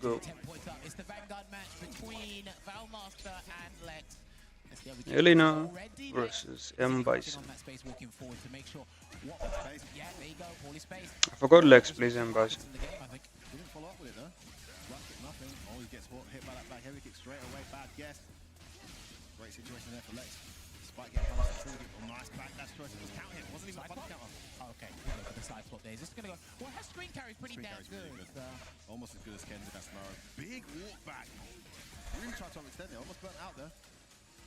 go. 10 points up. It's the Vanguard match between Valmaster and Lex. Elena versus M. Bison. On that space, walking forward to make sure. Yeah, there you go. Poorly spaced. I forgot Lex plays M. Bison. I think. Didn't follow up with it though. Nothing. Always gets hit by that back heavy kick straight away. Bad guess. Great situation there for Lex. Spike getting punished. Nice backdash choice. It was count hit. Wasn't even a button counter. Oh, okay. Look at the side swap there. Is this going to go? Well, her screen carry is pretty damn good. Really good. Almost as good as Ken's in that scenario. Big walk back. Really tried to extend it. Almost burnt out there.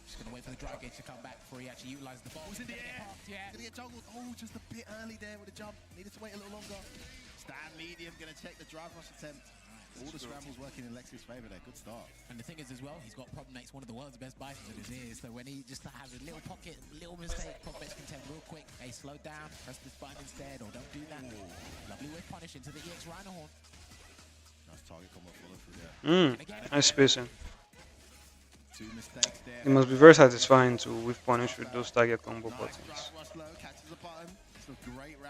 Just going to wait for the drive gauge to come back before he actually utilizes the ball. Was in the air. Yeah. Gonna get juggled. Oh, just a bit early there with the jump. Needed to wait a little longer. Stand medium. Gonna check the drive rush attempt. All the scrambles working in Lex's favor there. Good start. And the thing is as well, he's got Problem X, one of the world's best Bisons in his ears. So when he just has a little pocket, little mistake, Problem X can tell real quick, hey, slow down, press this button instead, or don't do that. Ooh. Lovely way of punish into the EX Rhino Horn. Nice target combo follow through there. Nice spacing. Two mistakes there. It must be very satisfying to whiff punish with those target combo buttons.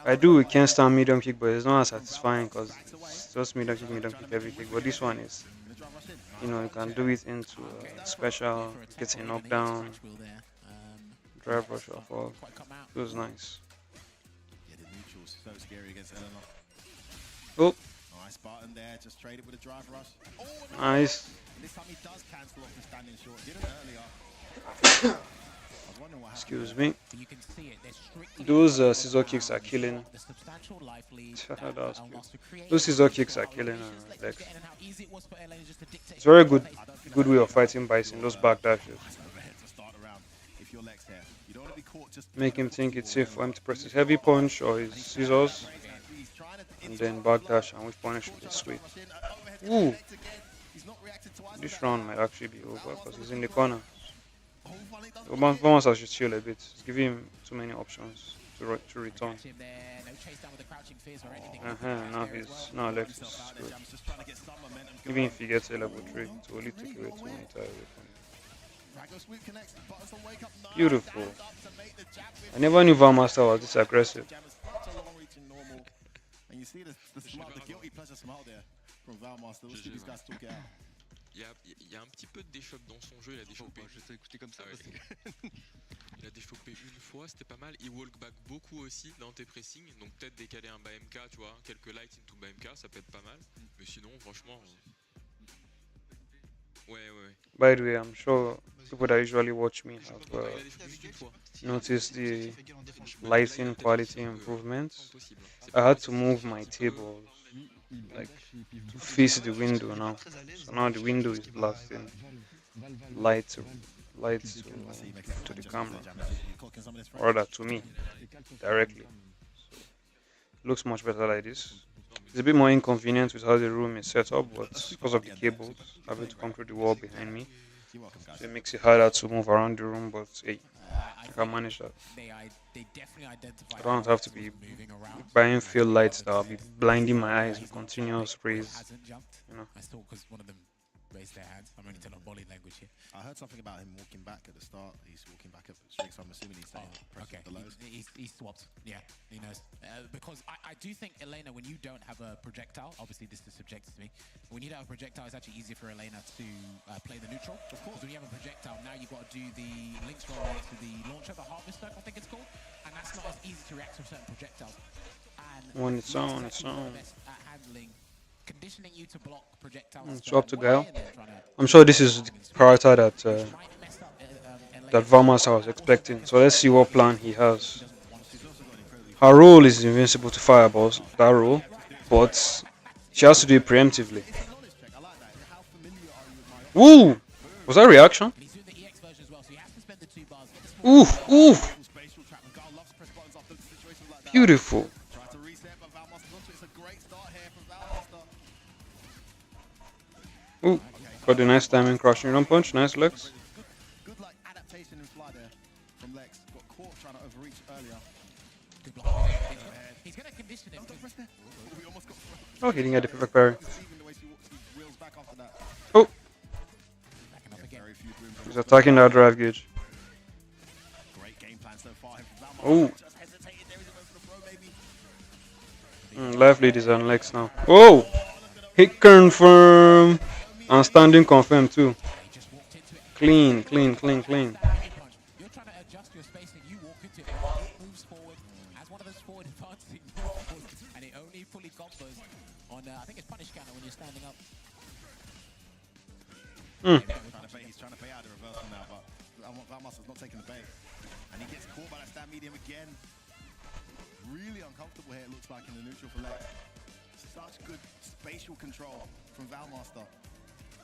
I do we can't stand medium kick, but it's not as satisfying because it's just medium kick, every kick. But this one is, you know, you can do it into special, getting knockdown, drive rush off all. Feels nice. Yeah, the neutral's so scary against Eleanor. Oh, Nice button there, just trade it with a drive rush. Oh, no. nice. This time he does cancel off the standing short. Didn't earlier. I was wondering what happened. Excuse me. You can see it. They're strictly Those scissor kicks are killing. the substantial life lead. That was cute. Almost to create Those scissor kicks are killing Lex. and how easy it was for Elena just to dictate. It's very good way of fighting Bison. Those back dashes. To start around. If you're Lex here, you don't want to be caught just Make him think it's safe for him to press his heavy punch or his scissors, and then backdash and whiff punish with his sweep. Ooh, this round might actually be over because he's in the corner. Vamos should chill a bit. It's giving him too many options to return. Now Lex is screwed. Even if he gets a level 3, it will only take away 2 entire weapon. Beautiful. I never knew Valmaster was this aggressive. And you see the guilty pleasure smile there from Valmaster. Let's see these guys talk it out. Il y a un petit peu de déchoppe dans son jeu, il a déchoppé. Je t'ai écouté comme ça. Il a déchoppé une fois, c'était pas mal. Il walk back beaucoup aussi dans tes pressings, donc peut-être décaler un BMK, tu vois, quelques lights into BMK, ça peut être pas mal. Mais sinon, franchement. Ouais. By the way, I'm sure people that usually watch me have noticed the lighting quality improvements. I had to move my table like to face the window now. So now the window is blasting light to the camera, or rather to me directly. So it looks much better like this. It's a bit more inconvenient with how the room is set up, but because of the cables having to come through the wall behind me, so it makes it harder to move around the room. But hey, I can manage that. I don't have to be buying field lights that will be blinding my eyes with continuous sprays. You know. Raise their hands. I'm only telling body language here. I heard something about him walking back at the start. He's walking back up straight, so I'm assuming he's saying okay. The lows. He swapped. Yeah, he knows. Because I do think Elena, when you don't have a projectile, obviously this is subjective to me. When you don't have a projectile, it's actually easier for Elena to play the neutral. Of course. When you have a projectile, now you've got to do the links roll to the launcher, the harvester, I think it's called, and that's not as easy to react to certain projectiles. And on its own. At handling. Conditioning you to block projectiles. Swap to Gale. I'm sure this is the character that that Valmaster was expecting. So let's see what plan he has. Her role is invincible to fireballs, that role, but she has to do it preemptively. Woo! Was that a reaction? Ooh! Beautiful. Ooh, got the nice timing crushing run punch, nice legs. Good like adaptation and fly there from Lex. Got caught trying to overreach earlier. He's gonna condition him. Oh, he didn't get the perfect parry. Oh! He's attacking that drive gauge. Oh! Life lead is on Lex now. Oh! Hit confirm. And standing confirm too. He just walked into it. Clean, clean, clean, That's clean. that heavy punch. You're trying to adjust your spacing. You walk into it. It moves forward as one of those forward advancing moves, and it only fully combos on. I think it's punish counter when you're standing up. Mm. He's trying to pay out the reversal now, but Valmaster's not taking the bait. And he gets caught by that stand medium again. Really uncomfortable here, it looks like, in the neutral for Lex. Such good spatial control from Valmaster.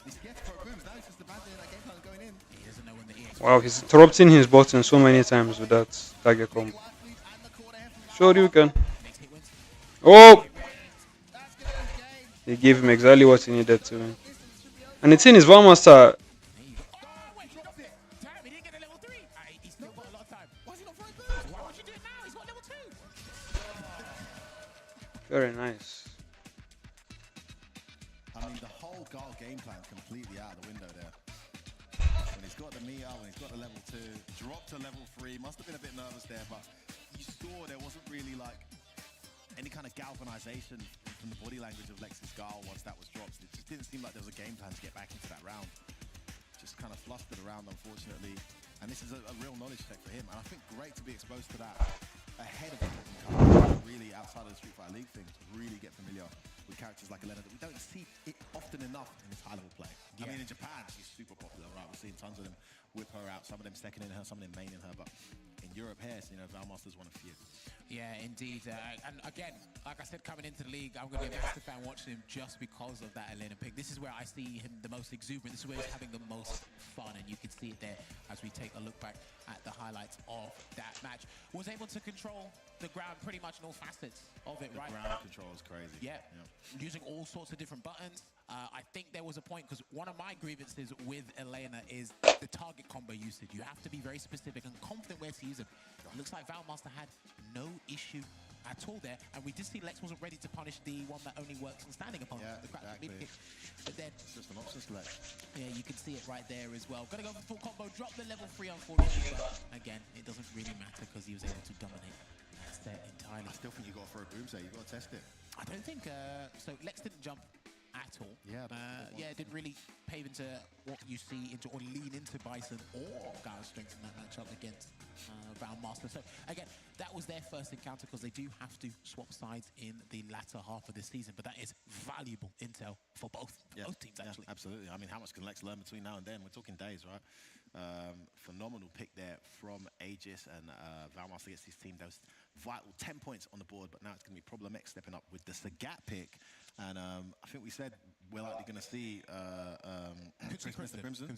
He's scared to throw booms. Now he's just abandoning that game plan and going in. He doesn't know when the EX. Wow, he's interrupting his button so many times with that target combo. Sure you can. Next hit wins. Oh! He gave him exactly what he needed to win. And the thing is, Valmaster. There you go. Oh, wait, he dropped it. Damn, he didn't get a level 3. He's still got a lot of time. Why is he not throwing booms? Why would you do it now? He's got level 2. Very nice. I mean, the whole Gall game plan completely out of the window there. When he's got the meter, when he's got the level 2, dropped to level 3, must have been a bit nervous there, but you saw there wasn't really like any kind of galvanization from the body language of Lex's Gall once that was dropped. It just didn't seem like there was a game plan to get back into that round. Just kind of flustered around, unfortunately. And this is a real knowledge check for him. And I think great to be exposed to that ahead of the card, really outside of the Street Fighter League thing, to really get familiar with characters like Elena that we don't see it often enough in this high-level play. Yeah. I mean, in Japan, she's super popular, right? We're seeing tons of them whip her out, some of them second in her, some of them main in her, but in Europe here, you know, Valmaster's one of few. Yeah, indeed. And again, like I said, coming into the league, I'm going to be a massive fan watching him just because of that Elena pick. This is where I see him the most exuberant. This is where he's having the most fun, and you can see it there as we take a look back at the highlights of that match. Was able to control the ground pretty much in all facets of it, right? The ground control is crazy. Yeah, using all sorts of different buttons. I think there was a point, because one of my grievances with Elena is the target combo usage. You have to be very specific and confident where to use it. It looks like Valmaster had no issue at all there, and we did see Lex wasn't ready to punish the one that only works on standing opponents, the crack exactly. mid kick. But then, It's just an option select. yeah, you can see it right there as well. Gonna go for full combo, drop the level 3 unfortunately, but again, it doesn't really matter because he was able to dominate that set entirely. I still think you got to throw booms there. You got to test it. I don't think so. Lex didn't jump at all. Yeah, yeah, didn't really pave into what you see into or lean into Bison or Guy's strength in that matchup against Valmaster. So again, that was their first encounter because they do have to swap sides in the latter half of the season. But that is valuable intel for both teams actually. Yeah, absolutely. I mean, how much can Lex learn between now and then? We're talking days, right? Phenomenal pick there from Aegis, and Valmaster gets his team those vital 10 points on the board, but now it's going to be Problem X stepping up with the Sagat pick. And I think we said we're likely going to see Mr. Crimson.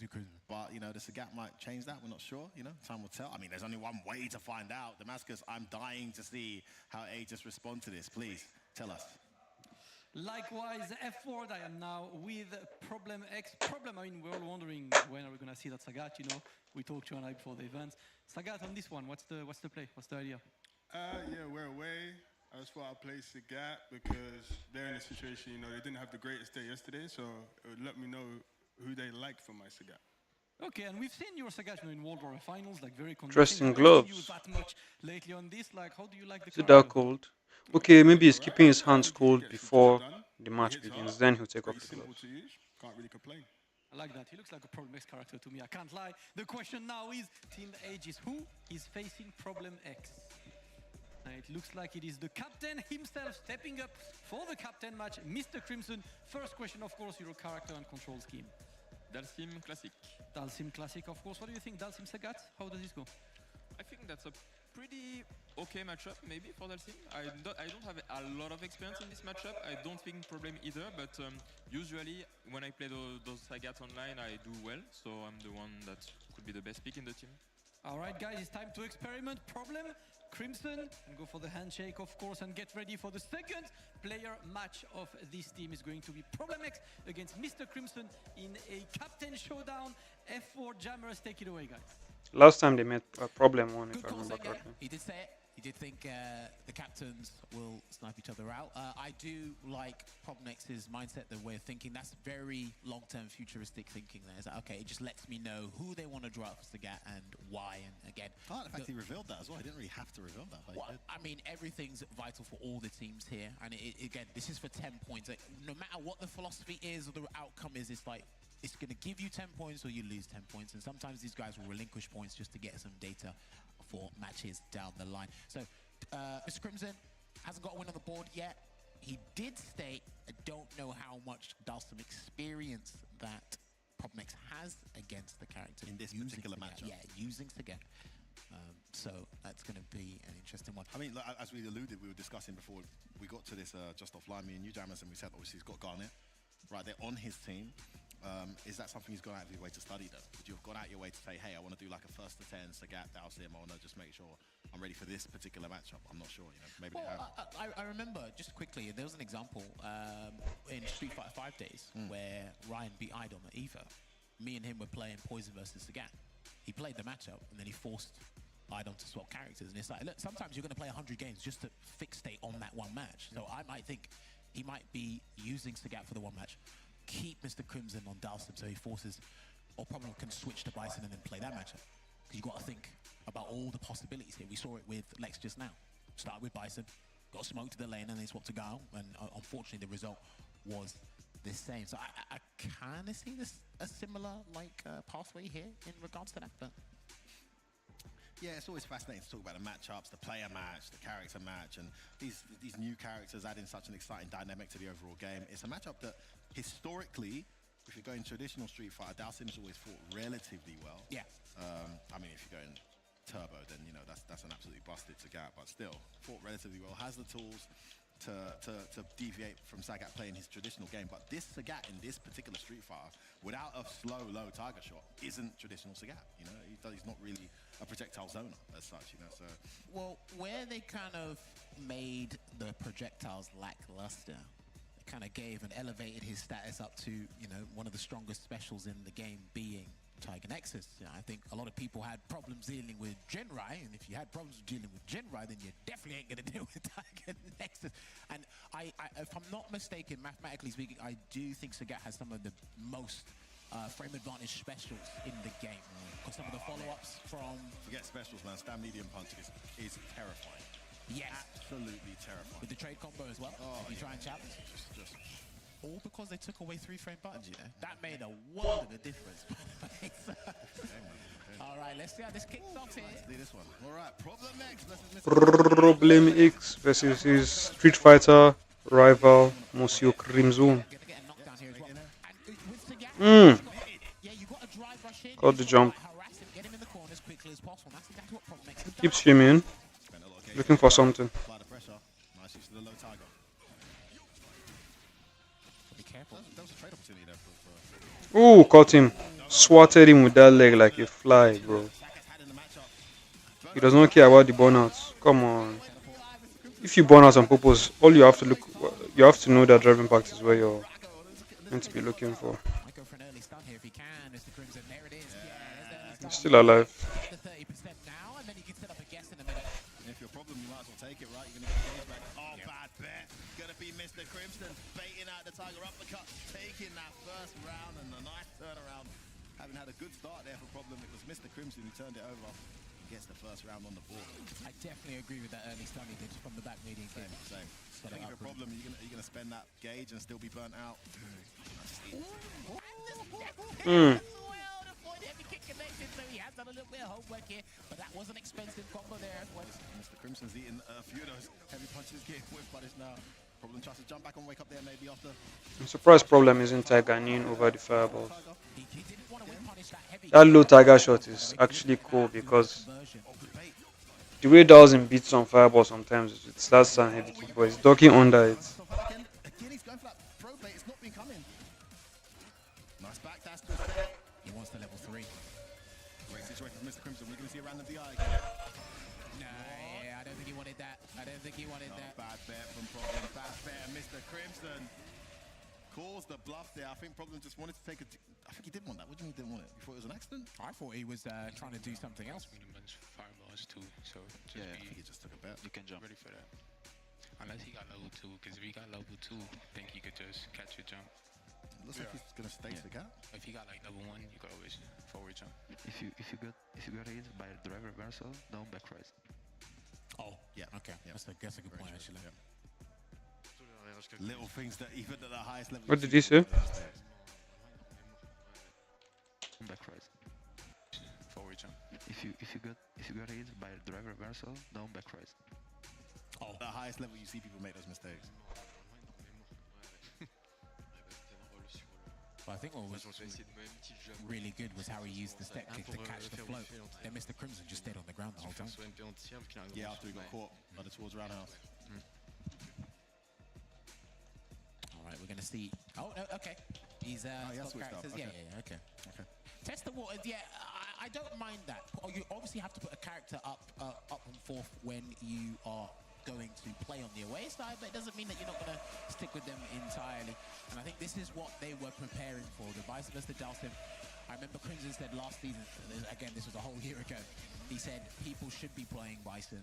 But, you know, the Sagat might change that. We're not sure, you know. Time will tell. I mean, there's only one way to find out. Damascus, I'm dying to see how Aegis respond to this. Please, tell us. Likewise, F4, I am now with Problem X. Problem, I mean, we're all wondering when are we going to see that Sagat, you know. We talked to you and I before the event. Sagat, on this one, what's the play? What's the idea? Yeah, we're away. I just thought I'd play Sagat because they're in a situation, you know, they didn't have the greatest day yesterday, so it would let me know who they like for my Sagat. Okay, and we've seen your Sagat, you know, in World War Finals, like very Interesting convincing. gloves. You that much lately on this, like, how do you like the Is it character? that cold? Okay, maybe he's keeping his hands cold before the match begins. Then he'll take off the Simple gloves. to use, can't really complain. I like that. He looks like a Problem X character to me. I can't lie. The question now is, Team Aegis, who is facing Problem X? It looks like it is the captain himself stepping up for the captain match, Mr. Crimson. First question, of course, your character and control scheme. Dalsim Classic. Dalsim Classic, of course. What do you think, Dalsim Sagat? How does this go? I think that's a pretty okay matchup, maybe, for Dalsim. I don't have a lot of experience in this matchup. I don't think Problem either, but usually when I play those Sagats online, I do well. So I'm the one that could be the best pick in the team. All right, guys, it's time to experiment. Problem, Crimson, and go for the handshake, of course, and get ready for the second player match of this team. Is going to be Problem X against Mr. Crimson in a captain showdown. F4 Jammers, take it away, guys. Last time they met a Problem one, if Good I calls remember there. correctly. He did say it. He did think the captains will snipe each other out. I do like Probnex's mindset, the way of thinking. That's very long-term futuristic thinking there. It's like, okay, it just lets me know who they want to draw up for Sagat and why. And again, I like the fact he revealed that as well. He didn't really have to reveal that. well, I mean, everything's vital for all the teams here. And again, this is for 10 points. Like, no matter what the philosophy is or the outcome is, it's like, it's going to give you 10 points or you lose 10 points. And sometimes these guys will relinquish points just to get some data for matches down the line. So, Mr. Crimson hasn't got a win on the board yet. He did state, I don't know how much Dalsum experience that Probnex has against the character. In this particular Sagat. matchup. Yeah, using Sagat. So that's going to be an interesting one. I mean, like, as we alluded, we were discussing before we got to this just offline, me and you, Jammers, and we said obviously he's got Garnet right there on his team. Is that something he's gone out of his way to study though? Would you have gone out your way to say, hey, I want to do like a first to 10, Sagat, Dalsim, I want to just make sure I'm ready for this particular matchup? I'm not sure, you know, maybe they have. I remember, just quickly, there was an example in Street Fighter 5 days where Ryan beat Idom at EVA. Me and him were playing Poison versus Sagat. He played the matchup and then he forced Idom to swap characters. And it's like, look, sometimes you're going to play 100 games just to fixate on that one match. So I might think he might be using Sagat for the one match. Keep Mr. Crimson on Dalsim so he forces, or probably can switch to Bison and then play that matchup. Because you've got to think about all the possibilities here. We saw it with Lex just now. Start with Bison, got smoked to the lane and they swapped to Gao. And unfortunately the result was the same. So I kind of see this a similar pathway here in regards to that. But yeah, it's always fascinating to talk about the matchups, the player match, the character match, and these new characters adding such an exciting dynamic to the overall game. It's a matchup that historically, if you're going traditional Street Fighter, Dalsim's always fought relatively well. yeah, I mean, if you're going turbo, then you know that's an absolutely busted Sagat, but still fought relatively well. Has the tools to deviate from Sagat playing his traditional game, but this Sagat in this particular Street Fighter, without a slow, low target shot, isn't traditional Sagat. You know, he's not really a projectile zoner as such. You know, so well, where they kind of made the projectiles lackluster, it kind of gave and elevated his status up to, you know, one of the strongest specials in the game, being Tiger Nexus. You know, I think a lot of people had problems dealing with Genrai, and if you had problems dealing with Genrai, then you definitely ain't gonna deal with Tiger Nexus. And if I'm not mistaken, mathematically speaking, I do think Sagat has some of the most frame advantage specials in the game. Because some of the follow-ups from... Forget specials, man. Stand medium punch is terrifying. Yes. Absolutely terrifying. With the trade combo as well. Oh, if you try and challenge. Just All because they took away 3 frame buttons, you know. That made a world of a difference. All right, let's see how this kicks off here. let's do this one. All right, Problem X versus Mr. Problem X versus his Street Fighter rival, Monsieur Crimson. Get a knockdown here as well. And with Sagat, yeah, you got to drive rush in. Got the jump. Harass him, get him in the corner as quickly as possible. That's exactly what Problem X has done. Keep swimming, Spent a lot of looking for something. apply the pressure. Nice use of the low tiger. Be careful. That was a trade opportunity there for Ooh, caught him. Swatted him with that leg like a fly, bro. Sagat's had in the matchup. He does not care about the burnouts. Come on. If you burn out on purpose, all you have to know that driving pact is where you're meant to be looking for. Might go for an early stun here if he can, Mr. Crimson. There it is. Yeah, there's the early stun. He's still alive. The 30% now, and then he can set up a guess in a minute. And if your problem, you might as well take it, right? You're going to get engaged back. Oh, bad bet. Going to be Mr. Crimson baiting out the Tiger uppercut, taking that first round, and a nice turnaround. Having had a good start there for Problem, it was Mr. Crimson who turned it over. Gets the first round on the board. I definitely agree with that early stun he did from the back median game. Same. Set I it think up if a problem, you're gonna spend that gauge and still be burnt out. Mm. Well, the point heavy kick connected, so he has done a little bit of homework here, but that was an expensive combo there as well. Mr. Crimson's eaten a few of those heavy punches getting whipped by this now. Problem tries to jump back and wake up there maybe after. I'm surprised Problem isn't Tiganin over the fireballs. He didn't want to win punish that heavy. That low Tiger shot is actually cool because Conversion. the way Dawson beats on fireball sometimes it starts and heavy kick, but he's ducking under it. Again, he's going for that throw bait. It's not been coming. Nice back dash to there. He wants the level 3. Great situation for Mr. Crimson. We're going to see a random DI again. No, yeah, I don't think he wanted that. I don't think he wanted Oh, that. bad bet from Problem. Bad bet. Mr. Crimson calls the bluff there. I think Problem just wanted to take a. I think he did want that. What do you mean he didn't want it? You thought it was an accident? I thought he was trying to do something else. Swing a bunch of fireball much too, so just Yeah, I be think he just took a bet. you can jump ready for that. Unless he got level 2, because if he got level 2, I think he could just catch a jump. Looks like he's gonna stay to the gap. If he got like level 1, you could always forward jump. If you got hit by drive reversal, down back rise. Oh, Yeah. okay. Yeah. That's a good Very point true, actually. yeah. Little things that even at the highest level. What did he say? Down back rise. Forward jump. If you got hit by drive reversal, down back rise. Oh, At the highest level, you see people make those mistakes. but I think what was Je vais essayer de mettre un petit jump. really good was how he used the step kick to catch the float. Then Mr. Crimson just stayed on the ground the whole time. Yeah, after he got caught by the towards roundhouse. All right, we're gonna see. Oh no, okay. He's he has got switched up, characters. okay. Yeah, okay. Okay. Test the waters. Yeah, I don't mind that. Oh, you obviously have to put a character up and forth when you are going to play on the away side, but it doesn't mean that you're not going to stick with them entirely. And I think this is what they were preparing for. The vice versa Dalsim. I remember Crimson said last season, again, this was a whole year ago, he said people should be playing Bison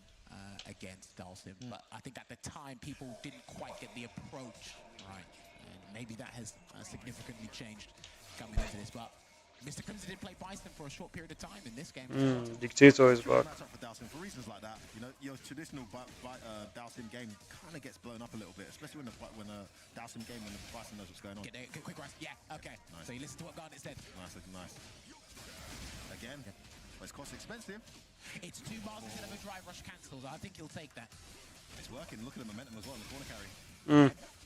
against Dalsim. But I think at the time, people didn't quite get the approach right. And maybe that has significantly changed coming into this. But Mr. Crimson did play Bison for a short period of time in this game. Dictator is back. Match up for Dalsim for reasons like that. You know, your traditional Dalsim game kind of gets blown up a little bit, especially when a Dalsim game when the Bison knows what's going on. Get there, quick rise. Yeah, okay. Nice. So you listen to what Garnet said. Nice. Again, but it's cost expensive. It's 2 bars instead of a drive rush cancels. I think he'll take that. It's working. Look at the momentum as well in the corner carry.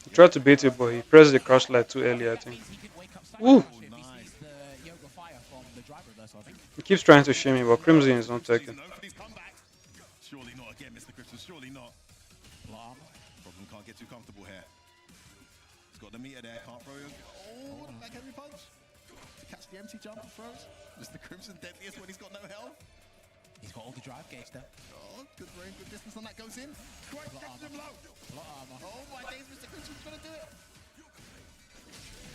He tried to beat it, but he pressed the crash light too early, I That think. means he can wake up Ooh. if he sees the Yoga Fire from the drive reversal, I think. He keeps trying to shame me, but Crimson is not taking. No for these comebacks. Surely not again, Mr. Crimson. Surely not. Blah. Problem can't get too comfortable here. He's got the meter there. Can't throw him. Oh, the back heavy punch. To catch the empty jump and throws. Mr. Crimson deadliest when he's got no health. He's got all the drive gauge there. Oh, good range, good distance on that goes in. Great, catches him low. Lot armor. Oh my days, Mr. Crimson's gonna do it.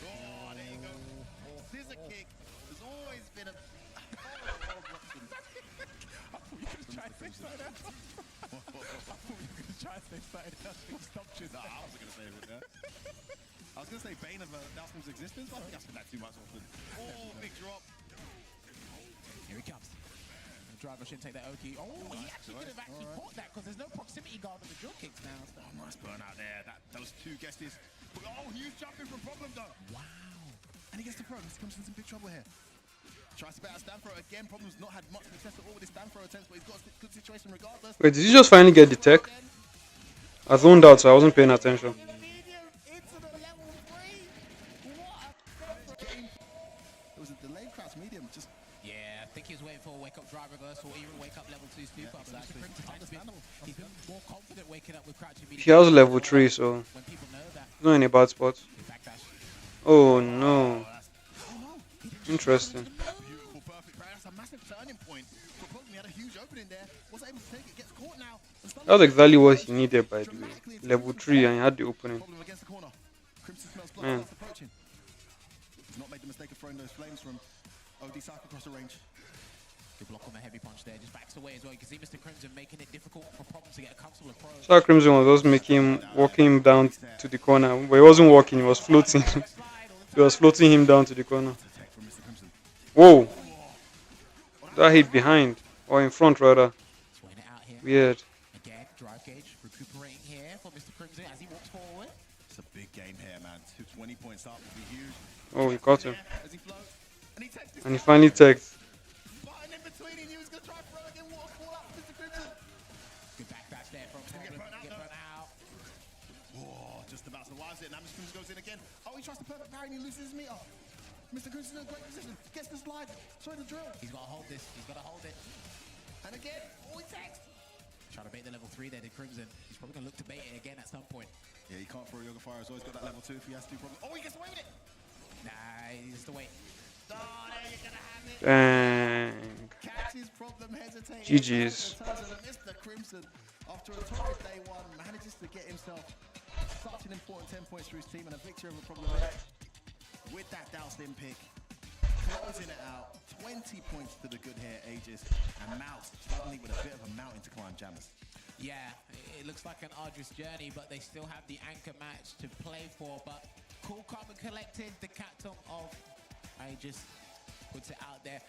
Oh, there you go. Scissor kick. There's always been a. I thought you were going to try and say something else. I thought you were going to try and say something else. He stopped you. Nah, I wasn't gonna say it with that. I was gonna say bane of Dalsim's existence, but I think I said that too much often. Oh, big drop. Here he comes. The driver shouldn't take that Oki. Oh, he actually could have actually fought that because there's no proximity guard on the drill kicks now. So. Oh, nice burn out there. Those two guesses. Oh, huge jumping from Problem though. Wow. And he gets the throw. Mr. Crimson's in big trouble here. Tries to bet out stand throw again. Problem's not had much success at all with his stand throw attempts, but he's got a good situation regardless. Wait, did you just finally get the tech? I zoned out, so I wasn't paying attention. Into the level 3. What a game. It was a delayed crouch medium. Just Yeah, I think he was waiting for a wake-up drive reversal or even wake-up level 2 super. Yeah, exactly. But Mr. Crimson Understandable. he's been more confident waking up with crouching medium. He has level 3, so When people know that, he's not in a bad spot. he backdash. Oh no. Interesting. beautiful, perfect play. That's a massive turning point. For Problem, he had a huge opening there. Wasn't able to take it. Gets caught now. That was exactly what he needed, by the way. Level 3, and he had the opening. Problem against the corner. Crimson smells blood. Man. Fast approaching. He's not made the mistake of throwing those flames from OD cycle across the range. Good block on the heavy punch there. Just backs away as well. You can see Mr. Crimson making it difficult for Problem to get a comfortable approach. Star Crimson was just making him, walking him down to the corner. But he wasn't walking, he was floating. He was floating him down to the corner. Attack from Mr. Crimson. Whoa! That hit behind, or in front rather. Swing it out here. Weird. Again, drive gauge recuperating here for Mr. Crimson as he walks forward. It's a big game here, man. 20 points up would be huge. Oh, he caught him. As he floats. And he takes this And he finally tagged. button in between. He knew he was going to try and throw again. Waterfall out for Mr. Crimson. Good backdash there from Problem. Get burnt out. Oh, just about survives it. Now Mr. Crimson goes in again. Oh, he tries to perfect parry and he loses his meter. Mr. Crimson in a great position. Gets the slide. Sorry, the drill. He's got to hold this. He's got to hold it. And again, oh, he takes. Trying to bait the level 3 there to Crimson. He's probably going to look to bait it again at some point. Yeah, he can't throw Yoga Fire. He's always got that level 2 if he has to. Problem. Oh, he gets away with it. Nah, he needs to wait. Oh, there you're going to have it. Dang. Catches Problem hesitating. GG's. Mr. Crimson, after a torrid day 1, manages to get himself such an important 10 points for his team and a victory over Problem with that Dalsim pick. closing it out. 20 points to the good here, Aegis. And Mouse suddenly with a bit of a mountain to climb, Jammers. Yeah, it looks like an arduous journey, but they still have the anchor match to play for. But cool, calm and collected, the captain of Aegis puts it out there.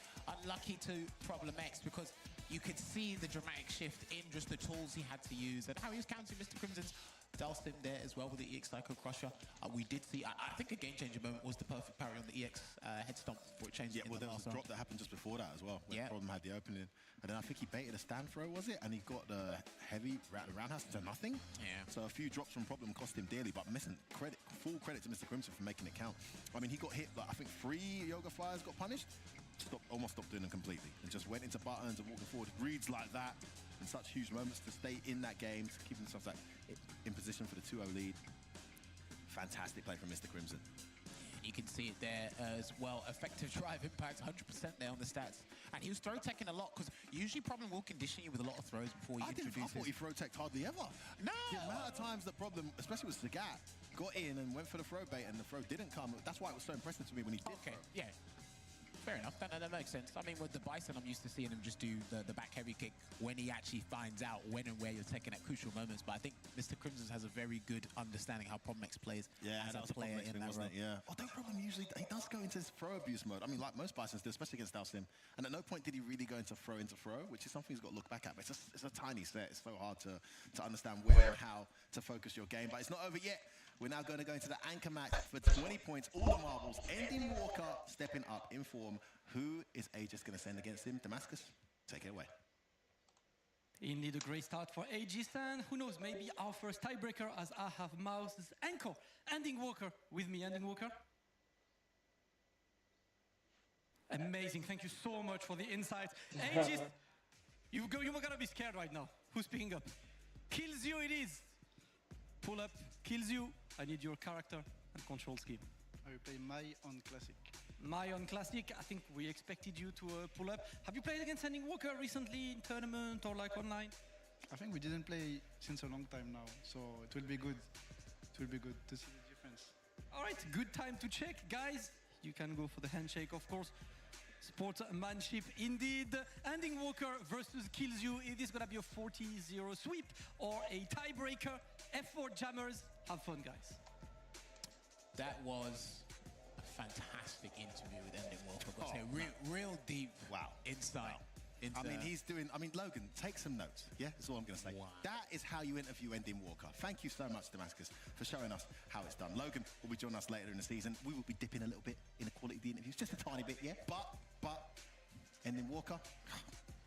Unlucky to Problem X because you could see the dramatic shift in just the tools he had to use and how he was countering Mr. Crimson's doused him there as well with the EX Psycho Crusher. We did see, I think a game-changer moment was the perfect parry on the EX head stomp before it changed. Yeah, well, there was a drop that happened just before that as well. When Problem had the opening. And then I think he baited a stand throw, was it? And he got the heavy roundhouse to nothing. Yeah. So a few drops from Problem cost him dearly, but missing credit, full credit to Mr. Crimson for making it count. I mean, he got hit, like, I think 3 Yoga Flyers got punished. Almost stopped doing them completely and just went into buttons and walking forward. Reads like that in such huge moments to stay in that game, to keep themselves in position for the 2-0 lead. Fantastic play from Mr. Crimson. You can see it there as well. Effective drive impact, 100% there on the stats. And he was throw teching a lot because usually Problem will condition you with a lot of throws before you introduce. I thought he throw teched hardly ever. No! The amount of times that Problem, especially with Sagat, got in and went for the throw bait and the throw didn't come. That's why it was so impressive to me when he did. Okay, yeah. Fair enough, that makes sense. I mean, with the Bison, I'm used to seeing him just do the back heavy kick when he actually finds out when and where you're taking at crucial moments. But I think Mr. Crimson has a very good understanding how Problem X plays as a player in that role. Yeah. Although Problem usually, he does go into his throw abuse mode. I mean, like most Bisons do, especially against Dalsim. And at no point did he really go into throw, which is something he's got to look back at. But it's a tiny set. It's so hard to understand where and how to focus your game. But it's not over yet. We're now going to go into the anchor match for 20 points, all the marbles. Ending Walker stepping up in form. Who is Aegis going to send against him? Damascus, take it away. Indeed, a great start for Aegis, and who knows, maybe our first tiebreaker as I have Mouse's anchor. Ending Walker with me, Ending Walker. Amazing, thank you so much for the insights. Aegis, you're gonna be scared right now. Who's picking up? Kills you it is. Pull up, kills you. I need your character and control scheme. I will play Mai on Classic. Mai on Classic, I think we expected you to pull up. Have you played against Ending Walker recently in tournament or like online? I think we didn't play since a long time now, so it will be good. It will be good to see the difference. All right, good time to check. Guys, you can go for the handshake, of course. Sportsmanship indeed. Ending Walker versus Kills You. It is going to be a 40-0 sweep or a tiebreaker. F4 Jammers. Have fun, guys. That was a fantastic interview with Ending Walker. I've got to say, real deep insight. I mean, Logan, take some notes. Yeah, that's all I'm going to say. Wow. That is how you interview Ending Walker. Thank you so much, Damascus, for showing us how it's done. Logan will be joining us later in the season. We will be dipping a little bit in the quality of the interviews, just a tiny bit, yeah. But Ending Walker,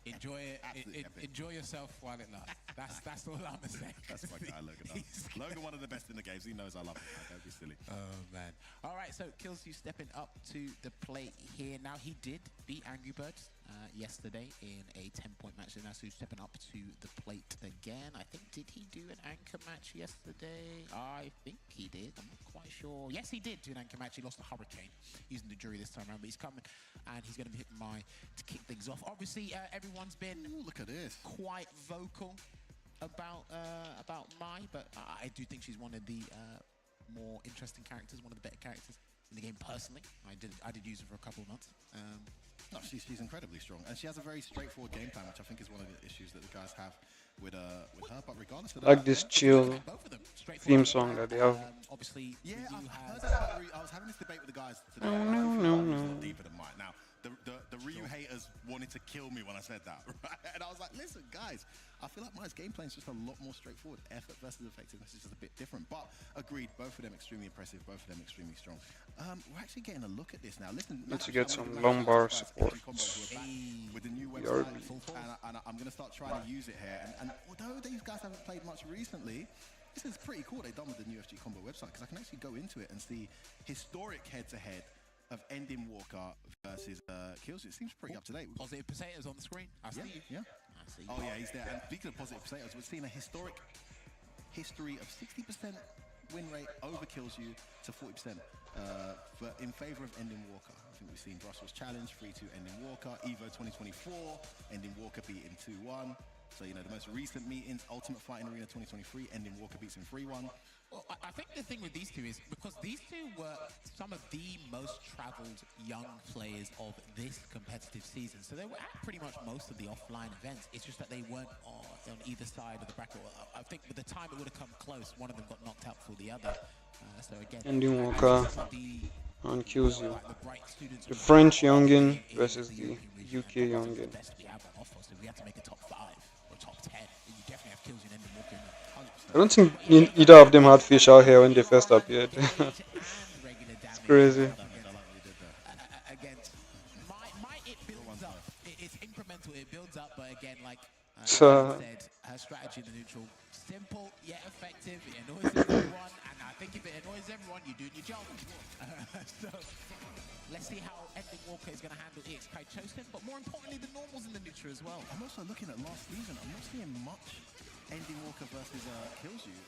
enjoy it. Enjoy yourself while it lasts. That's all I'm gonna say. That's my guy, Logan. Logan, one of the best in the games. He knows I love him. Don't be silly. Oh man. All right, so Kills You stepping up to the plate here. Now he did beat Angry Birds yesterday in a 10-point match. And now so stepping up to the plate again. I think, did he do an anchor match yesterday? I think he did. I'm not quite sure. Yes, he did do an anchor match. He lost to Hurricane using the jury this time around, but he's coming and he's going to be hitting Mai to kick things off. Obviously, everyone's been look at this, quite vocal about Mai, but I do think she's one of the more interesting characters, one of the better characters in the game personally. I did use her for a couple of months. No, she's incredibly strong, and she has a very straightforward game plan, which I think is one of the issues that the guys have with her. But regardless of that, like this chill theme song that they have. Obviously, yeah, I heard that. I was having this debate with the guys today. No. Deeper than mine. Now, the Ryu haters wanted to kill me when I said that, right? And I was like, listen, guys, I feel like Mai's gameplay is just a lot more straightforward. Effort versus effectiveness is just a bit different. But agreed, both of them extremely impressive, both of them extremely strong. We're actually getting a look at this now. Listen, need to get some lumbar support. With the new website, and I'm going to start trying to use it here. And although these guys haven't played much recently, this is pretty cool they've done with the new FG Combo website, because I can actually go into it and see historic head-to-head of Ending Walker versus Kills. It seems pretty up to date. Positive Potatoes on the screen. I see you. Yeah. I see you. Oh yeah, he's there. And speaking of Positive Potatoes, we've seen a historic history of 60% win rate over Kills You to 40% in favor of Ending Walker. I think we've seen Brussels Challenge 3-2 Ending Walker, Evo 2024 Ending Walker beating 2-1. So, you know, the most recent meetings, Ultimate Fighting Arena 2023, Ending Walker beats him 3-1. Well, I think the thing with these two is because these two were some of the most traveled young players of this competitive season. So they were at pretty much most of the offline events. It's just that they weren't on either side of the bracket. I think with the time it would have come close. One of them got knocked out for the other. So again, Ending I Walker think some of on QZ. like the bright students The we French have youngin in versus the the European region, UK and probably youngin. the best we have on offer. So we have to make a top 5 or top 10. And you definitely have kills in Ending Walker. I don't think either of them had fish out here when they first appeared. It's crazy. Against it builds up. It's incremental. It builds up, but again, like So, said, her strategy in the neutral, simple yet effective. It annoys everyone, and I think if it annoys everyone, you're doing your job. So let's see how Ending Walker is going to handle EX Kai Chosen, but more importantly, the normals in the neutral as well. I'm also looking at last season. I'm not seeing much Ending Walker versus Kills You,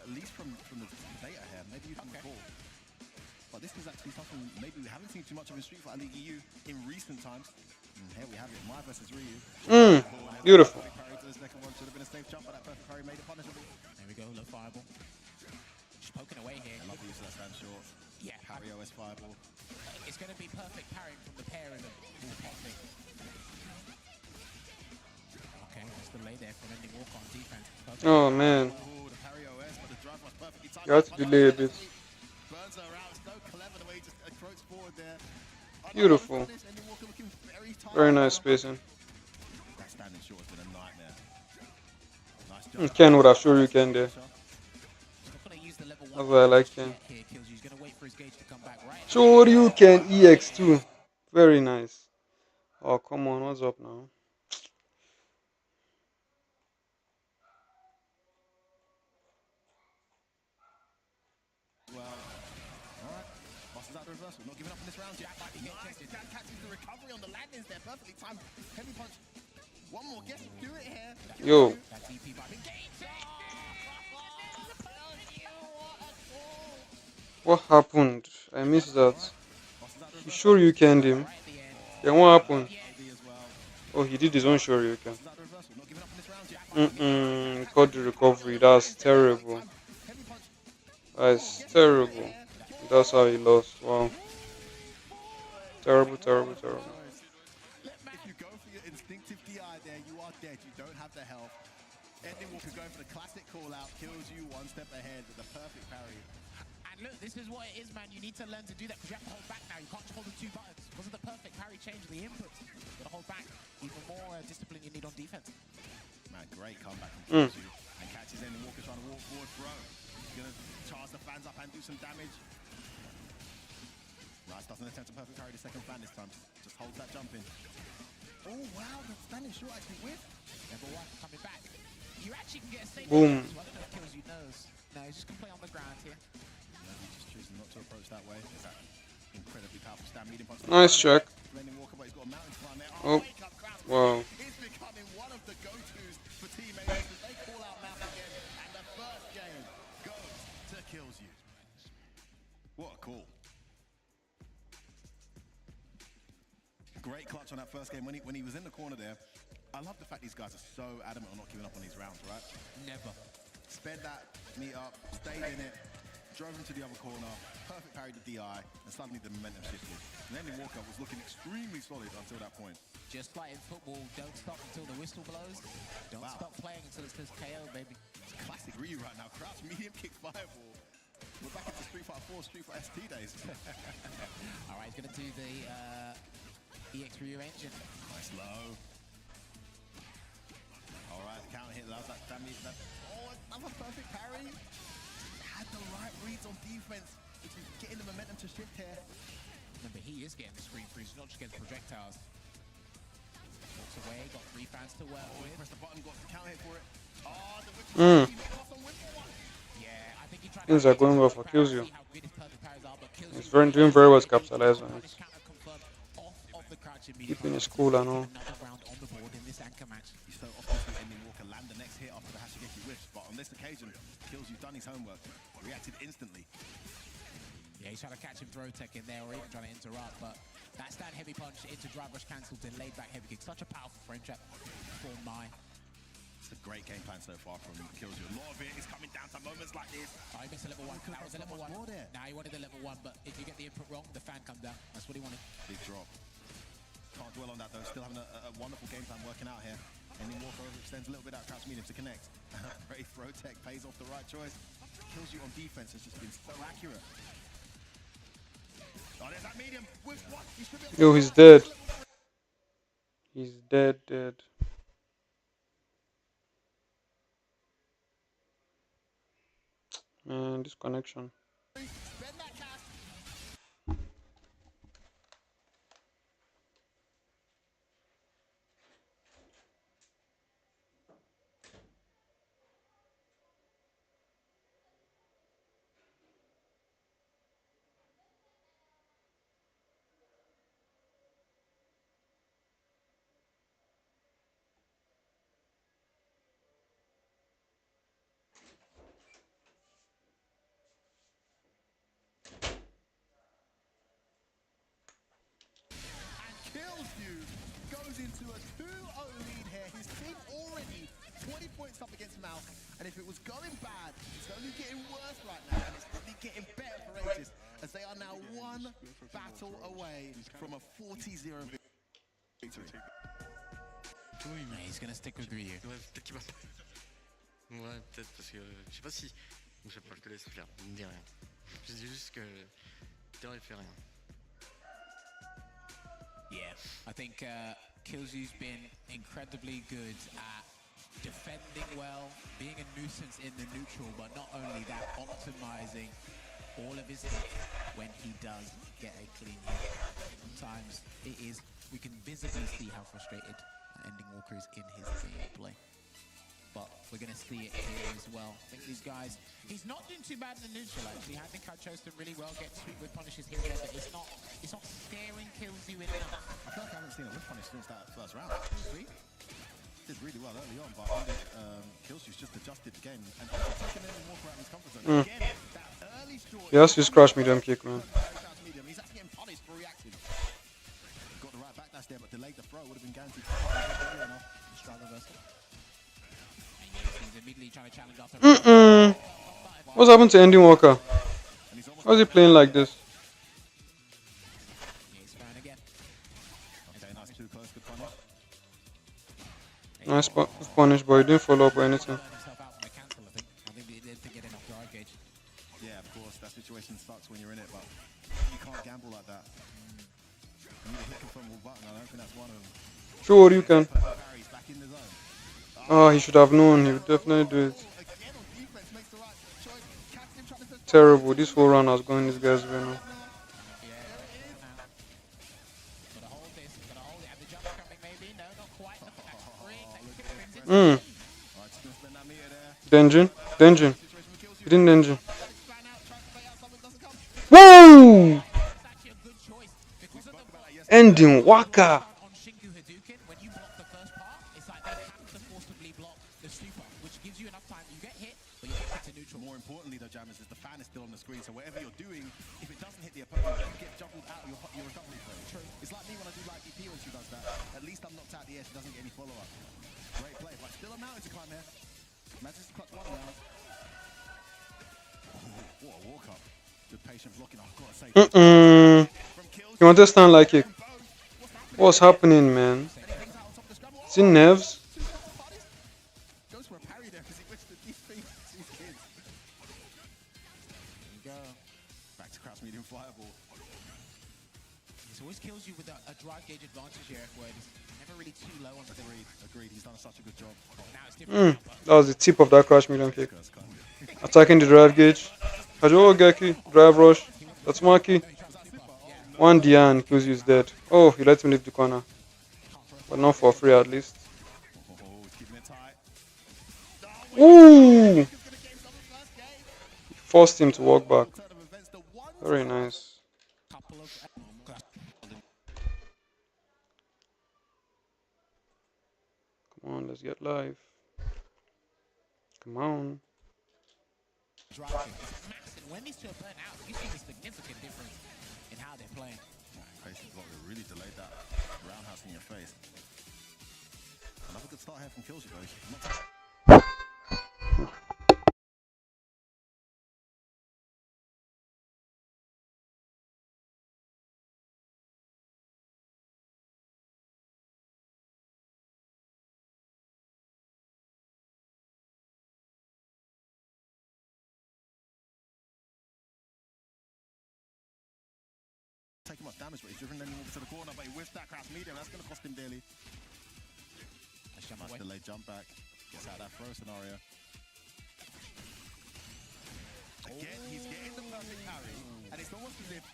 at least from the data here. Maybe you can recall. But this is actually something maybe we haven't seen too much of in Street Fighter League EU in recent times. And here we have it, Mai versus Ryu. beautiful. Parry to the second one, should have been a safe jump, but that perfect parry made it punishable. There we go, low fireball. Just poking away here. I love the use of that stand short. Yeah, Parry OS fireball. it's going to be perfect parrying from the pair of them. All perfect. Okay, just the lay there from Ending Walker on defense. Perfect. Oh man, Oh, the parry OS, but the drive was perfectly timed. you have to delay a bit. Burns her out. It's so clever the way he just approached forward there. Beautiful. Ending Walker looking very tight. Very nice spacing. That standing short has been a nightmare. Nice job. Ken would have sure you can there. He's not going to use the level 1 That's why I like Ken. here, Kills. He's going to wait for his gauge to come back, right? Sure you can EX2. Very nice. Oh come on, what's up now? Well, alright. Bosses out the reversal. Not giving up in this round yet. Nice. Dad catches the recovery on the landings there. Perfectly timed. Heavy punch. One more. Gets to do it here. Yo, That TP by what happened? I missed that. You sure you can him? Then what happened? Oh, he did his own sure you can. Caught the recovery. That's terrible. That's terrible. That's how he lost. Wow. Terrible, terrible, terrible. If you go for your instinctive DI there, you are dead. You don't have the health. Ending Walker going for the classic call out. Kills you one step ahead with the perfect parry. And look, this is what it is, man. You need to learn to do that because you have to hold back now. You can't just hold the 2 buttons. Because of the perfect parry change of the inputs. You've got to hold back. Even more discipline you need on defense. Man, great comeback from Kills you. And catches Ending Walker trying to walk forward, bro. He's going to charge the fans up and do some damage. Nice, doesn't attempt to perfect parry the second fan this time. Just holds that jump in. Oh, wow, the standing short actually with. Number 1 coming back. You actually can get a safe Boom. as well. I don't know if Kills you knows. No, he's just going to play on the ground here. He's just choosing not to approach that way. It's that incredibly powerful stand medium punch. Nice check. Ending Walker, but he's got a mountain to climb there. Oh, wake up, crowd. wow. He's becoming one of the go-tos for teammates as they call out Mount again. And the first game goes to Kills You. What a call. Great clutch on that first game. When he was in the corner there, I love the fact these guys are so adamant on not giving up on these rounds, right? Never. Sped that meet up, stayed in it, drove him to the other corner, perfect parried the DI, and suddenly the momentum shifted. And Ending Walker was looking extremely solid until that point. Just like in football, don't stop until the whistle blows. Don't stop playing until it says KO, baby. It's classic Ryu right now. Crouch, medium kick, fireball. We're back into Street Fighter 4, Street Fighter ST days. All right, he's going to do the EX Ryu engine. Nice low. All right, the counter hit allows that damage. Oh, another perfect parry. Had the right reads on defense, which is getting the momentum to shift here. Remember, he is getting the screen freeze, not just getting projectiles. Walks away, got 3 fans to work with. Press the button, got the counter hit for it. Oh, the whip. Yeah, I think he tried Things to are going well for Kills You. see how good his perfect parries are, but Kills He's You doing very well to capitalize on it. counter confirmed off of the crouch immediately. Keeping his cool and all. Another round on the board in this anchor match. You so often see Ending Walker land the next hit after the Hashigeki whiff, but on this occasion, Kills You done his homework, reacted instantly. Yeah, he's trying to catch him throw tech in there or even trying to interrupt, but that stand heavy punch into drive rush cancelled, then laid back heavy kick. Such a powerful frame trap for Mai. It's a great game plan so far from Killjoy. A lot of it is coming down to moments like this. I missed a level 1. That was a level 1. Now he wanted the level 1, but if you get the input wrong, the fan comes down. That's what he wanted. Big drop. Can't dwell on that though. Still having a wonderful game plan working out here. Ending Walker overextends a little bit out crouch medium to connect. Great throw tech pays off the right choice. Killjoy on defense has just been so accurate. Oh, there's that medium. With what? He should be able to Yo, he's dead. He's dead. Man, this connection. spend that cast. Kills you. Goes into a 2-0 lead here. His team already 20 points up against Mal. And if it was going bad, it's only getting worse right now. And it's only getting better for Aegis. As they are now one battle away from a 40-0 victory. He's going to stick with Ryu. Ouais, peut-être qu'il va pas. Ouais, peut-être parce que je sais pas si. Je sais pas, je te laisse faire. Ne me dis rien. Je dis juste que Terre il fait rien. Yeah, I think Killzoo's been incredibly good at defending well, being a nuisance in the neutral, but not only that, optimizing all of his hit when he does get a clean hit. Sometimes it is, we can visibly see how frustrated Ending Walker is in his gameplay. But we're going to see it here as well. I think these guys, he's not doing too bad in the neutral actually. I think I chose them really well, get sweet with punishes here and there, but it's not scaring Killzoo enough. I feel like I haven't seen a whip punish since that first round. Did really well early on, but Killzoo's just adjusted the game and also taken Ending Walker out of his comfort zone. Again, that early short. He has to crash medium kick, man. He's actually getting punished for reacting. Got the right backdash there, but delayed the throw. Would have been guaranteed. Strike reversal. He's immediately trying to challenge after. What's happened to Ending Walker? Why is he playing like this? He's trying again. Okay, nice too close, good punish. Nice punish, but he didn't follow up or anything. I think they didn't get enough drive gauge. Yeah, of course, that situation sucks when you're in it, but you can't gamble like that. You need a hit confirmable button, I don't think that's one of them. Sure, you can. Barry's back in the zone. Oh, he should have known. He would definitely do it. Terrible. This whole run has gone this guy's way now. Denjin. He didn't Denjin. Woo! Ending Waka. More importantly though, Jammers, is the fan is still on the screen, so whatever you're doing, if it doesn't hit the opponent, you get juggled out of your recovery frame. True. It's like me when I do like DP when she does that. At least I'm knocked out the air, she doesn't get any follow-up. Great play, but still a mountain to climb here. Imagine clutch one now. What a walk up. Good patient blocking, I've got to say. You understand like it? What's happening, man? It's in nerves. Goes for a parry there because he wished the defense to his kids. There you go. Back to crouch medium fireball. He always kills you with a drive gauge advantage here, where he's never really too low on the Agreed, he's done such a good job. Now it's different. That was the tip of that crash medium kick. Attacking the drive gauge. Hajo Geki, drive rush. That's Maki. One Dian, Killzoo is dead. Oh, he let him leave the corner. But not for free at least. Ooh! He forced him to walk back. Very nice. Come on, let's get live. Come on. When these two are playing out, you see a significant difference in how they're playing. Patient block that really delayed that roundhouse in your face. Another good start here from Killjoy, though. too much damage, but he's driven Ending Walker to the corner, but he whiffs that crash medium. That's going to cost him dearly. Nice delayed jump back. Gets out of that throw scenario. Again, he's getting the perfect parry, and it's almost as if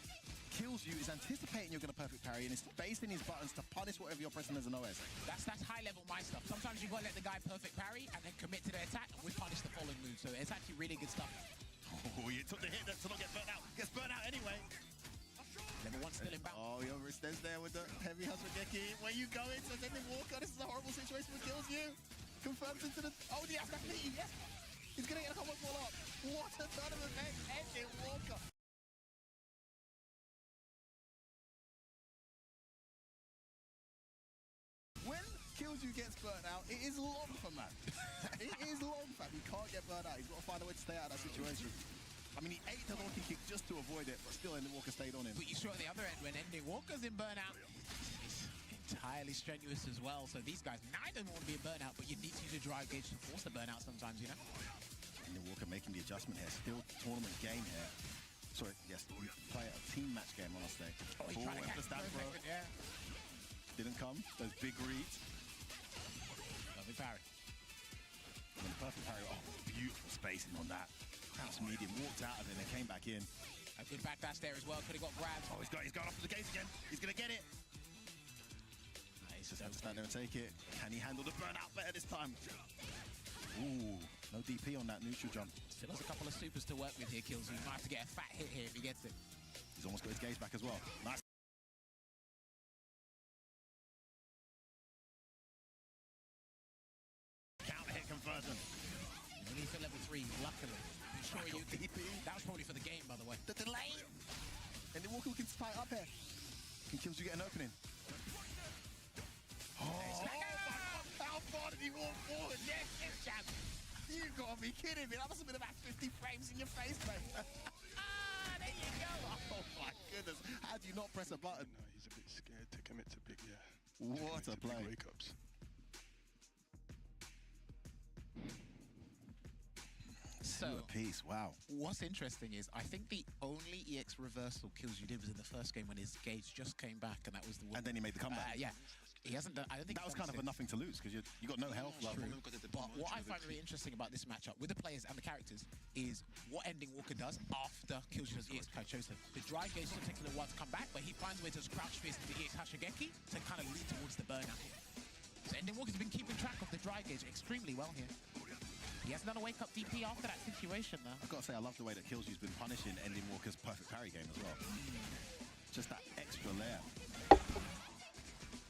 Kills You is anticipating you're going to perfect parry and is spacing his buttons to punish whatever you're pressing as an OS. That's high level my stuff. Sometimes you've got to let the guy perfect parry and then commit to the attack and we punish the following move. So it's actually really good stuff. Oh, you took the hit to not get burnt out. Gets burnt out anyway. Level 1 still inbound. Oh, your wrist is there with the heavy Hashigeki. Where you going? So Ending Walker. This is a horrible situation for Kills You. Confirms into the... Oh, the attack lead. Yes. He's going to get a combo ball up. What a ton of event. Ending Walker. When Kills You gets burnt out, it is long for man. It is long, fam. He can't get burnt out. He's got to find a way to stay out of that situation. I mean, he ate the donkey kick just to avoid it, but still Ending Walker stayed on him. But you saw at the other end when Ending Walker's in burnout. It's entirely strenuous as well. So these guys, neither want to be in burnout, but you need to use a drive gauge to force the burnout sometimes, you know? Ending Walker making the adjustment here. Still tournament game here. Sorry, yes, we play a team match game on our stage. Oh, he tried to catch perfect, yeah. Didn't come. Those big reads. Perfect parry. And the perfect parry. Oh, beautiful spacing on that. House medium walked out of it and came back in. A good back dash there as well. Could have got grabbed. Oh, he's going off to the gates again. He's going to get it. Nice. Just have to stand there and take it. Can he handle the burnout better this time? Ooh, no DP on that neutral jump. Still has a couple of supers to work with here, Kills You. He might have to get a fat hit here if he gets it. He's almost got his gauge back as well. Nice. Counter hit conversion. You need for level 3, luckily. I'm sure you can. That was probably for the game, by the way. The delay! And the Walker can tie up here. Can Kills You get an opening? Oh, how far did he walk forward? Yes, yes, champ. You gotta be kidding me. That must have been about 50 frames in your face, mate. There you go. Oh my goodness. How do you not press a button? No, he's a bit scared to commit to big, What a play. Wake ups. So, Peace, wow. what's interesting is I think the only EX reversal Kills You did was in the first game when his gauge just came back, and that was the one. And then he made the comeback. Yeah. He hasn't done. I don't think That was kind of a nothing to lose because you got no health. But what I find really interesting about this matchup with the players and the characters is what Ending Walker does after Kills You does EX Kaichosa. The drive gauge particular ones come back, but he finds a way to crouch fist into EX Hashigeki to kind of lead towards the burnout. So Ending Walker's been keeping track of the drive gauge extremely well here. He hasn't done a wake-up DP after that situation, though. I've got to say, I love the way that Kills You's been punishing Ending Walker's perfect parry game as well. Just that extra layer.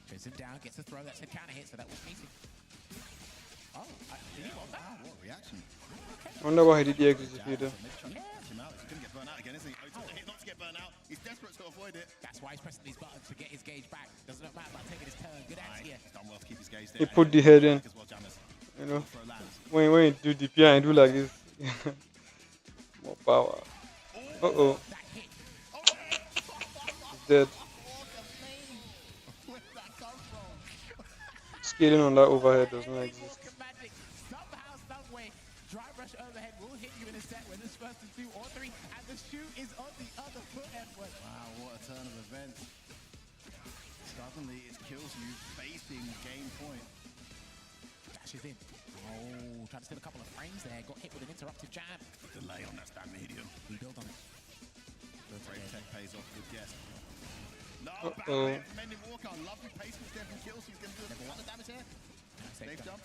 Goes him down, gets a throw, that's a counter hit, so that was meaty. Oh, did he want that? Wow, what a reaction. I wonder why he did the exit either. Yeah. He's going to get burnt out again, isn't he? Oh, he took the hit not to get burnt out. He's desperate to avoid it. That's why he's pressing these buttons to get his gauge back. Doesn't matter about taking his turn. Good anti here. He's done well to keep his gauge there. He put the head in. As well, Jammers. You know, Throw lands. when you do DP and do like this, more power. Uh-oh. That hit. He's dead. Where'd that come from? Scaling on that overhead does not exist. Walker magic. Somehow, some way, drive rush overhead will hit you in a set when it's first to 2 or 3, and the shoe is on the other foot, Edward. Wow, what a turn of events. Suddenly, it Kills You facing game point. Dashes in. Oh, trying to steal a couple of frames there. Got hit with an interrupted jab. Delay on that stand medium. We build on it. Brave tech pays off with yes. No, back Uh-oh. away from Ending Walker. Lovely placement there from Kills. He's going to do a lot of damage here. Safe Safe jump. jump.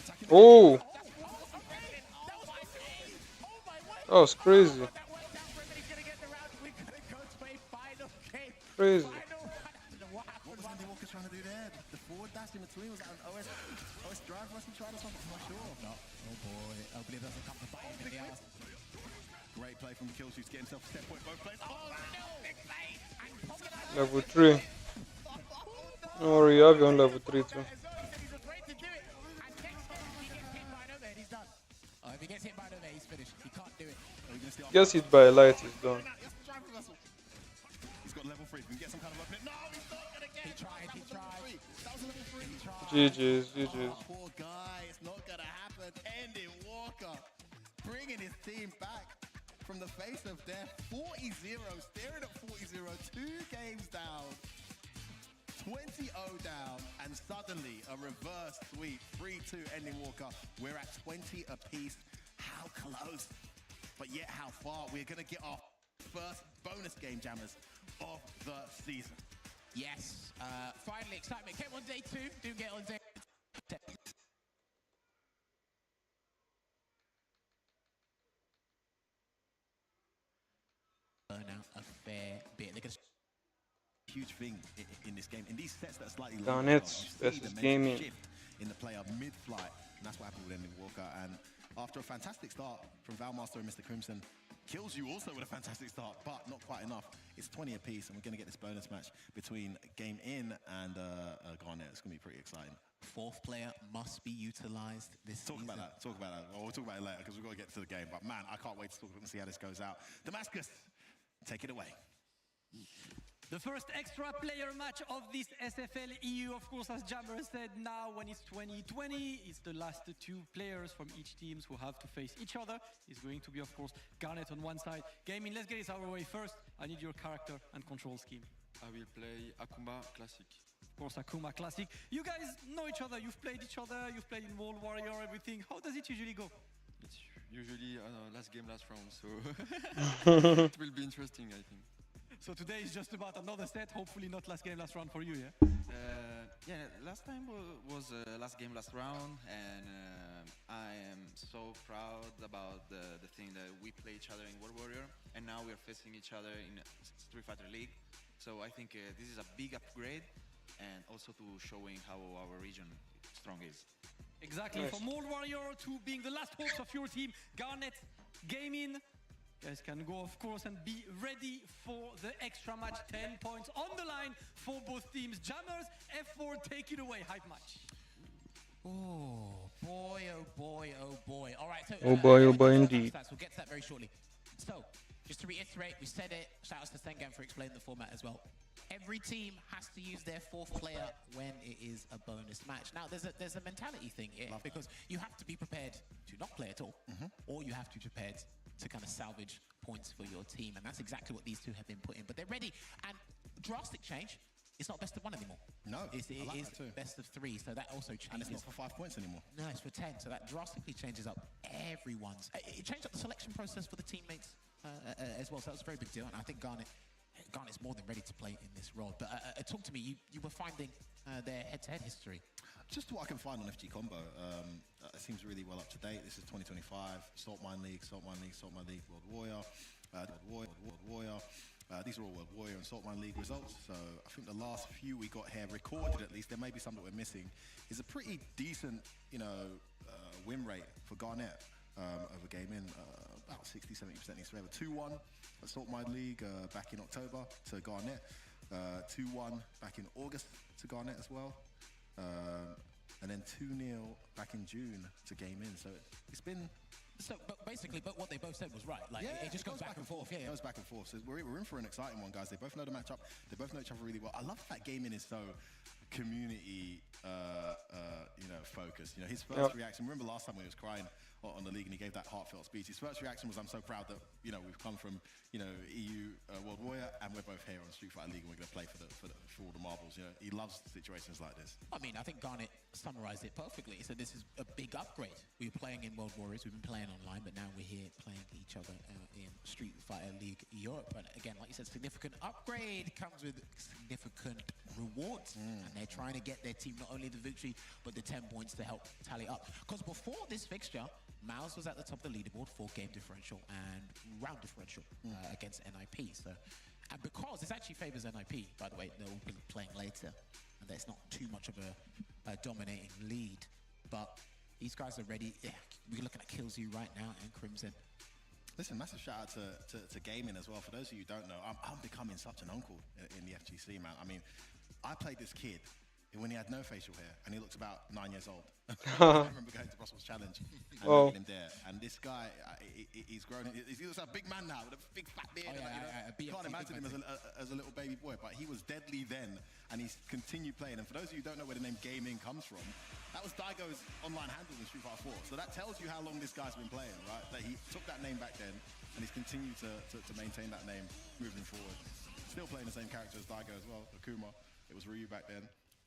Attacking Oh, That was my face. Oh my word. that was crazy. That worked out for him, and he's going to get the round. We're going to go to a final game. Crazy. Final round. I don't know what What happened. was Ending Walker trying to do there? The forward dash in between? Was that an OS drive rush he tried or something? I'm not sure. No. Oh boy. Hopefully it doesn't come to bite him in the ass. Great play from Kills. He's getting himself a step point both plays. Oh, No, big play. And Pocket Level 3. Don't worry, you have your own level 3 too. as well said he's afraid to do it. And next time he gets hit by an overhead, he's done. Oh, if he gets hit by an overhead, he's finished. He can't do it. Gets hit by a light, he's done. He's got level 3. We can get some kind of opening. No, he's not going to get He it. tried, he That was tried. level 3. That was a level 3. He tried. GG's, GG's. Oh, poor guy. It's not going to happen. Ending Walker. Bringing his team back. from the face of their 40-0, staring at 40-0, 2 games down, 20-0 down, and suddenly a reverse sweep, 3-2 ending Walker. We're at 20 apiece. How close, but yet how far. We're going to get our first bonus game, Jammers, of the season. Yes, finally excitement came on day 2, didn't get on day burn out a fair bit. They're gonna huge thing in this game. In these sets that are slightly Darn longer, it, you see this is the mental gaming. shift in the player mid-flight, and that's what happened with Ending Walker. And after a fantastic start from Valmaster and Mr. Crimson, kills you also with a fantastic start, but not quite enough. It's 20 apiece, and we're going to get this bonus match between Game In and Garnet. It's going to be pretty exciting. 4th player must be utilized this season. Talk about that. Well, we'll talk about it later because we've got to get to the game. But man, I can't wait to talk and see how this goes out. Damascus, take it away. The first extra player match of this SFL EU, of course, as Jammer said, now when it's 2020, it's the last 2 players from each team who have to face each other. It's going to be, of course, Garnet on one side. Gaming, let's get it out of the way first. I need your character and control scheme. I will play Akuma Classic. Of course, Akuma Classic. You guys know each other, you've played each other, you've played in World Warrior, everything. How does it usually go? It's usually last game, last round, so it will be interesting, I think. So today is just about another set, hopefully not last game, last round for you, yeah? Yeah, last time was last game, last round, and I am so proud about the thing that we play each other in World Warrior, and now we're facing each other in Street Fighter League. So I think this is a big upgrade, and also to showing how our region strong is. Exactly, Nice. from World Warrior to being the last hopes of your team, Garnet, Gaming. Guys can go, of course, and be ready for the extra match. 10 points on the line for both teams. Jammers, F4, take it away. Hype match. Oh boy, oh boy, oh boy. All right, so Oh boy, indeed. We'll get to that very shortly. So, just to reiterate, we said it. Shout out to Sengan for explaining the format as well. Every team has to use their 4th player when it is a bonus match. Now, there's a mentality thing here because you have to be prepared to not play at all, or you have to be prepared to kind of salvage points for your team, and that's exactly what these 2 have been put in. But they're ready, and drastic change. It's not best of 1 anymore. No, it like is that too. best of 3, so that also changes. And it's not for 5 points anymore. No, it's for 10, so that drastically changes up everyone's. It changed up the selection process for the teammates as well, so that was a very big deal, and I think Garnet's more than ready to play in this role. But talk to me, you were finding their head-to-head history. Just what I can find on FG Combo, it seems really well up to date. This is 2025, Salt Mine League, World Warrior, World Warrior. These are all World Warrior and Salt Mine League results. So I think the last few we got here, recorded at least, there may be some that we're missing, is a pretty decent, win rate for Garnet over Game In. About 60-70% each favor. 2-1 at Salt Mine League back in October to Garnet. 2-1 back in August to Garnet as well. And then 2-0 back in June to Game In. So it's been... So, but what they both said was right. Like, it just goes back and forth. Yeah, It goes back and forth. So we're in for an exciting one, guys. They both know the matchup. They both know each other really well. I love that Game In is so community, focused. His first reaction. Remember last time when he was crying on the league and he gave that heartfelt speech. His first reaction was, "I'm so proud that we've come from EU World Warrior and we're both here on Street Fighter League and we're going to play for all the marbles." He loves situations like this. I mean, I think Garnet summarized it perfectly. He said this is a big upgrade. We were playing in World Warriors, we've been playing online, but now we're here playing each other in Street Fighter League Europe. And again, like you said, significant upgrade comes with significant rewards. And they're trying to get their team not only the victory, but the 10 points to help tally up. Because before this fixture, Mouse was at the top of the leaderboard for game differential and round differential against NIP. So, and because this actually favors NIP, by the way, they'll be playing later, and there's not too much of a dominating lead. But these guys are ready. Yeah, we're looking at Killzoo right now and Crimson. Listen, massive shout out to Gaming as well. For those of you who don't know, I'm becoming such an uncle in the FGC, man. I mean, I played this kid when he had no facial hair, and he looks about 9 years old. I remember going to Brussels Challenge and meeting him there. And this guy, he's grown. He looks like a big man now with a big fat beard. Can't imagine him as a little baby boy, but he was deadly then, and he's continued playing. And for those of you who don't know where the name Gaming comes from, that was Daigo's online handle in Street Fighter 4. So that tells you how long this guy's been playing, right? That he took that name back then, and he's continued to maintain that name moving forward. Still playing the same character as Daigo as well, Akuma. It was Ryu back then.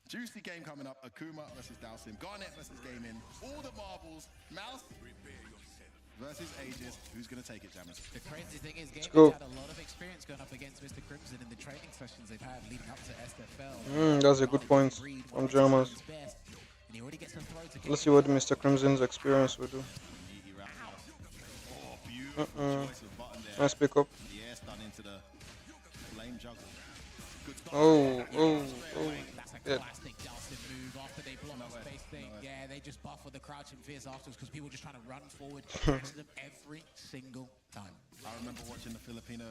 Juicy game coming up, Akuma versus Dalsim, Garnet versus Gaming, all the marbles, Mouse versus Aegis. Who's going to take it, Jammers? The crazy thing is, Gaming's go. had a lot of experience going up against Mr. Crimson in the training sessions they've had leading up to SFL. That's a good point from Jammers. Let's see what Mr. Crimson's experience will do. Nice pickup. Yes, done into the flame juggle. Oh. That's a Yeah. classic Dalsim move after they block the space thing. Yeah, they just buff with the crouch and fierce afterwards because people just trying to run forward. Catch them every single time. I remember watching the Filipino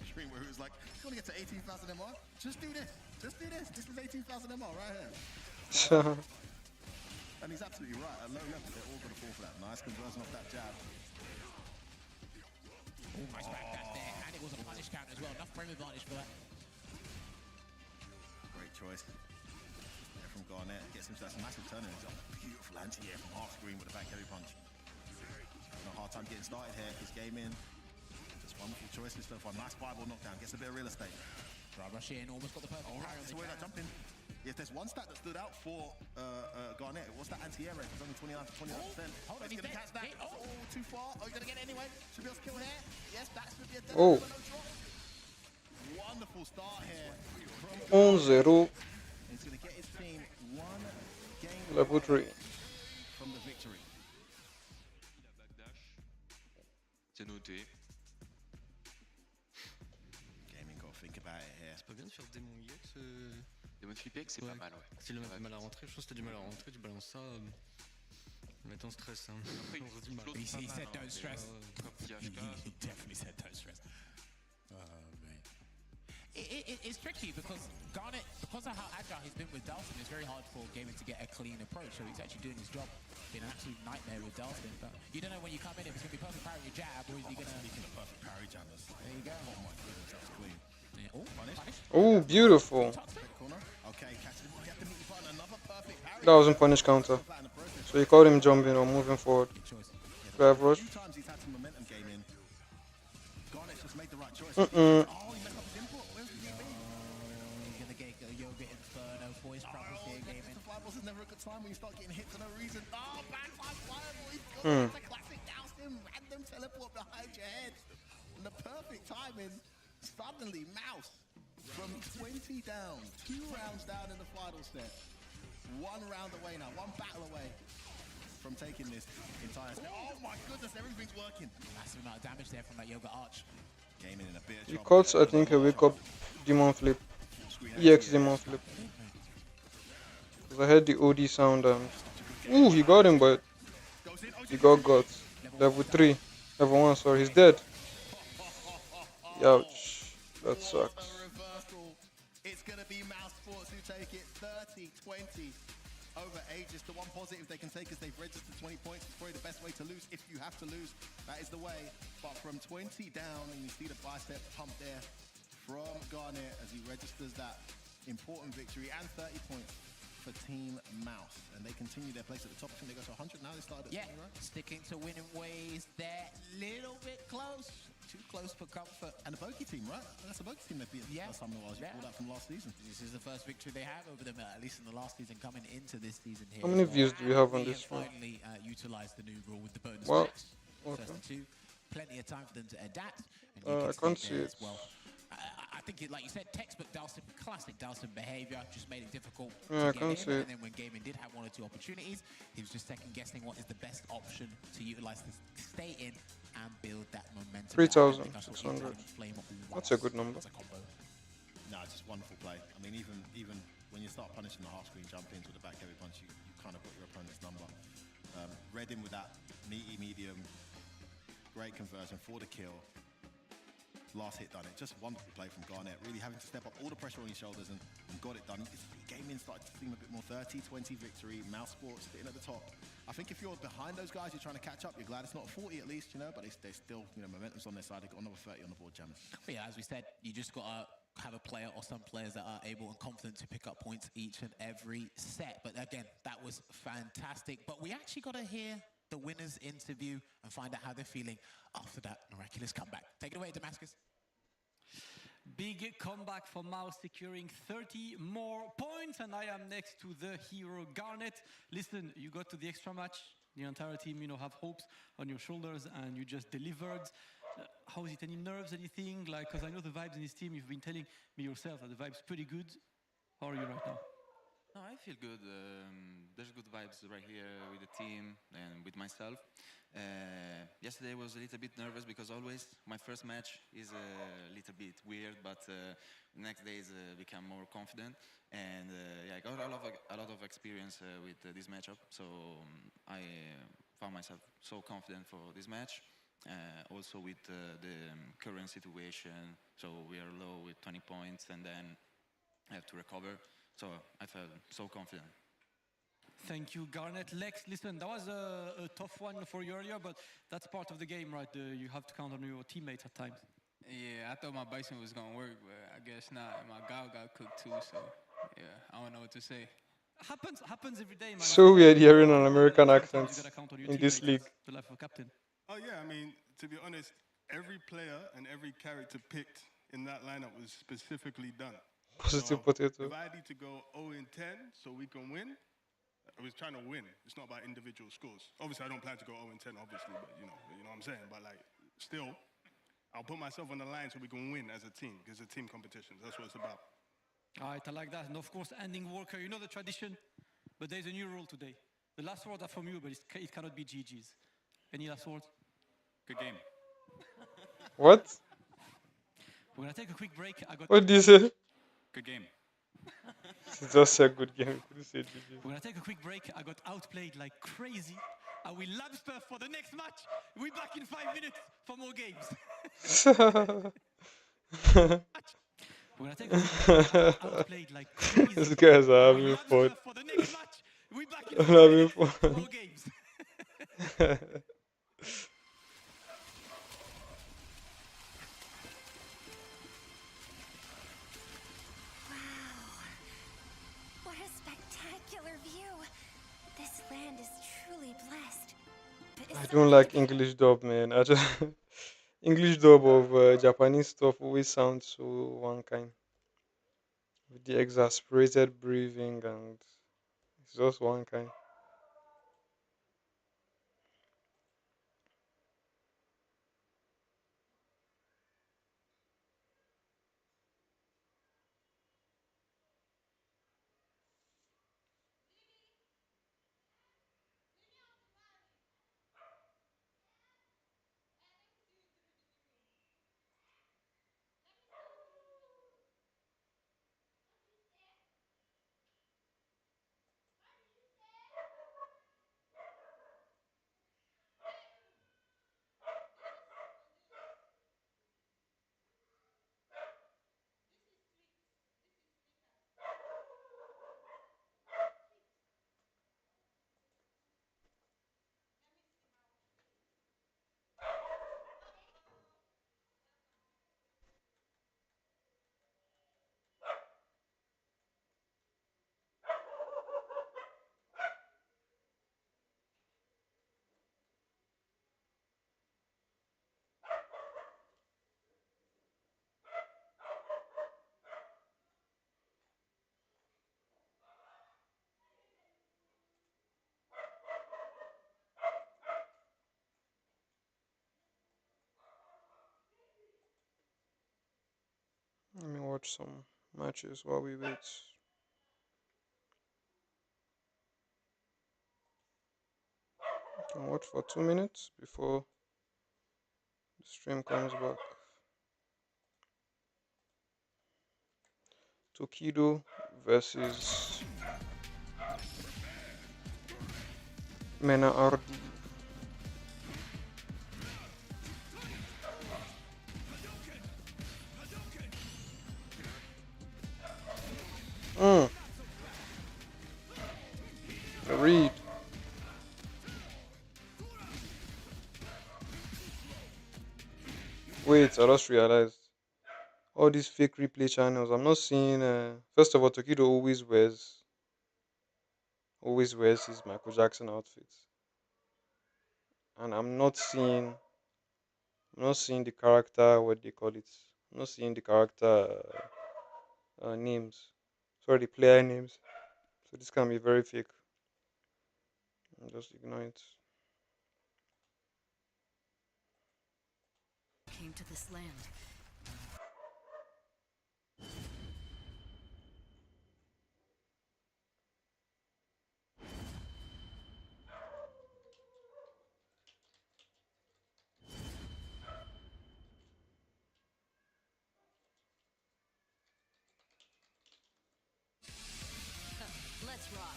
stream where he was like, "You want to get to 18,000 MR? Just do this. Just do this. This is 18,000 MR right here." And he's absolutely right. At low level, they're all going to fall for that. Nice conversion off that jab. Nice backdash there, and it was a punish count as well. Enough frame advantage for that. Great choice. There from Garnet. Gets himself a massive turn. He's got a beautiful anti-air from half screen with a back heavy punch. No hard time getting started here. His game in. Just wonderful choices so far. Nice fireball knockdown. Gets a bit of real estate. Right, rush in, almost got the perfect parry on So where that jump in. If there's one stat that stood out for Garnet, it was that anti-air rate. It's only 29 to 29%. Hold on, He's he's going to dead. catch that. Hey, oh. Too far. Oh, he's going to get it anyway. Should be able to kill here. Yes, that should be a dead Oh. no drop. Wonderful start here from 1-0. He's going to get his team one game Level 3. from the victory. La backdash. C'est noté. Gaming got to think about it here. C'est pas bien de faire démon EX. Demon Flip X, c'est pas mal, ouais. S'il a du mal à rentrer, je pense que t'as du mal à rentrer, tu balances ça. Mais t'es en stress, hein. Après, il On flotte du mal. pas He mal, said hein, don't mais, stress. comme petit HK. He definitely said don't stress. Oh, man. It's tricky because Garnet, because of how agile he's been with Dalsim, it's very hard for Gaming to get a clean approach. So he's actually doing his job. Been an absolute nightmare with Dalsim. But you don't know when you come in if it's going to be perfect parry your jab or is he going to... Speaking of perfect parry jammers. There you go. Oh my goodness, that was clean. Yeah. Oh, punish. Oh, beautiful. Corner. Okay, catch him. Get the meaty button. Another perfect parry. That wasn't punish counter. So he caught him jumping or moving forward. Good choice. Grab rush. A few times he's had some momentum game in. Garnet's just made the right choice. Mm-mm. Oh, he messed up his input. Where's the DB? He's going to get a Yoga Inferno for his troubles here, Gaming. The fireballs is never a good time when you start getting hit for no reason. Oh, backside fireball. He's got It's a classic Dalsim. Random teleport behind your head. And the perfect timing. Suddenly, Mouse from 20 down, 2 rounds down in the final set. 1 round away now, 1 battle away from taking this entire set. Oh my goodness, everything's working. Massive amount of damage there from that Yoga Arch. Gaming in a bit of He trouble. caught, I think, a wake up demon flip. EX demon flip. Because I heard the OD sound and... Ooh, he got him, but he got guts. Level 3. Level 1, sorry. He's dead. Ouch. That sucks. A reversal. It's going to be Mouse Sports who take it 30-20 over Aegis. The one positive they can take is they've registered 20 points. It's probably the best way to lose. If you have to lose, that is the way. But from 20 down, and you see the bicep pump there from Garnet as he registers that important victory and 30 points for Team Mouse. And they continue their place at the top. I think they go to 100 now. They started at 20, right? Sticking to winning ways there. Little bit close. Too close for comfort. And the Bokeh team, right? That's the Bokeh team they've beaten the first time in a while. You pulled out from last season. This is the first victory they have over them, at least in the last season, coming into this season here. How many views do we have on We this have one? finally utilized the new rule with the bonus Well, packs. First okay. 2. Plenty of time for them to adapt. And I can't see there it. as well. I think, like you said, textbook Dalsim, classic Dalsim behavior, just made it difficult Yeah, I to can't get see in. it. And then when Gaming did have 1 or 2 opportunities, he was just second guessing what is the best option to utilize to stay in and build that momentum. 3,600. That's a good number. No, it's just wonderful play. I mean, even when you start punishing the half screen jump ins with the back heavy punch, you kind of got your opponent's number. Read in with that meaty medium, great conversion for the kill. Last hit done it. Just wonderful play from Garnet. Really having to step up all the pressure on his shoulders and got it done. Gaming started to seem a bit more 30-20 victory. Mouse Sports sitting at the top. I think if you're behind those guys, you're trying to catch up. You're glad it's not 40 at least, you know, but they still, you know, momentum's on their side. They've got another 30 on the board, Jammers. But yeah, as we said, you just got to have a player or some players that are able and confident to pick up points each and every set. But again, that was fantastic. But we actually got to hear the winners interview and find out how they're feeling after that miraculous comeback. Take it away, Damascus. Big comeback for Mouse, securing 30 more points, and I am next to the hero Garnet. Listen, you got to the extra match. The entire team, have hopes on your shoulders, and you just delivered. How is it? Any nerves, anything? Because I know the vibes in this team. You've been telling me yourself that the vibes pretty good. How are you right now? No, I feel good. There's good vibes right here with the team and with myself. Yesterday was a little bit nervous because always my first match is a little bit weird, but next days become more confident. And yeah, I got a lot of experience with this matchup, so I found myself so confident for this match. Also with the current situation, so we are low with 20 points, and then I have to recover. So I felt so confident. Thank you, Garnet. Lex, listen, that was a tough one for you earlier, but that's part of the game, right? You have to count on your teammates at times. Yeah, I thought my Bison was gonna work, but I guess not. My Gal got cooked too, so yeah, I don't know what to say. Happens every day, man. So weird hearing an American accent in this league. The life of a captain. Oh yeah, I mean, to be honest, every player and every character picked in that lineup was specifically done. Positive So potato. if I need to go 0 in 10 so we can win, I was trying to win. It's not about individual scores. Obviously, I don't plan to go 0 in 10, obviously, but you know what I'm saying. But still, I'll put myself on the line so we can win as a team because it's a team competition. That's what it's about. All right, I like that. And of course, ending Walker, you know the tradition, but there's a new rule today. The last words are from you, but it cannot be GG's. Any last words? Good game. What? We're gonna take a quick break. What did you say? Good game. It's just a good game. Could say GG? We're gonna take a quick break. I got outplayed like crazy. I will lab stuff for the next match. We're back in 5 minutes for more games. We're gonna take a quick break. I got outplayed like crazy. These guys are having fun. For the next match. We're back in I'm 5 having minutes for fun. more games. What a spectacular view. This land is truly blessed. But I don't like English dub, man. I just English dub of Japanese stuff always sounds so one kind with the exasperated breathing and it's just one kind. Let me watch some matches while we wait. Can watch for 2 minutes before the stream comes back. Tokido versus Mena RD. Read. Wait, I just realized all these fake replay channels. I'm not seeing. First of all, Tokido always wears his Michael Jackson outfits. and I'm not seeing the character, what they call it. I'm not seeing the character names. Sorry, the player names. So this can be very fake. Just ignore it. Came to this land. Let's rock.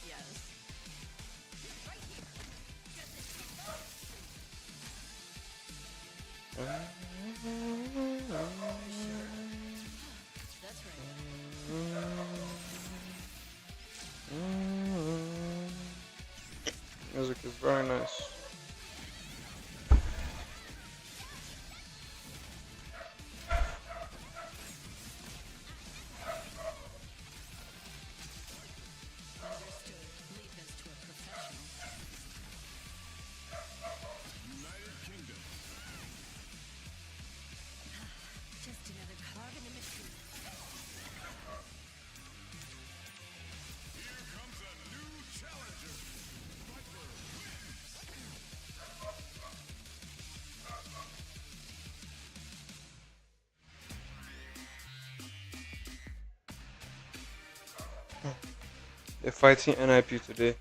Yes. That's right. Music is very nice. Understood. Leave this to a professional. United Kingdom. Just another cog in the machine. Here comes a new challenger. Viper They're fighting NIP today.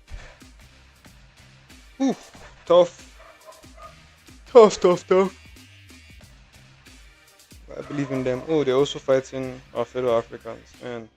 Ooh, tough. Tough, tough, tough. I believe in them. Oh, they're also fighting our fellow Africans. Man,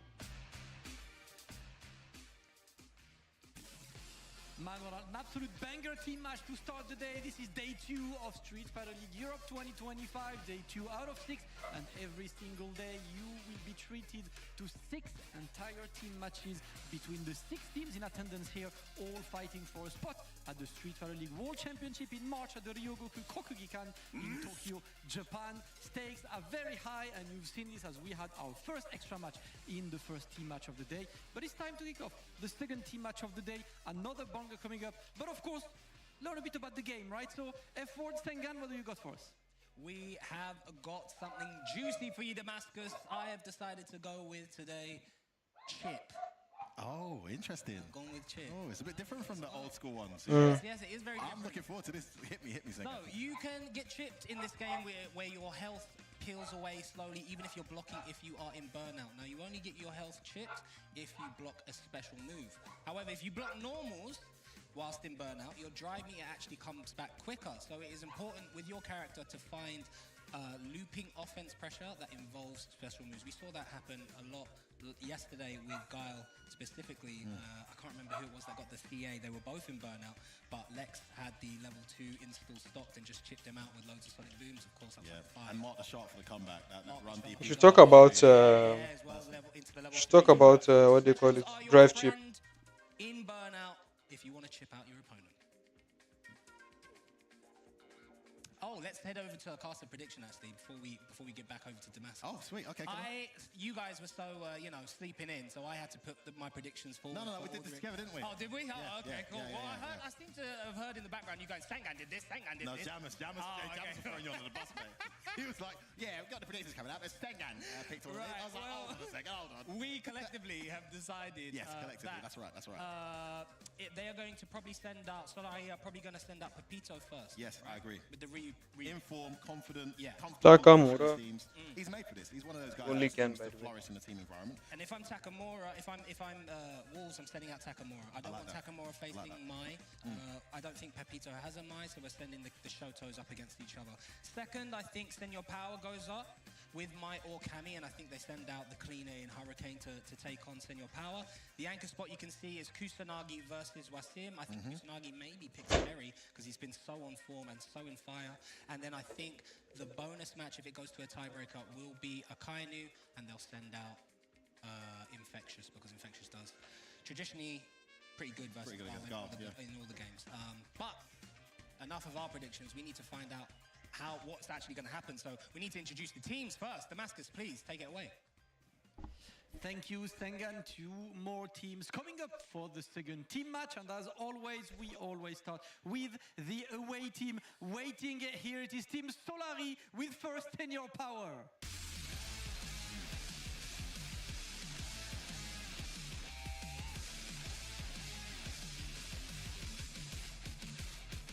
Manuel, an absolute banger team match to start the day. This is day 2 of Street Fighter League Europe 2025, day 2 out of 6, and every single day you will be treated to 6 entire team matches between the 6 teams in attendance here, all fighting for a spot at the Street Fighter League World Championship in March at the Ryogoku Kokugikan in Tokyo, Japan. Stakes are very high, and you've seen this as we had our first extra match in the first team match of the day. But it's time to kick off the second team match of the day, another banger coming up. But of course, learn a bit about the game, right? So, F-Word, Sengan, what do you got for us? We have got something juicy for you, Damascus. I have decided to go with today Chip. Oh, interesting. I'm going with Chip. Oh, it's a bit different from the old school ones. Yes, yes, it is very different. I'm looking forward to this. Hit me, So Senga. you can get chipped in this game where your health peels away slowly, even if you're blocking, if you are in burnout. Now, you only get your health chipped if you block a special move. However, if you block normals whilst in burnout, your drive meter actually comes back quicker. So it is important with your character to find looping offense pressure that involves special moves. We saw that happen a lot yesterday with Guile specifically. I can't remember who it was that got the CA. They were both in burnout, but Lex had the level 2 install stocked and just chipped them out with loads of sonic booms, of course. And mark the shot for the comeback. That run deep. we should talk about what they call it, drive chip. In burnout, if you want to chip out your opponent. Oh, let's head over to a caster prediction actually before we get back over to Damascus. Oh, sweet. Okay. You guys were so sleeping in, so I had to put my predictions forward. No, we did this together, didn't we? Oh, did we? Yeah, Oh, okay, cool. Yeah. I seem to have heard in the background you guys, Sangan did this, Sangan did this. Jamus was throwing you under the bus, mate. He was like, "Yeah, we've got the predictions coming up. It's Sengan picked all Right, I was like, "Hold on a second, hold on." We collectively have decided. Yes, collectively. That's right. They are going to probably send out. So they are probably going to send out Pepito first. Yes, I agree. With the Informed, confident, Takamura. teams. He's made for this. He's one of those guys Only that can, seems by to the way. flourish in a team environment. And if I'm Takamura, if I'm Wolves, I'm sending out Takamura. I don't want Takamura facing Mai. I don't think Pepito has a Mai, so we're sending the Shotos up against each other. Second, I think Senor Power goes up with Mai or Kami, and I think they send out the Cleaner in Hurricane to take on Senor Power. The anchor spot you can see is Kusanagi versus Wasim. I think Kusanagi maybe picks Terry because he's been so on form and so in fire. And then I think the bonus match, if it goes to a tiebreaker, will be Akainu, and they'll send out Infectious because Infectious does traditionally pretty good versus Pretty good against Guile Guile, in all the games. But enough of our predictions. We need to find out what's actually going to happen. So we need to introduce the teams first. Damascus, please take it away. Thank you, Sengan. Two more teams coming up for the second team match. And as always, we always start with the away team. Waiting here, it is Team Solari with first Senior Power.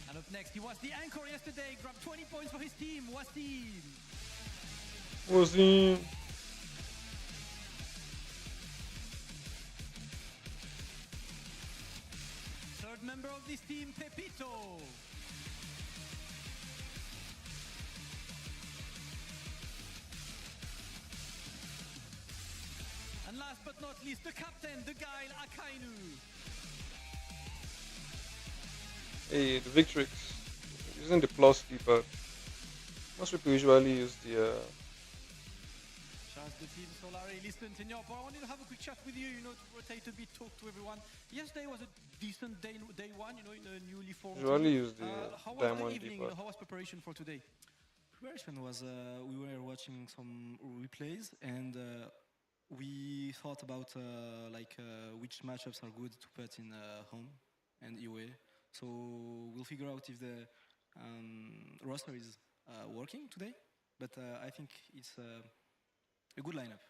And up next, he was the anchor yesterday, grabbed 20 points for his team, Wasim. Wasim. Third member of this team, Pepito. And last but not least, the captain, the guy, Akainu. Hey, the Victrix. Using the plus key, but most people usually use the. Just the team Solari, listen, Senior Power, I wanted to have a quick chat with you, to rotate a bit, talk to everyone. Yesterday was a decent day one, in a newly formed Usually team. use the how was diamond the evening? D-pad. How was preparation for today? Preparation was we were watching some replays and we thought about which matchups are good to put in home and away. So we'll figure out if the roster is working today. But I think it's a good lineup.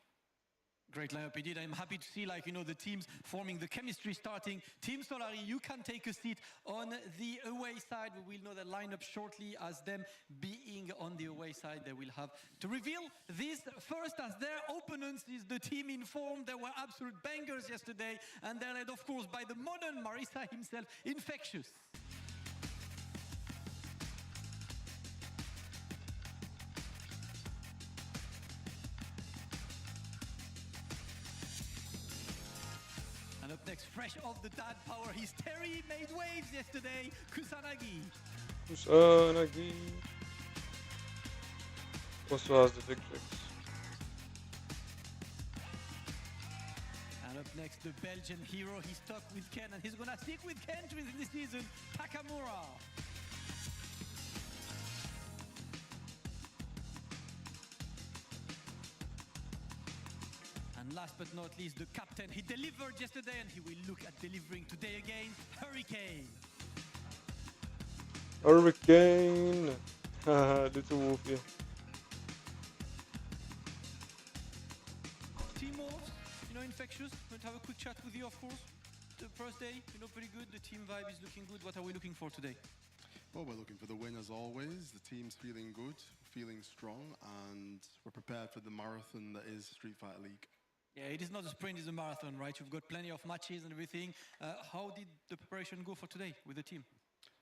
Great lineup indeed. I'm happy to see, the teams forming, the chemistry starting. Team Solari, you can take a seat on the away side. We will know the lineup shortly as them being on the away side. They will have to reveal this first as their opponents is the team in form. There were absolute bangers yesterday and they're led, of course, by the modern Marisa himself, Infectious. Up next, fresh off the dad power, he's Terry, made waves yesterday, Kusanagi. Kusanagi. Also has the Victrix. And up next, the Belgian hero, he's stuck with Ken, and he's gonna stick with Ken within this season, Takamura. And last but not least, the captain. He delivered yesterday and he will look at delivering today again. Hurricane. Hurricane. Little Wolfie. Team Wolves, Infectious. Going to have a quick chat with you, of course. The first day, pretty good. The team vibe is looking good. What are we looking for today? Well, we're looking for the win as always. The team's feeling good, feeling strong, and we're prepared for the marathon that is Street Fighter League. Yeah, it is not a sprint, it's a marathon, right? You've got plenty of matches and everything. How did the preparation go for today with the team?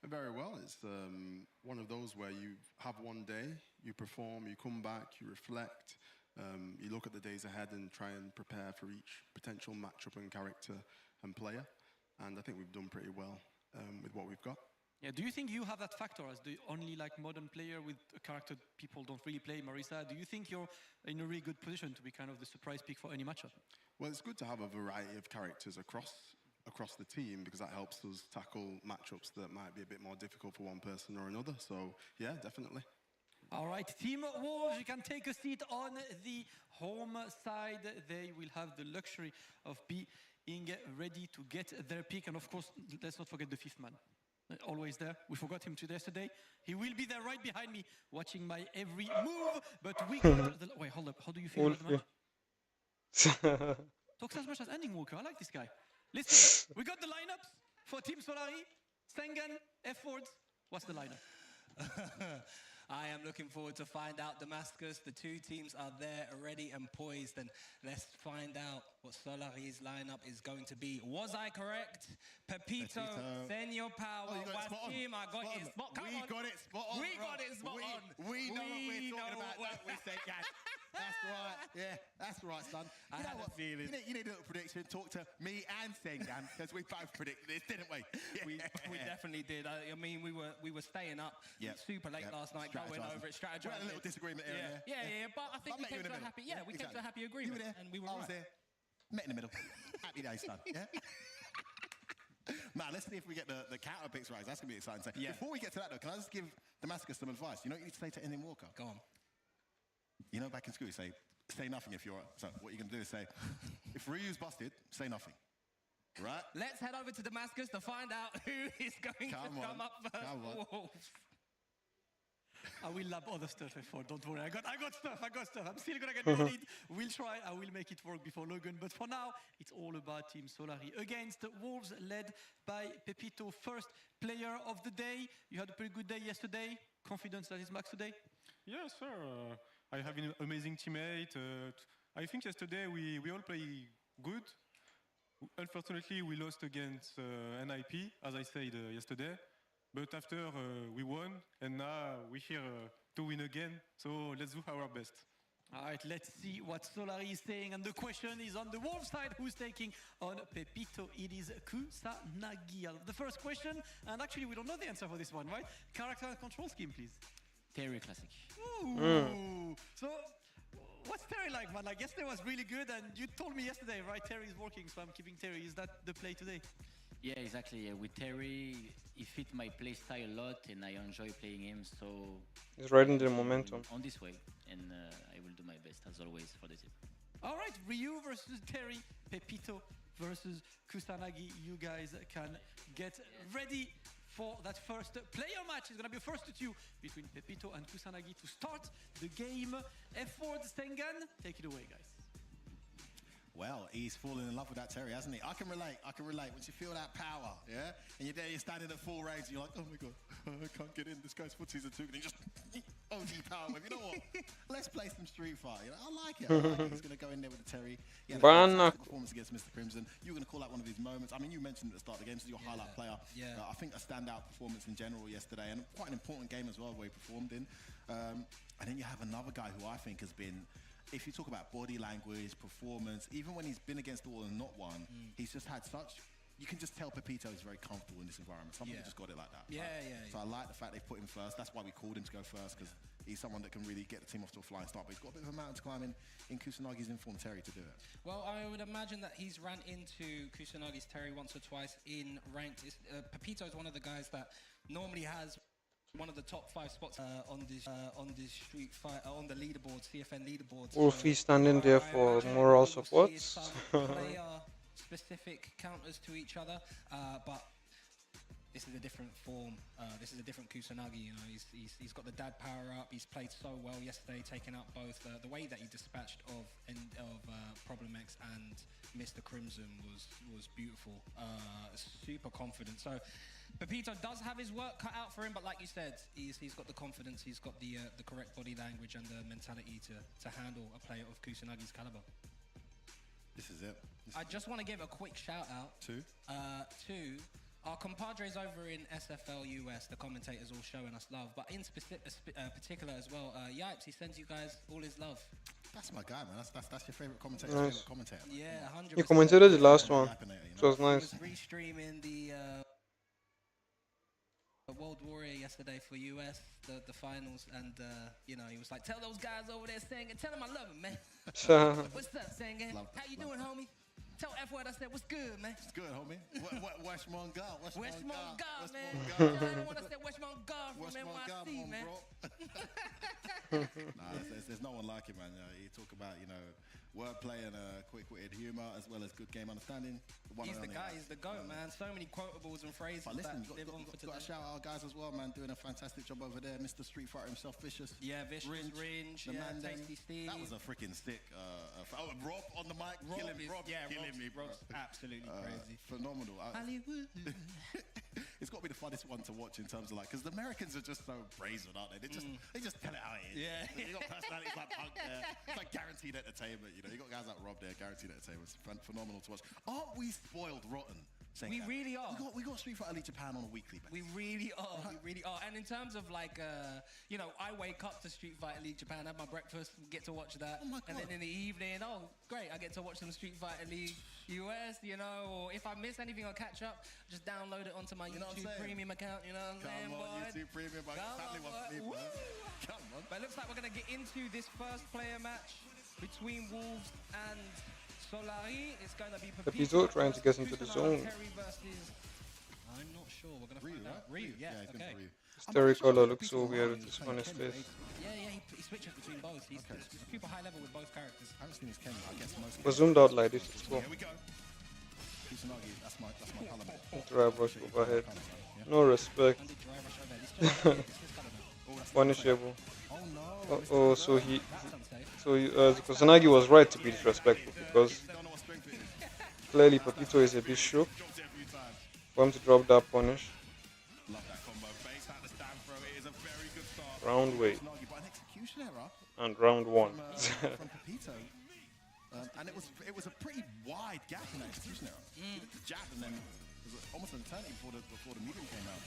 Very well. It's one of those where you have one day, you perform, you come back, you reflect, you look at the days ahead and try and prepare for each potential matchup and character and player. And I think we've done pretty well with what we've got. Yeah, do you think you have that factor as the only modern player with a character people don't really play, Marisa? Do you think you're in a really good position to be kind of the surprise pick for any matchup? Well, it's good to have a variety of characters across the team because that helps us tackle matchups that might be a bit more difficult for one person or another. So, yeah, definitely. All right, Team Wolves, you can take a seat on the home side. They will have the luxury of being ready to get their pick. And of course, let's not forget the fifth man. Always there. We forgot him yesterday. He will be there right behind me, watching my every move. But we got the... Wait, hold up. How do you feel about the match? Talks as much as Ending Walker. I like this guy. Listen, we got the lineups for Team Solari. Sengan, F-Words. What's the lineup? I am looking forward to find out Damascus. The two teams are there, ready and poised, and let's find out what Solari's lineup is going to be. Was I correct? Pepito, Senior Power, Wasim, I got it spot on. We got it spot on. We got it spot on. We know what we're talking about, don't we, Sengan? That's right. Yeah, that's right, son. I had a feeling. You need a little prediction. Talk to me and Sengan because we both predicted this, didn't we? Yeah. We definitely did. I mean, we were staying up super late last night, going over it, strategizing. We had a little disagreement here. Yeah. But I think we came to a happy. Yeah, we came to a happy agreement. You were there, and we were I was there. Met in the middle. Happy days, son. Yeah. Man, let's see if we get the counter picks right. That's gonna be exciting. So, before we get to that, though, can I just give Damascus some advice? You know what you need to say to Ending Walker? Go on. You know, back in school, you say nothing if you're. So what you're gonna do is say, if Ryu's busted, say nothing. Right? Let's head over to Damascus to find out who is going to come up first for Wolves. I will lab other stuff before. Don't worry. I got stuff. I'm still gonna get bullied. We'll try. I will make it work before Logan. But for now, it's all about Team Solari against Wolves, led by Pepito. First player of the day. You had a pretty good day yesterday. Confidence that is max today? Yes, sir. I have an amazing teammate. I think yesterday we all play good. Unfortunately, we lost against NIP, as I said yesterday. But after we won, and now we're here to win again. So let's do our best. All right, let's see what Solari is saying. And the question is on the Wolves side, who's taking on Pepito? It is Kusanagi. The first question, and actually we don't know the answer for this one, right? Character and control scheme, please. Terry Classic. Ooh. So, what's Terry like, man? Like, yesterday was really good, and you told me yesterday, right? Terry is working, so I'm keeping Terry. Is that the play today? Yeah, exactly. With Terry, he fit my play style a lot, and I enjoy playing him. So he's riding the momentum on this way, and I will do my best as always for the team. All right, Ryu versus Terry, Pepito versus Kusanagi. You guys can get ready for that first player match. It's gonna be a first to two between Pepito and Kusanagi to start the game. F4 Stengan, take it away, guys. Well, he's fallen in love with that Terry, hasn't he? I can relate. Once you feel that power, yeah? And you're there, you're standing at full range, and you're like, oh my God, I can't get in. This guy's footies are too good. And he just OG power wave. You know what? Let's play some Street Fighter. You know, I like it. He's going to go in there with the Terry. Yeah, performance against Mr. Crimson. You're going to call out one of his moments. I mean, you mentioned at the start of the game, this is your highlight player. Yeah. I think a standout performance in general yesterday, and quite an important game as well where he performed in. And then you have another guy who I think has been, if you talk about body language, performance, even when he's been against all and not one, he's just had such, you can just tell Pepito is very comfortable in this environment. Somebody just got it like that. Yeah, right? yeah. So I like the fact they've put him first. That's why we called him to go first, because he's someone that can really get the team off to a flying start. But he's got a bit of a mountain to climb in Kusanagi's informed Terry to do it. Well, I would imagine that he's ran into Kusanagi's Terry once or twice in ranked. Pepito is one of the guys that normally has one of the top 5 spots on this Street Fight on the leaderboard, CFN leaderboard. Wolfie standing there for moral support. Player-specific counters to each other, but this is a different form. This is a different Kusanagi. You know, he's got the dad power up. He's played so well yesterday, taking out both. The way that he dispatched of Problem X and Mr. Crimson was beautiful. Super confident. So Pepito does have his work cut out for him, but like you said, he's got the confidence. He's got the correct body language and the mentality to handle a player of Kusanagi's caliber. This is it. I just want to give a quick shout out to our compadres over in SFL US, the commentators all showing us love, but in particular as well, Yipes, he sends you guys all his love. That's my guy, man. That's your favourite commentator. Nice. Yeah, 100%. He commentated the last one. It was nice. He was restreaming the World Warrior yesterday for US, the finals, and you know, he was like, tell those guys over there singing, tell them I love them, man. What's up, singing? How you doing, homie? Tell F-Word I said, what's good, man? It's good, homie. West Mongal, man. Tell everyone I said West Mongal from NYC, man. Nah, there's no one like him, man. You talk about, you know, wordplay and quick-witted humour, as well as good game understanding. He's the guy, he's the GOAT, man. So many quotables and phrases but listen, that live on for today. Got to shout out our guys as well, man. Doing a fantastic job over there. Mr. Street Fighter himself, Vicious. Yeah, Vicious, Ringe, Tasty Steve. That was a freaking sick. Rob on the mic, killing me, bro. Rob's absolutely crazy. Phenomenal. Hollywood. It's got to be the funnest one to watch in terms of like, because the Americans are just so brazen, aren't they? They just tell it how it is. Yeah. You got personalities like Punk there. It's like guaranteed entertainment. You know, you got guys like Rob there, guaranteed entertainment. It's phenomenal to watch. Aren't we spoiled rotten? We really are. We got Street Fighter Elite Japan on a weekly basis. We really are. We really are. And in terms of like, you know, I wake up to Street Fighter Elite Japan, have my breakfast, get to watch that. Oh my God. And then in the evening, great, I get to watch some Street Fighter League US, you know, or if I miss anything, I'll catch up, just download it onto my YouTube Premium account, you know what I'm saying, boy? YouTube Premium, Come on. But it looks like we're going to get into this first player match between Wolves and Solari. It's going to be Pepito trying to get into the zone. I'm not sure. We're going to find out. Ryu, yeah, okay. His Terry color looks so weird with his on his face. Yeah, he's switches between both. He's super high level with both characters. I haven't seen his Ken, I guess most. But zoomed out like this, it's cool. Here we go. Kusanagi, that's my color, mate. Drive rush overhead. No respect. Punishable. Oh, so Kusanagi was right to be disrespectful because clearly Papito is a bit shook for him to drop that punish. Round wait. And round one. From Pepito. And it was a pretty wide gap in that execution error. He did the jab and then it was almost an eternity before the medium came out.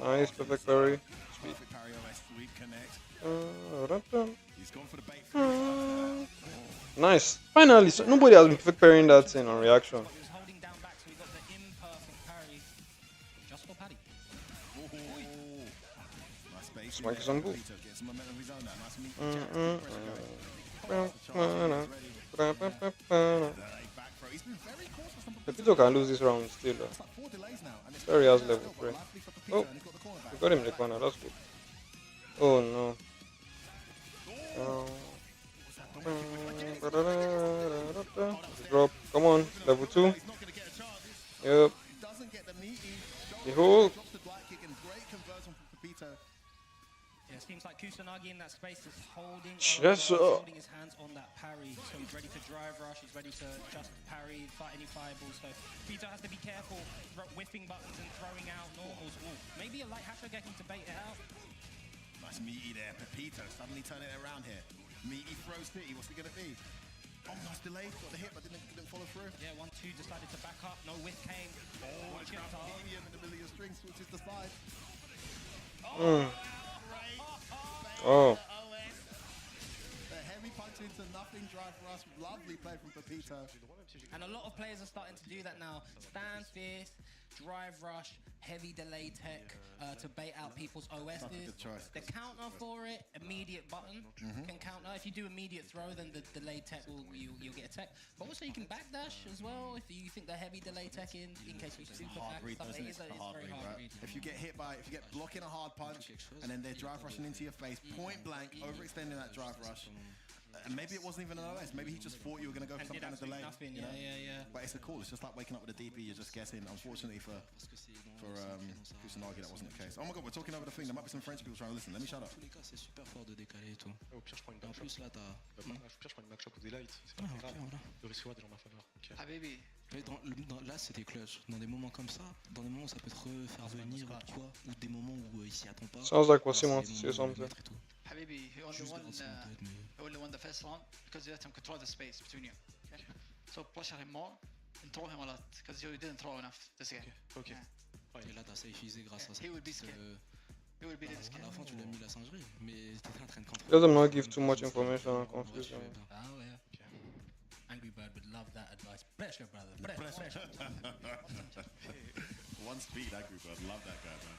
Nice, perfect parry. Perfect parry OS, sweet connect. He's gone for the bait. Nice. Finally, so nobody has been perfect parrying that thing on reaction. He was holding down back, so we got the imperfect parry. Just for Paddy. Nice space. Swanky on boo. Get some momentum of his own now. Nice meet. He's been very cautious on Pepito can lose this round still. Very has level 3. Oh, we got him in the corner, that's good. Oh no. Drop, come on, level 2. Yep. The hold. Yeah, it seems like Kusanagi in that space is holding, holding his hands on that parry, so he's ready to drive rush, he's ready to just parry, fight any fireballs, so Pepito has to be careful whiffing buttons and throwing out normals. Ooh, maybe a light hasher getting to bait it out. Nice meaty there, Pepito suddenly turning it around here. Meaty throw city, what's it gonna be? Oh, nice delay, got the hit but didn't follow through. Yeah, 1-2 decided to back up, no whiff came. Oh, it's got medium in the middle of your string, switches the side. Oh. The heavy punch into nothing drive for us. Lovely play from Pepito. And a lot of players are starting to do that now. Stand fierce, drive rush, heavy delay tech to bait out people's OSs. The counter for it, immediate button can counter. If you do immediate throw, then the delay tech you'll get a tech. But also you can backdash as well if you think the heavy delay tech in case you super back stuff. It is a very hard read. If you get hit by, if you get blocking a hard punch and then they're drive rushing into your face, point blank, overextending that drive rush. And maybe it wasn't even an OS. Maybe he just thought you were going to go for some kind of delay. Nothing, you know? yeah. But it's a call. It's just like waking up with a DP. You're just guessing. Unfortunately for Kusanagi, that wasn't the case. Oh my God, we're talking over the thing. There might be some French people trying to listen. Let me shut up. C'est super fort de décaler et tout. Au pire, je prends une backshot. En plus, là, t'as. Au pire, je prends une backshot ou des lights. C'est pas grave. Le risque est dans ma faveur. Ah, baby. Là, c'était clutch. Dans des moments comme ça, dans des moments où ça peut te refaire venir ou quoi, ou des moments où il s'y attend pas. Sounds like Wasim wants to say something. Habibi, he only won the first round because you let him control the space between you. Okay? So pressure him more and throw him a lot because you didn't throw enough this game. Ok. Et là, t'as safeisé grâce à ça. He would be scared. He would be this scared. À la fin, tu l'as mis la singerie, mais t'étais en train de contrôler. Let them not give too much information and confusion. Oh yeah. Angry Bird would love that advice. Pressure, brother. Pressure. One speed, Angry Bird. Love that guy, man.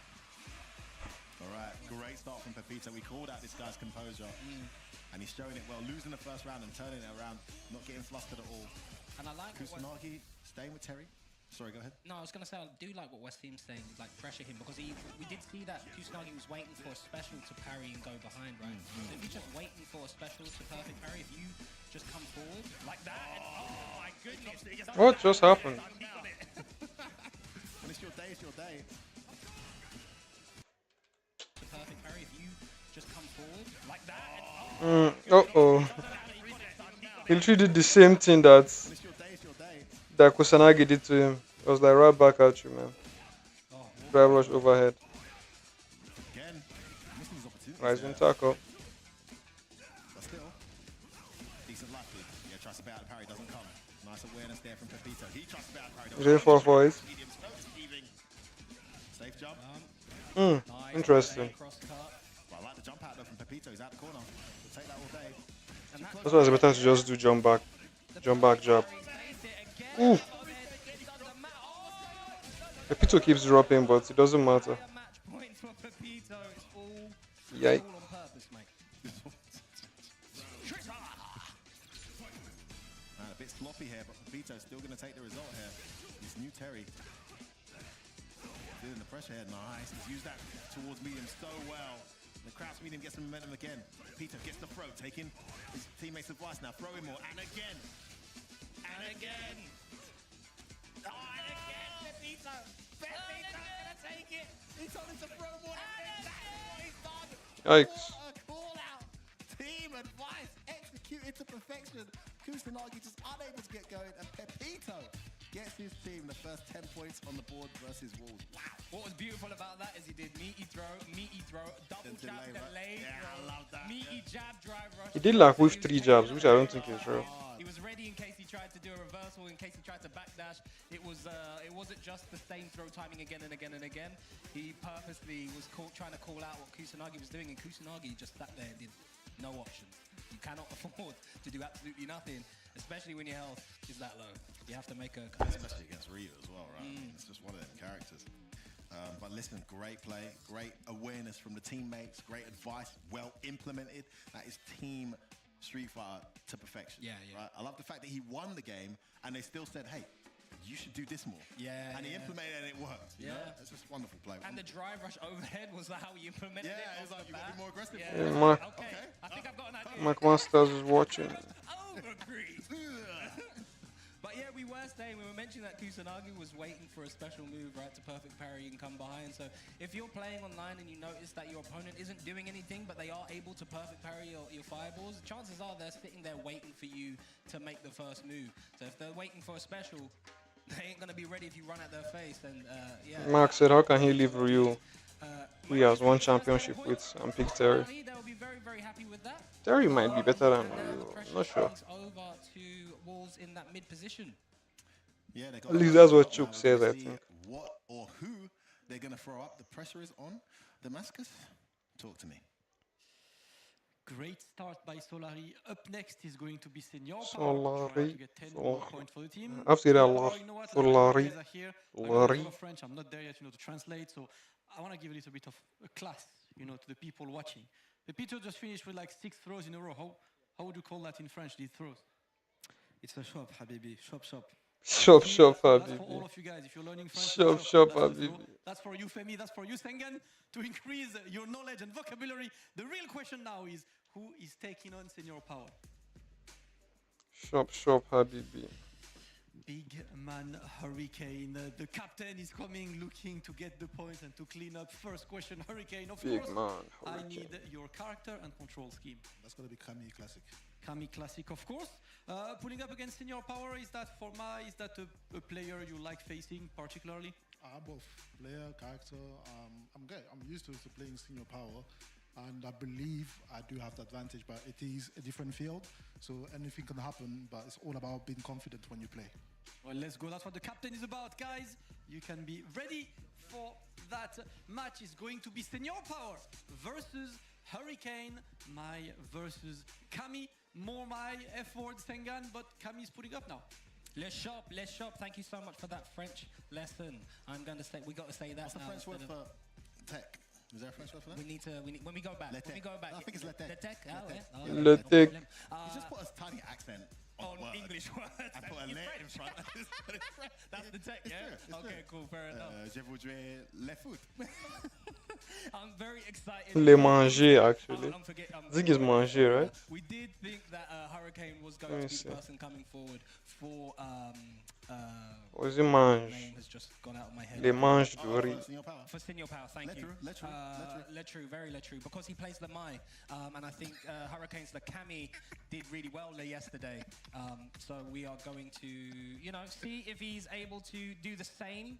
All right, great start from Pepito. We called out this guy's composure, and he's showing it well. Losing the first round and turning it around, not getting flustered at all. And I like Kusanagi staying with Terry. Sorry, go ahead. No, I was going to say I do like what West Team's saying, like pressure him, because we did see that Kusanagi was waiting for a special to parry and go behind, right? So if you're just waiting for a special to perfect parry, if you just come forward like that, oh my goodness! What just happened? When it's your day, it's your day. Perfect parry, if you just come forward like that. He literally did the same thing that Kusanagi did to him. It was like right back at you, man. Drive rush overhead. Rising tackle. But still, decent luck. Yeah, tries to battle parry, doesn't come. Nice awareness there from Pepito. He tries to battle parry. He's in 4-4. Safe jump. Interesting. Well, I like the jump out though from Pepito. He's out the corner. We'll take that all day. That's why it's better to just do jump back jab. Ooh. Pepito keeps dropping, but it doesn't matter. Yikes. A bit sloppy here, but Pepito's still going to take the result here. This new Terry doing the pressure here. Nice. He's used that towards medium so well. The crouch medium gets some momentum again. Peter gets the throw, taking his teammates' advice now. Throwing more, and again. And again. Oh, and again, Pepito. Pepito's gonna take it. He told him to throw more. And that's what he's done. Yikes. What a call out. Team advice executed to perfection. Kusanagi just unable to get going, and Pepito gets his team the first 10 points on the board versus Wolves. Wow. What was beautiful about that is he did meaty throw, double jab, delay Yeah, throw, I love that. meaty jab, drive rush. He did like with 3 jabs, which I don't think is real. He was ready in case he tried to do a reversal, in case he tried to backdash. It wasn't just the same throw timing again and again and again. He purposely was trying to call out what Kusanagi was doing, and Kusanagi just sat there and did no options. You cannot afford to do absolutely nothing, especially when your health is that low. You have to make a... Especially against Ryu as well, right? I mean, it's just one of them characters. But listen, great play, great awareness from the teammates, great advice, well implemented. That is team Street Fighter to perfection. Yeah. Right? I love the fact that he won the game and they still said, hey, you should do this more. Yeah. And he implemented it and it worked. You know? It's just a wonderful play. And the drive rush overhead was how he implemented it. Yeah, it was like, you got to be more aggressive. Yeah, Mark, Okay, I think I've got an idea. Mark Masters is watching. Agreed. But yeah, we were mentioning that Kusanagi was waiting for a special move, right, to perfect parry and come behind. So if you're playing online and you notice that your opponent isn't doing anything, but they are able to perfect parry your fireballs, chances are they're sitting there waiting for you to make the first move. So if they're waiting for a special, they ain't gonna be ready if you run at their face. And yeah. Mark said, how can he leave Ryu? He has 1 championship with and pick Terry. They'll be very, very happy with that. Terry might be better than Ryu. I'm not sure. Over to Wolves in that mid position. Yeah, they got At least that's what Chuk says, I see think. What or who they're going to throw up. The pressure is on Damascus. Talk to me. Great start by Solari. Up next is going to be Senior Power. Solari. Trying to get 10 more points for the team. I've seen that a lot. You know what? Solari. Guys are here. Solari. I got French. I'm not there yet, to translate. So I want to give a little bit of a class, to the people watching. Pepito just finished with like 6 throws in a row. How would you call that in French, these throws? It's a shop, Habibi. Shop. Shop, That's for Habibi. all of you guys. If you're learning French, Shop, that's the Habibi. flow. That's for you, Femi. That's for you, Sengan. To increase your knowledge and vocabulary, the real question now is, who is taking on Senior Power? Shop, Habibi. Big man Hurricane. The captain is coming, looking to get the points and to clean up. First question, Hurricane. Of Big course, man, I Hurricane. need your character and control scheme. That's going to be Kami Classic. Kami Classic, of course. Pulling up against Senior Power, is that a player you like facing particularly? Both player, character. I'm good. I'm used to playing Senior Power, and I believe I do have the advantage, but it is a different field, so anything can happen, but it's all about being confident when you play. Well, let's go. That's what the captain is about, guys. You can be ready for that match. Is going to be Senior Power versus Hurricane, my versus Kami. More my effort, Sengan, but Kami is putting up now. Les shop. Thank you so much for that French lesson. I'm going to say, we got to say that What's the now. French word for tech? Is there a French word for that? We need when we go back. I think it's le tech. Le tech. Le tech. You just put a tiny accent on word. English words. I put a le in front. That's the tech, yeah? Okay, cool, fair enough. Je voudrais le foot. I'm very excited. Les manger, actually. I think it's manger, right? We did think that Hurricane was going to be the person coming forward for What is it mange? name has just gone out of my head. Les mange de riz. For Senior Power, thank you. Letru, very Letru, because he plays the Mai, and I think Hurricane's the Kami did really well yesterday. So we are going to, see if he's able to do the same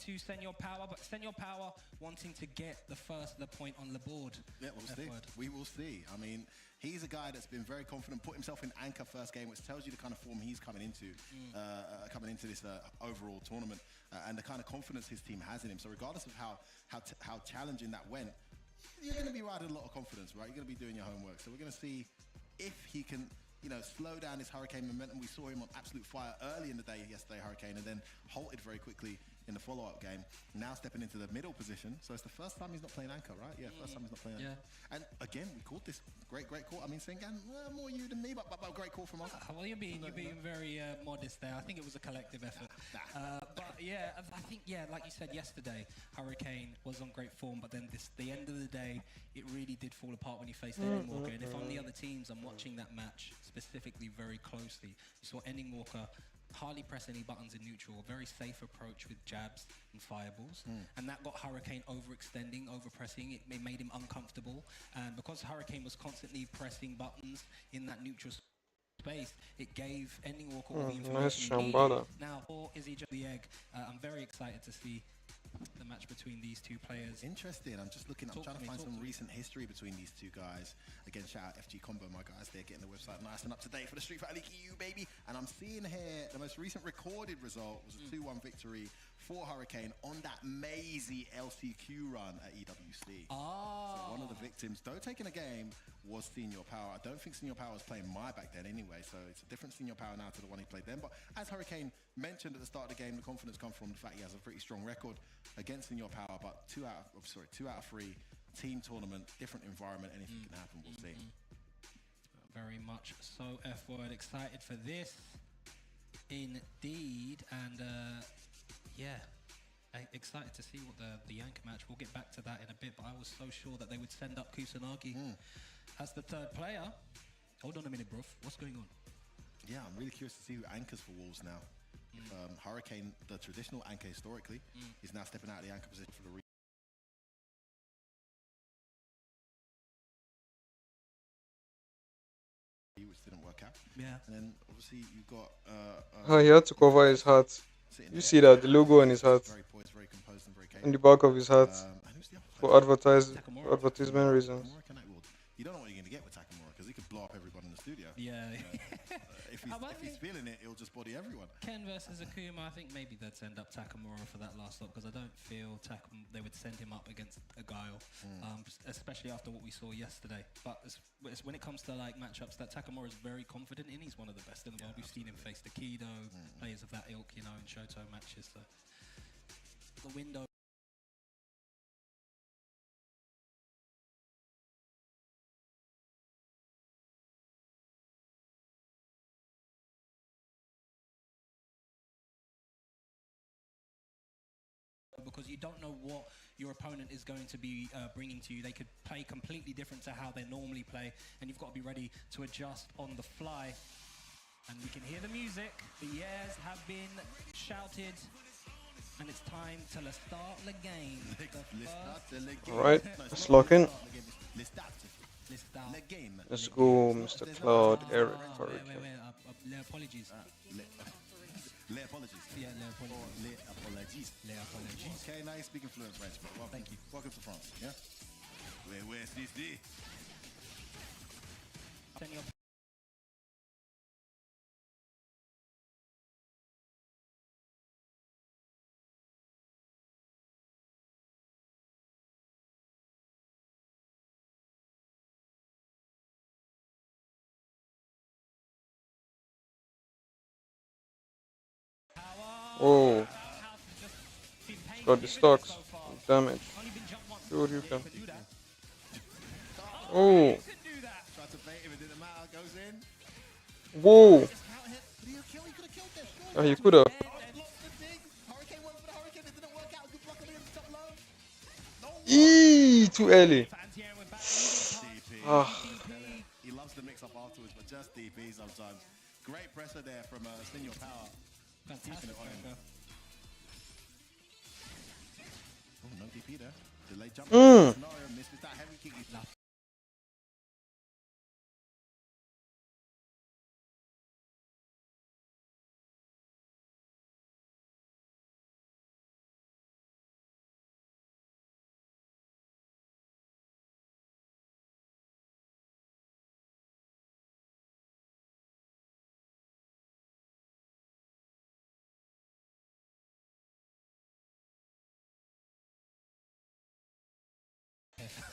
to Senior Power, but Senior Power wanting to get the point on the board. Yeah, we'll see. We will see. I mean, he's a guy that's been very confident, put himself in anchor first game, which tells you the kind of form he's coming into this overall tournament, and the kind of confidence his team has in him. So regardless of how challenging that went, you're going to be riding a lot of confidence, right? You're going to be doing your homework. So we're going to see if he can, slow down his Hurricane momentum. We saw him on absolute fire early in the day yesterday, Hurricane, and then halted very quickly in the follow-up game. Now stepping into the middle position. So it's the first time he's not playing anchor, right? Yeah, first time he's not playing anchor. And again, we called this great call. I mean, Sengan, more you than me, but great call from us. Well, you're being very modest there. I think it was a collective effort. But yeah, I think like you said yesterday, Hurricane was on great form, but then the end of the day, it really did fall apart when he faced Ending Walker. And if I'm the other teams, I'm watching that match specifically very closely. You saw Ending Walker hardly press any buttons in neutral, a very safe approach with jabs and fireballs, and that got Hurricane overextending, overpressing. It made him uncomfortable, and because Hurricane was constantly pressing buttons in that neutral space, it gave Ending Walker all the information he needed. Now, or is he just the egg? I'm very excited to see the match between these two players. Interesting. I'm just looking. I'm trying to find some recent history between these two guys. Again, shout out FG Combo, my guys. They're getting the website nice and up to date for the Street Fighter League EU, baby. And I'm seeing here the most recent recorded result was a 2-1 victory for Hurricane on that mazy LCQ run at EWC. So one of the victims, though taking a game, was Senior Power. I don't think Senior Power was playing my back then anyway, so it's a different Senior Power now to the one he played then. But as Hurricane mentioned at the start of the game, the confidence comes from the fact he has a pretty strong record against Senior Power, but 2 out of 3 team tournament, different environment, anything can happen, we'll see. Very much so, F-Word. Excited for this, indeed, and excited to see what the Yank match. We'll get back to that in a bit, but I was so sure that they would send up Kusanagi as the third player. Hold on a minute, bro. What's going on? Yeah, I'm really curious to see who anchors for Wolves now. Hurricane, the traditional anchor historically, is now stepping out of the anchor position for the which didn't work out. Yeah. And then obviously you got he had to cover his hat. You see that, the logo on his hat. Very poised, very composed, and very capable. In the back of his hat. For advertisement reasons. You don't know what you're going to get with Takamura because he could blow up everyone in the studio. Yeah. If he's feeling it, he'll just body everyone. Ken versus Akuma, I think maybe they'd send up Takamura for that last stop because I don't feel they would send him up against a Guile, especially after what we saw yesterday. But when it comes to like matchups that Takamura is very confident in, he's one of the best in the world. We've seen him face the Kido, players of that ilk, in Shoto matches. So the window. Because you don't know what your opponent is going to be bringing to you. They could play completely different to how they normally play, and you've got to be ready to adjust on the fly. And we can hear the music. The years have been shouted, and it's time to start the game. Alright, let's lock in. Let's go, Mr. Cloud, Eric, wait. Apologies. Les apologies. Yeah, les apologies. Or les apologies. Les apologies. Okay, now you're speaking fluent French. Well, thank you. Welcome to France. Yeah? Where's this? Oh, got the stocks, damage. Do what you can. Oh, whoa. Oh, he could have. Too early. He loves the mix up afterwards, but just DP sometimes. Great pressure there from Senior Power. Fantastic. Oh, no DP there. Delayed jump. Scenario missed with that heavy kick.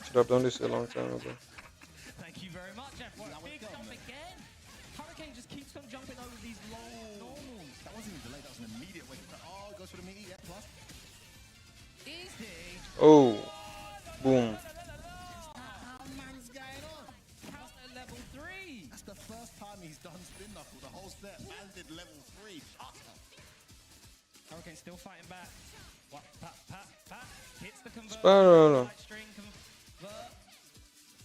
Should have done this a long time ago. Thank you very much, F1. Big jump again. Hurricane just keeps on jumping over these long normals. That wasn't even delayed, that was an immediate way. Oh, goes for the meaty, yeah, plus. Oh, boom. Level 3. That's the first time he's done spin knuckle the whole set. Man did level 3. Hurricane still fighting back. What? Pat, pat, pat. Hits the convert. Spiral. Light string convert.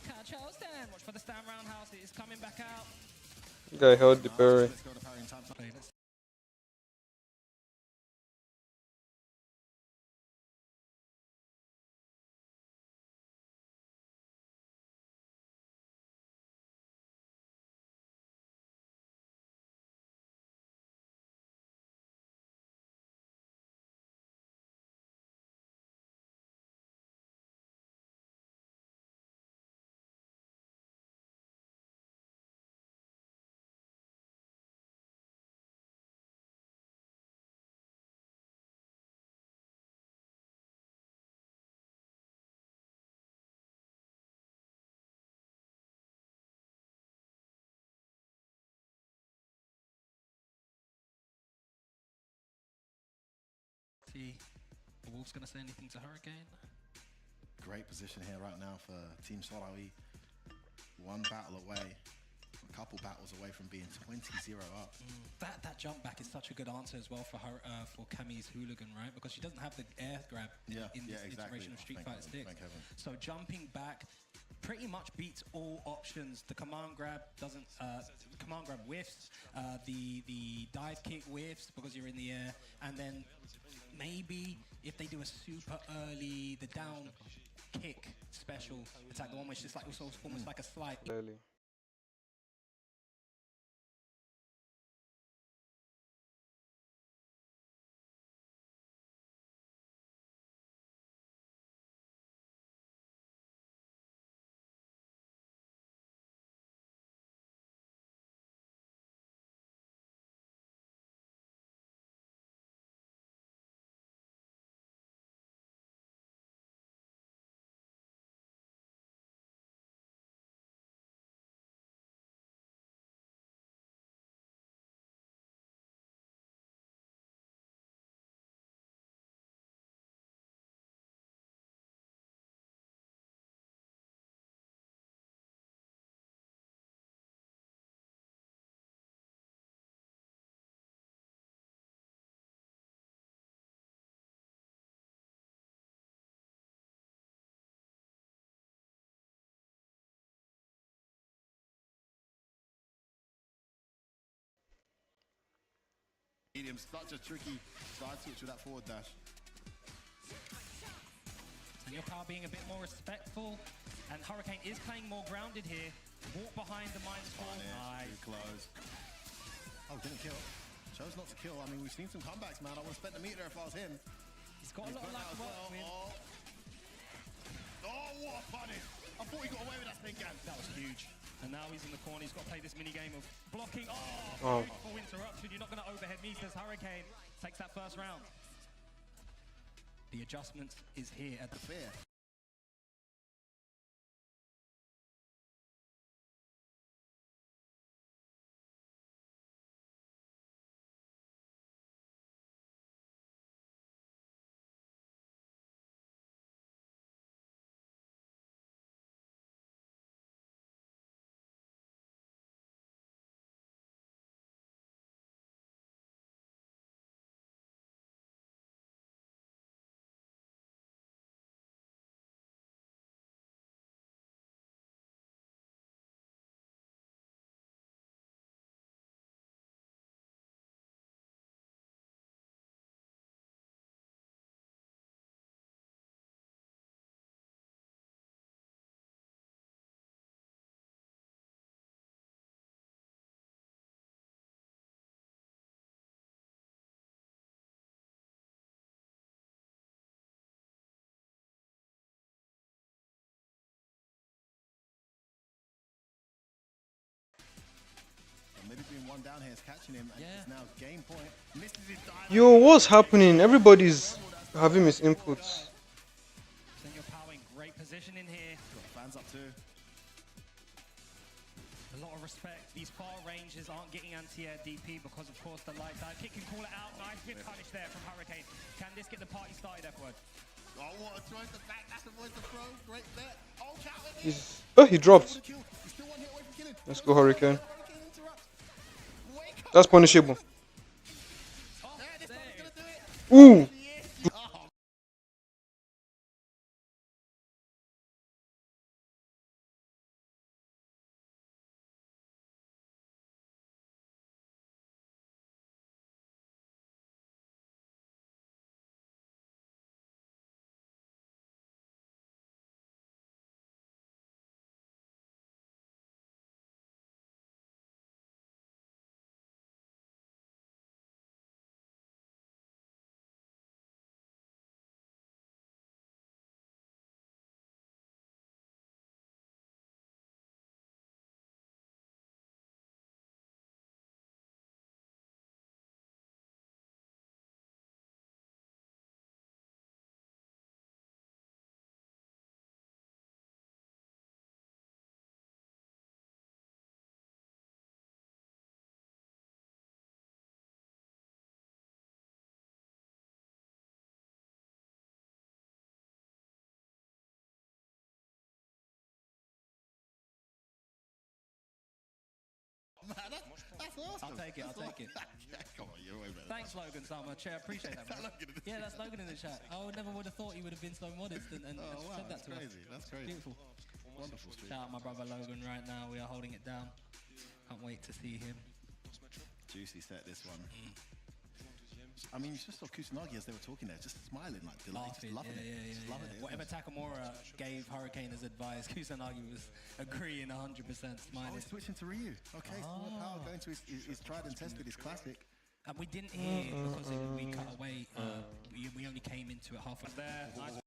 Catch out stand. Watch for the stand roundhouse. It is coming back out. Guy held the parry. Let's go to parry in time. See, the Wolf's gonna say anything to Hurricane? Great position here right now for Team Solawi. One battle away, a couple battles away from being 20-0 up. That jump back is such a good answer as well for her, for Cammy's hooligan, right? Because she doesn't have the air grab in this iteration of Street Fighter 6. So jumping back pretty much beats all options. The command grab doesn't, command grab whiffs, the dive kick whiffs because you're in the air, and then maybe if they do a super early, the down kick special attack, the one which is like also almost like a slide. Early. Such a tricky side switch with that forward dash. And your power being a bit more respectful, and Hurricane is playing more grounded here. Walk behind the -4. Nice. Too close. Oh, didn't kill. Chose not to kill. I mean, we've seen some comebacks, man. I would have spent the meter if I was him. He's got a lot of luck to work with. Oh, what a punish. I thought he got away with that thing, Gan. That was huge. And now he's in the corner. He's got to play this mini game of blocking. Oh. Beautiful interruption. You're not going to overhead me, says Hurricane. Takes that first round. The adjustment is here at the fair. Maybe being one down here is catching him, and it's now game point. Misses his dive. Yo, what's happening? Everybody's having mis inputs. Senor Power in great position in here. Fans up too. A lot of respect. These far ranges aren't getting anti-air DP because, of course, the light dive kick can call it out. Nice whip punish there from Hurricane. Can this get the party started, F-word? Oh, what a choice. The back, that's avoids the throw. Great bet. Oh, count it. Oh, he dropped. Let's go, Hurricane. That's punishable. Ooh. That's awesome. I'll take it. I'll take it. Come on, you're way better. Thanks, Logan, so much. I appreciate that, man. Yeah, that's Logan in the chat. I never would have thought he would have been so modest and wow, said that that's to crazy. us. That's crazy. Beautiful. Wonderful stream. Shout out my brother Logan right now. We are holding it down. Can't wait to see him. Juicy set this one. I mean, you just saw Kusanagi as they were talking there, just smiling, like Laughing, just loving it. yeah. Just loving it. Whatever Takamura gave Hurricane as advice, Kusanagi was agreeing 100%, Oh, smiling. he's switching to Ryu. Okay, so Power going to his tried and tested, his classic. And we didn't hear because we cut away. We only came into it halfway there. Nice.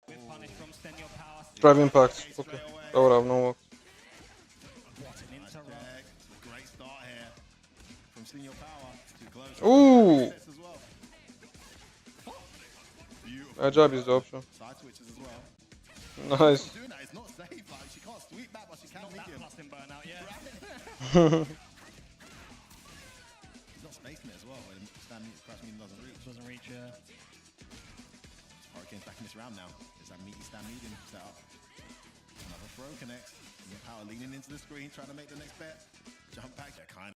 With punish from Senor Power. Drive impact. Okay. That would have no work. What an interrupt. Great start here from Senior Power to close. Ooh. As well. Beautiful. That jab is the option. Side switches as well. Nice. Doing that, it's not safe. Like, she can't sweep back, but she can Not medium. that plus in burnout, yeah. He's not spacing it as well. When stand crash medium doesn't reach. Doesn't reach, yeah. Hurricane's back in this round now. Is that meaty stand medium set up? Another throw connects. Senior Power leaning into the screen, trying to make the next bet. Jump back. They're kind of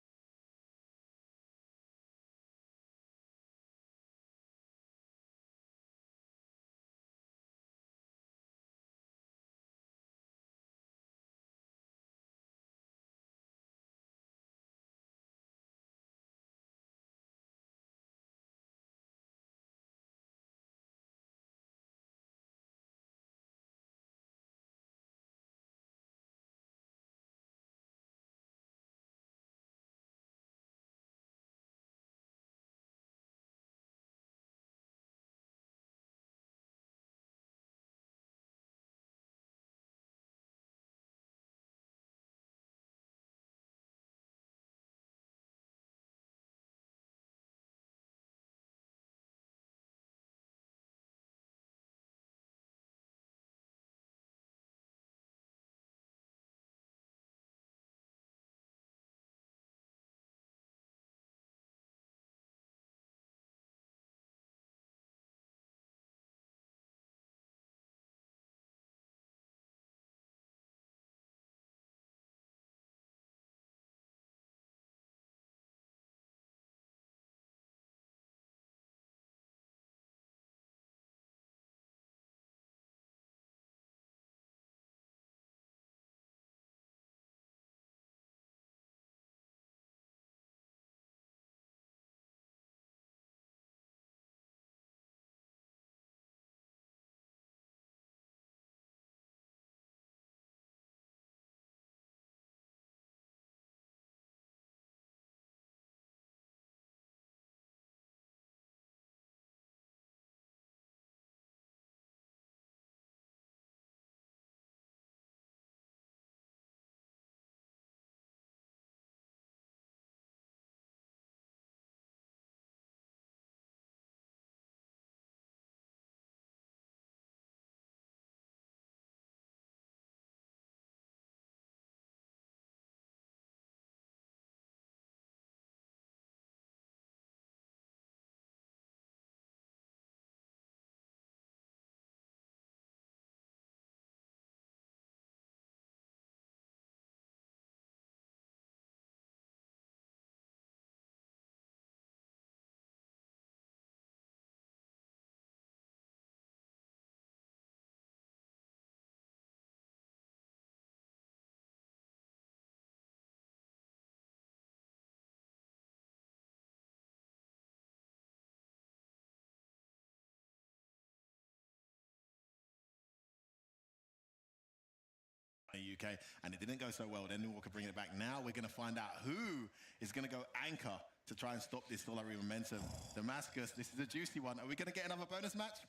okay? And it didn't go so well. Then Walker bringing it back. Now we're going to find out who is going to go anchor to try and stop this Solari momentum. Damascus, this is a juicy one. Are we going to get another bonus match?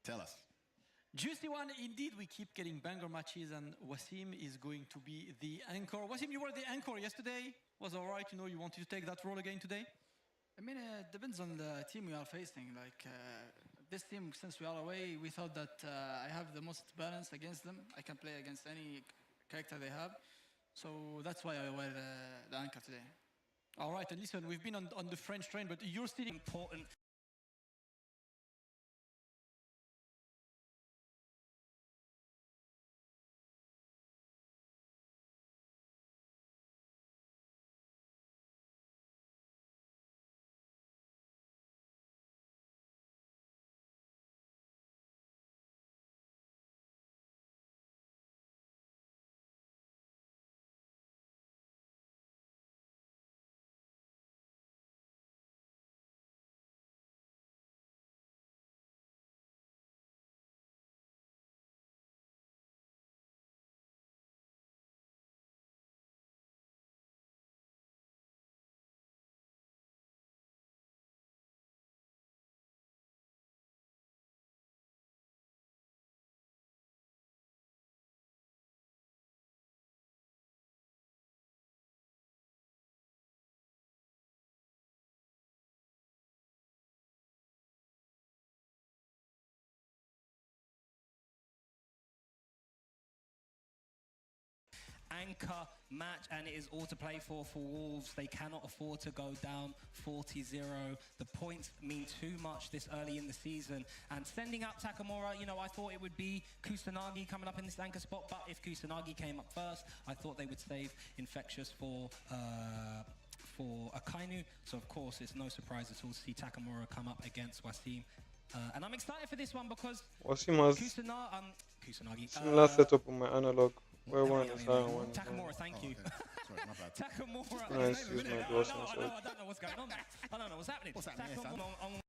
Tell us. Juicy one, indeed. We keep getting banger matches, and Wasim is going to be the anchor. Wasim, you were the anchor yesterday. Was all right, you know, you wanted to take that role again today? I mean, it depends on the team we are facing. Like, this team, since we are away, we thought that I have the most balance against them. I can play against any character they have. So that's why I wear the anchor today. All right, and listen, we've been on the French train, but you're still important. Anchor match, and it is all to play for Wolves. They cannot afford to go down 40-0. The points mean too much this early in the season. And sending out Takamura, you know, I thought it would be Kusanagi coming up in this anchor spot, but if Kusanagi came up first, I thought they would save Infectious for Akainu. So of course, it's no surprise at all to see Takamura come up against Wasim. And I'm excited for this one because Wasim has Kusanagi. similar setup on my analog. Where one is high and one is Takamura, low. thank you. Sorry, my bad. Takamura. Nice, use my gloss on I don't know what's going on. I don't know what's happening. What's happening here, son? Takamura,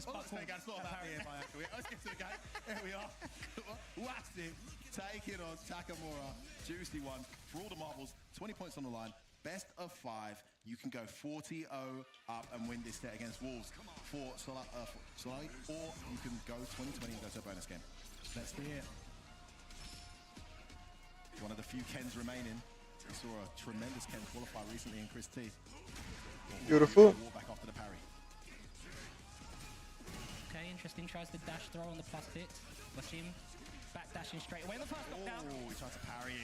Oh, let's take it. It's not about me, my uncle. Let's get to the game. There we are. Wassim taking on Takamura. Juicy one. For all the marbles, 20 points on the line. Best of 5. You can go 40-0 up and win this set against Wolves for Solari, or you can go 20-20 and go to a bonus game. Let's see it. One of the few Kens remaining. We saw a tremendous Ken qualify recently in Chris T. Beautiful. Walk back after the parry. Okay, interesting. Tries to dash throw on the plus hit. Watch him back dashing straight away. The first knockdown. Oh, he tried to parry.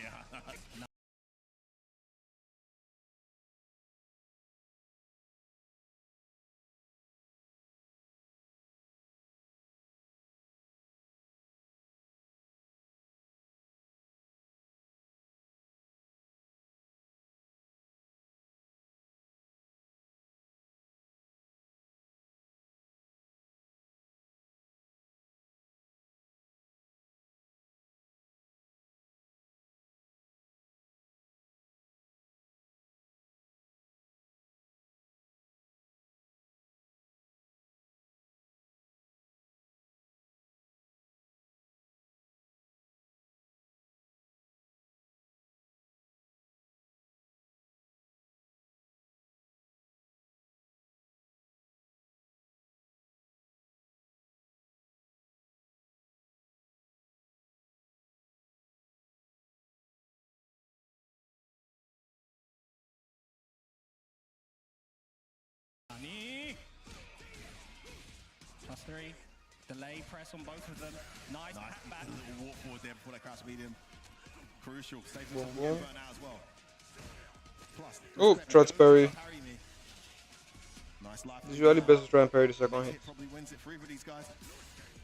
Plus 3. Delay press on both of them. Nice back. A little walk forward there before that crouch medium. Crucial. Saves Boom, himself from boom. getting burnt out as well. Plus, Oh, try to parry. Nice life. Usually best to try and parry the second hit. Probably wins it for either of these guys.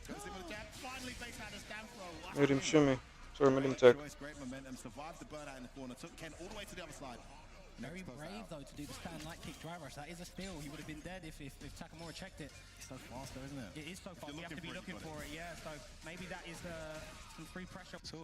Goes in with a jab. Finally fakes out a stand throw. Made him shimmy. Sorry, made him tech. Great momentum. Survived the burnout in the corner. Took Ken all the way to the other side. Very brave though to do the stand light kick drive rush. That is a steal. He would have been dead if Takamura checked it. It's so fast though, isn't it? It is so fast. You have to be looking for it. Yeah. So maybe that is some free pressure. So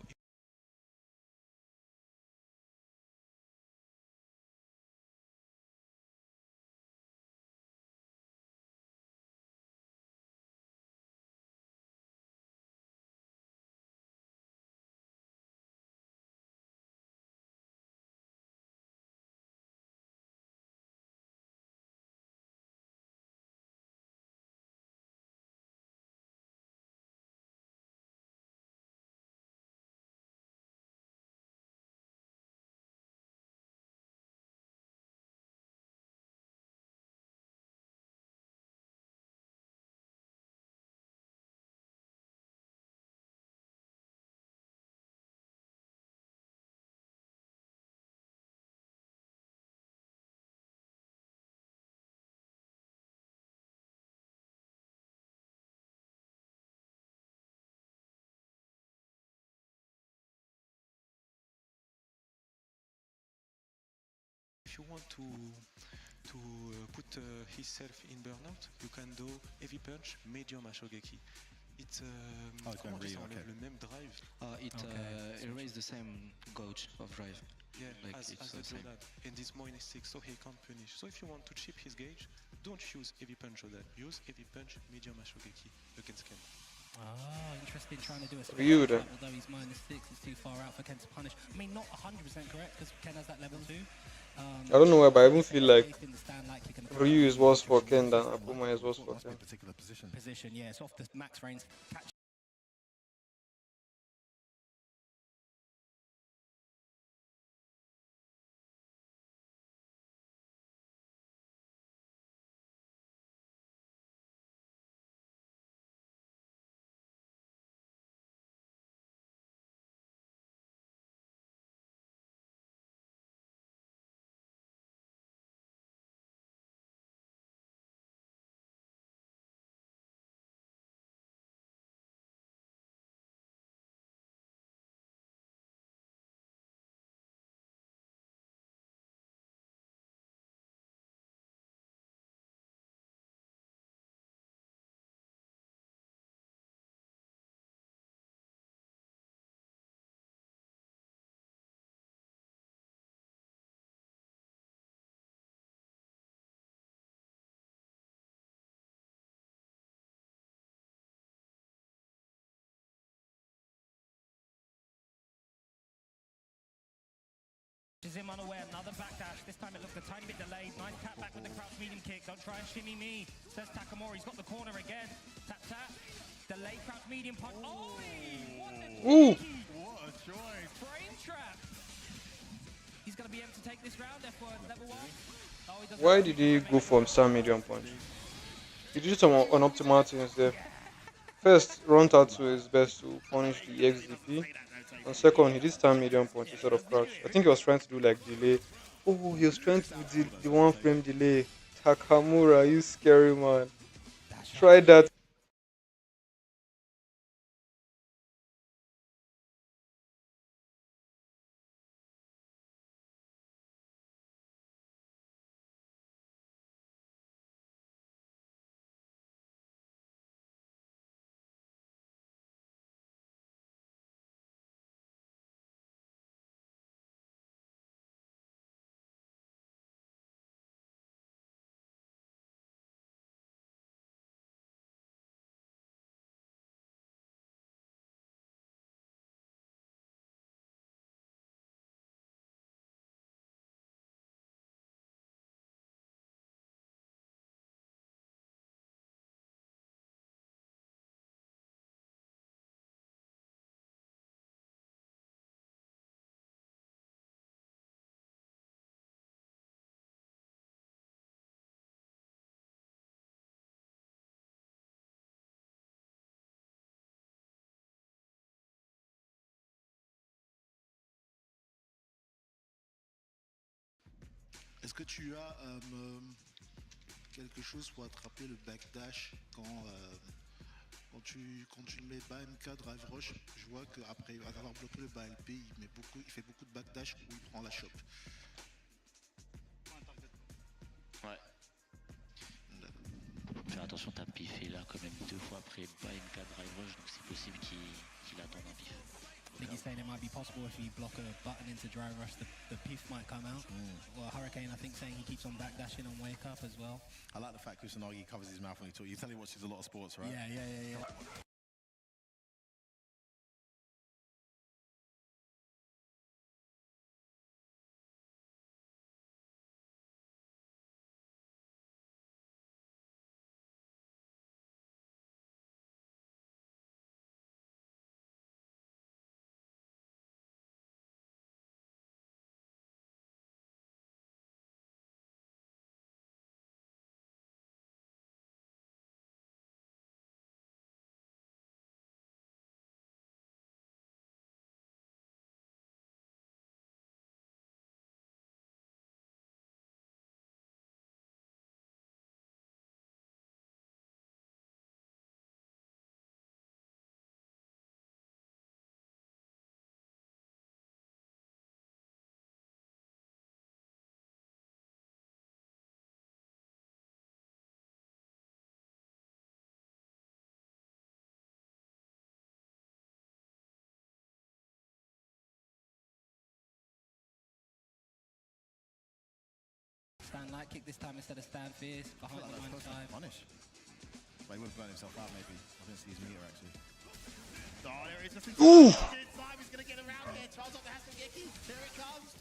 if you want to put himself in burnout, you can do heavy punch, medium Ashogeki. It's comment dire, ça enlève le même drive. It erases the same gauge of drive. Yeah, like as it's the the same. donut, and this more in 6, so he can't punish. So if you want to chip his gauge, don't use heavy punch or that. Use heavy punch, medium Ashogeki against Ken. Ah, interesting. Trying to do a switch. You then. Although he's -6, it's too far out for Ken to punish. I mean, not 100% correct because Ken has that level 2. I don't know why, but I even feel like Ryu is worse for Ken than Akuma is worse for Ken. Position, yeah. It's off the max range. Catch him unaware. Another backdash. This time it looked a tiny bit delayed. Nice tap back with the crouch medium kick. Don't try and shimmy me, says Takamori. He's got the corner again. Tap, tap. Delayed crouch medium punch. Oh, Ooh. What a choice. Frame trap. He's going to be able to take this round. F1 level 1. Oh, he doesn't. Why did he go for Star Medium Punch? He did some unoptimal things there. First, run to his best to punish the XDP. And second, he did Star Medium Punch instead of crouch. I think he was trying to do like delay. Oh, he was trying to do the one frame delay. Takamura, you scary man. Try that. Est-ce que tu as quelque chose pour attraper le backdash quand tu le mets bas MK drive rush? Je vois qu'après avoir bloqué le bas LP, il fait beaucoup de backdash où il prend la chope. Ouais. Fais attention, t'as piffé là quand même 2 fois après bas MK drive rush, donc c'est possible qu'il attende un pif. I think he's saying it might be possible if you block a button into dry rush, the piff might come out. Well, Hurricane, I think, saying he keeps on backdashing on wake up as well. I like the fact Kusanagi covers his mouth when he talks. You tell he watches a lot of sports, right? Yeah. Stand light kick this time instead of stand fierce. Behind the 1-5. Punish. But he would have burnt himself out maybe. I didn't see his meter actually. Oh, there it is. Ooh. He's going to get around here. Charles up the Hasangeki. Here it comes.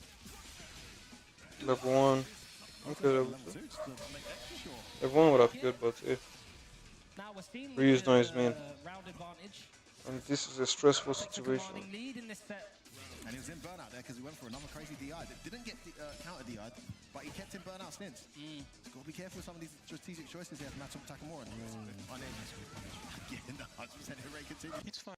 Level 1. Okay, level 2. Level 1 would have killed, but Ryu is not his main. And this is a stressful situation. And he was in burnout there because he went for another crazy DI. Didn't get counter DI, but he kept him burnout stints. He's got to be careful with some of these strategic choices here to match up Takamura. Yeah, no, 100% Hooray continue. It's fine.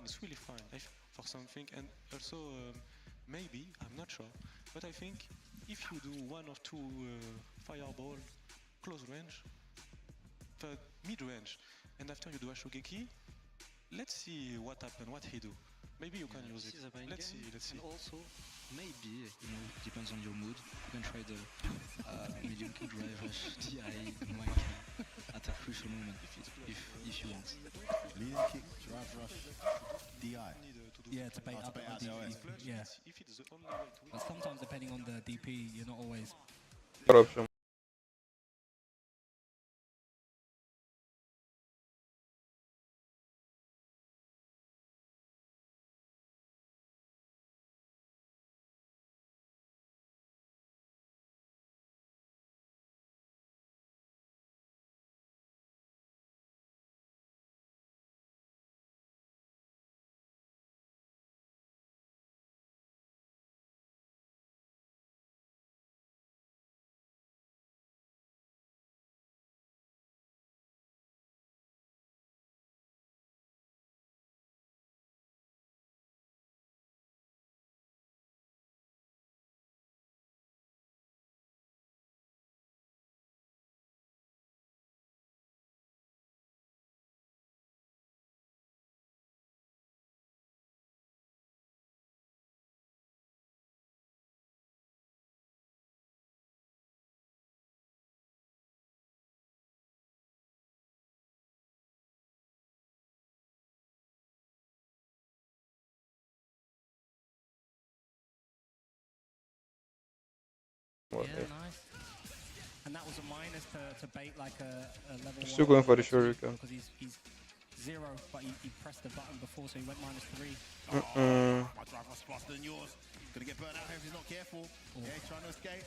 it's really fine for something. And also, maybe, I'm not sure, but I think if you do one or two fireball close range, mid range, and after you do a Shogeki, let's see what happened, what he do. Maybe you can use it. Let's see. And also, maybe, depends on your mood, you can try the medium kick drive rush DI wank at a crucial moment if you want. Medium kick drive rush DI. Yeah, to bait out the DP. Yeah. But sometimes, depending on the DP, you're not always. What option? Yeah, nice. And that was a minus to bait like a level Still 1. going for the shuriken. Because he's 0, but he pressed the button before, so he went -3. My drive was faster than yours. Gonna get burnt out here if he's not careful. Oh. Yeah, he's trying to escape.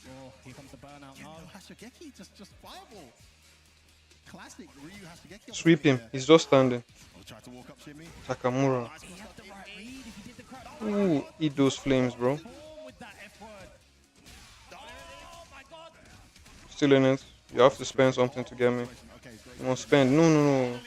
Oh, here comes the burnout now. No, Hashigeki, just fireball. Classic Ryu Hashigeki. Sweep him. He's just standing. Try to walk up shimmy. Takamura. He had the right read if he did the correct. Ooh, eat those flames, bro. With that F word. Oh my god. Still in it. You have to spend something to get me. You must spend. No.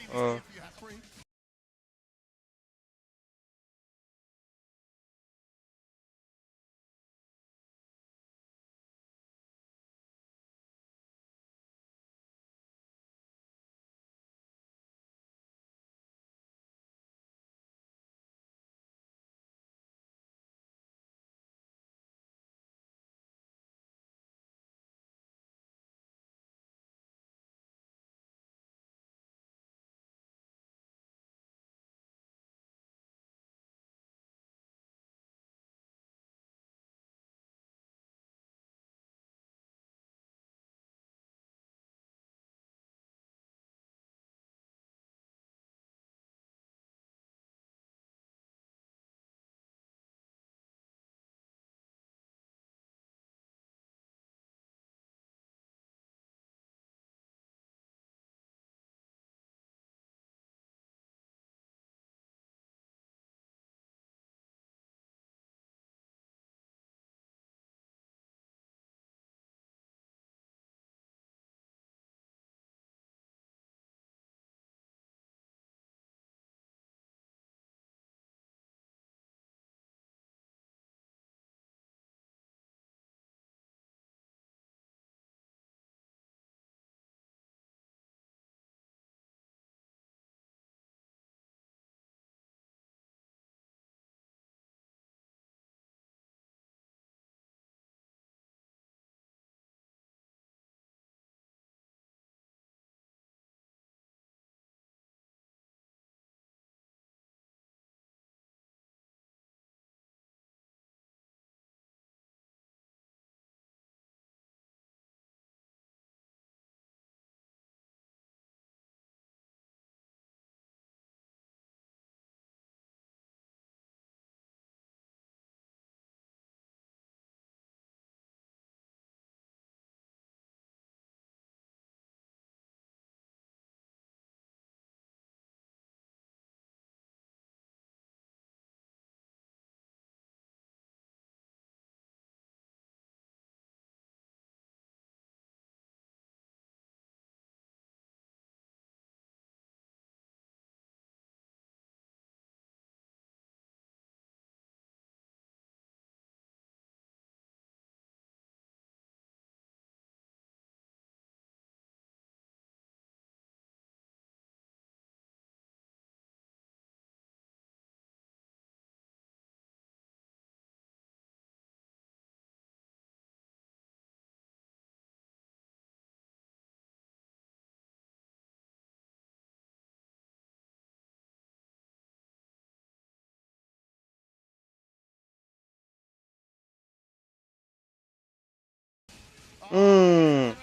Mm.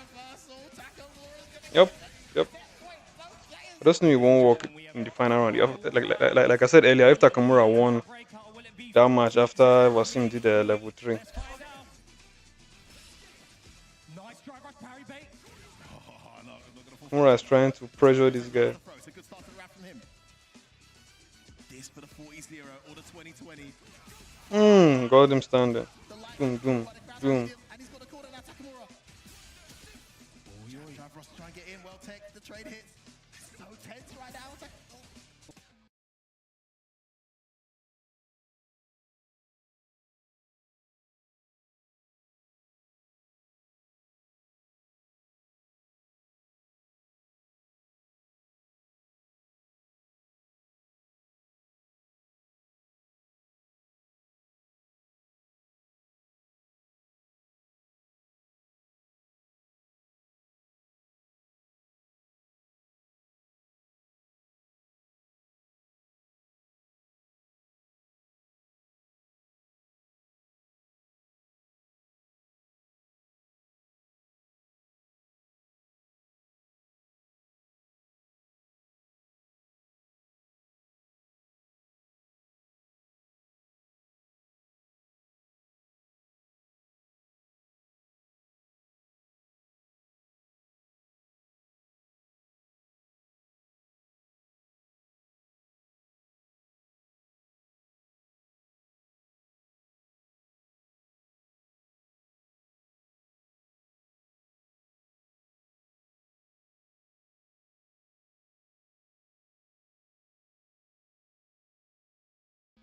Yep. Yep. I just knew it won't work in the final round. Like I said earlier, if Takamura won that match after Wasim did level 3. Nice drag rush parry bait. Takamura is trying to pressure this guy. It's a good start to the round from him. This for the 40-0 or the 2020. Got him standing. Boom, boom, boom. And he's got a corner now, Takamura. Drive for us to try and get in. Well tech, the trade hits. So tense right now.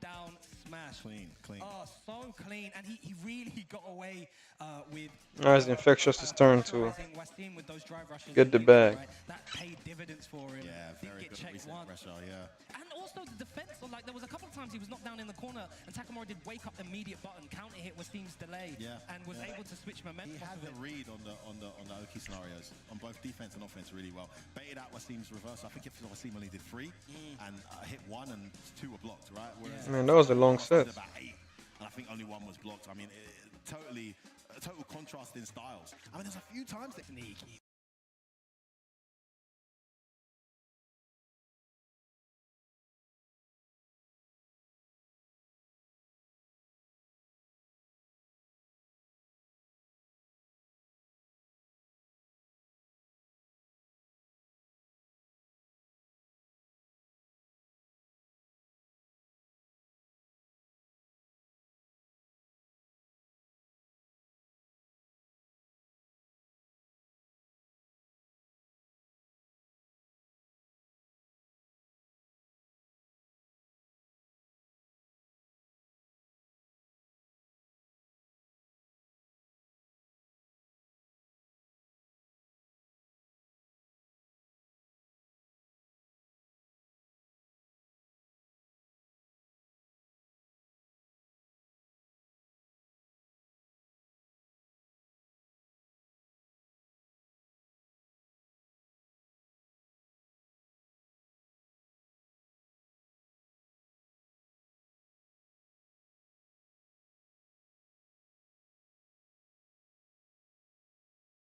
Down smash. Clean. Oh, so clean. And he really got away with. As Infectious is turn to Wasim with those drive rushes get the and bag. right? That paid dividends for him. Yeah, Didn't very get good checked reset once. pressure, yeah. And also the defense, like there was a couple of times he was knocked down in the corner and Takamura did wake up immediate button, counter hit Wasim's delay, and was able to switch momentum. He had the read on the Oki scenarios on both defense and offense really well. Baited out Wasim's reverse. I think if Wasim only did 3 and hit 1 and 2 were blocked, right? Whereas Man, that was a long set. about 8, and I think only 1 was blocked. I mean, total contrast in styles. I mean, there's a few times that sneaky.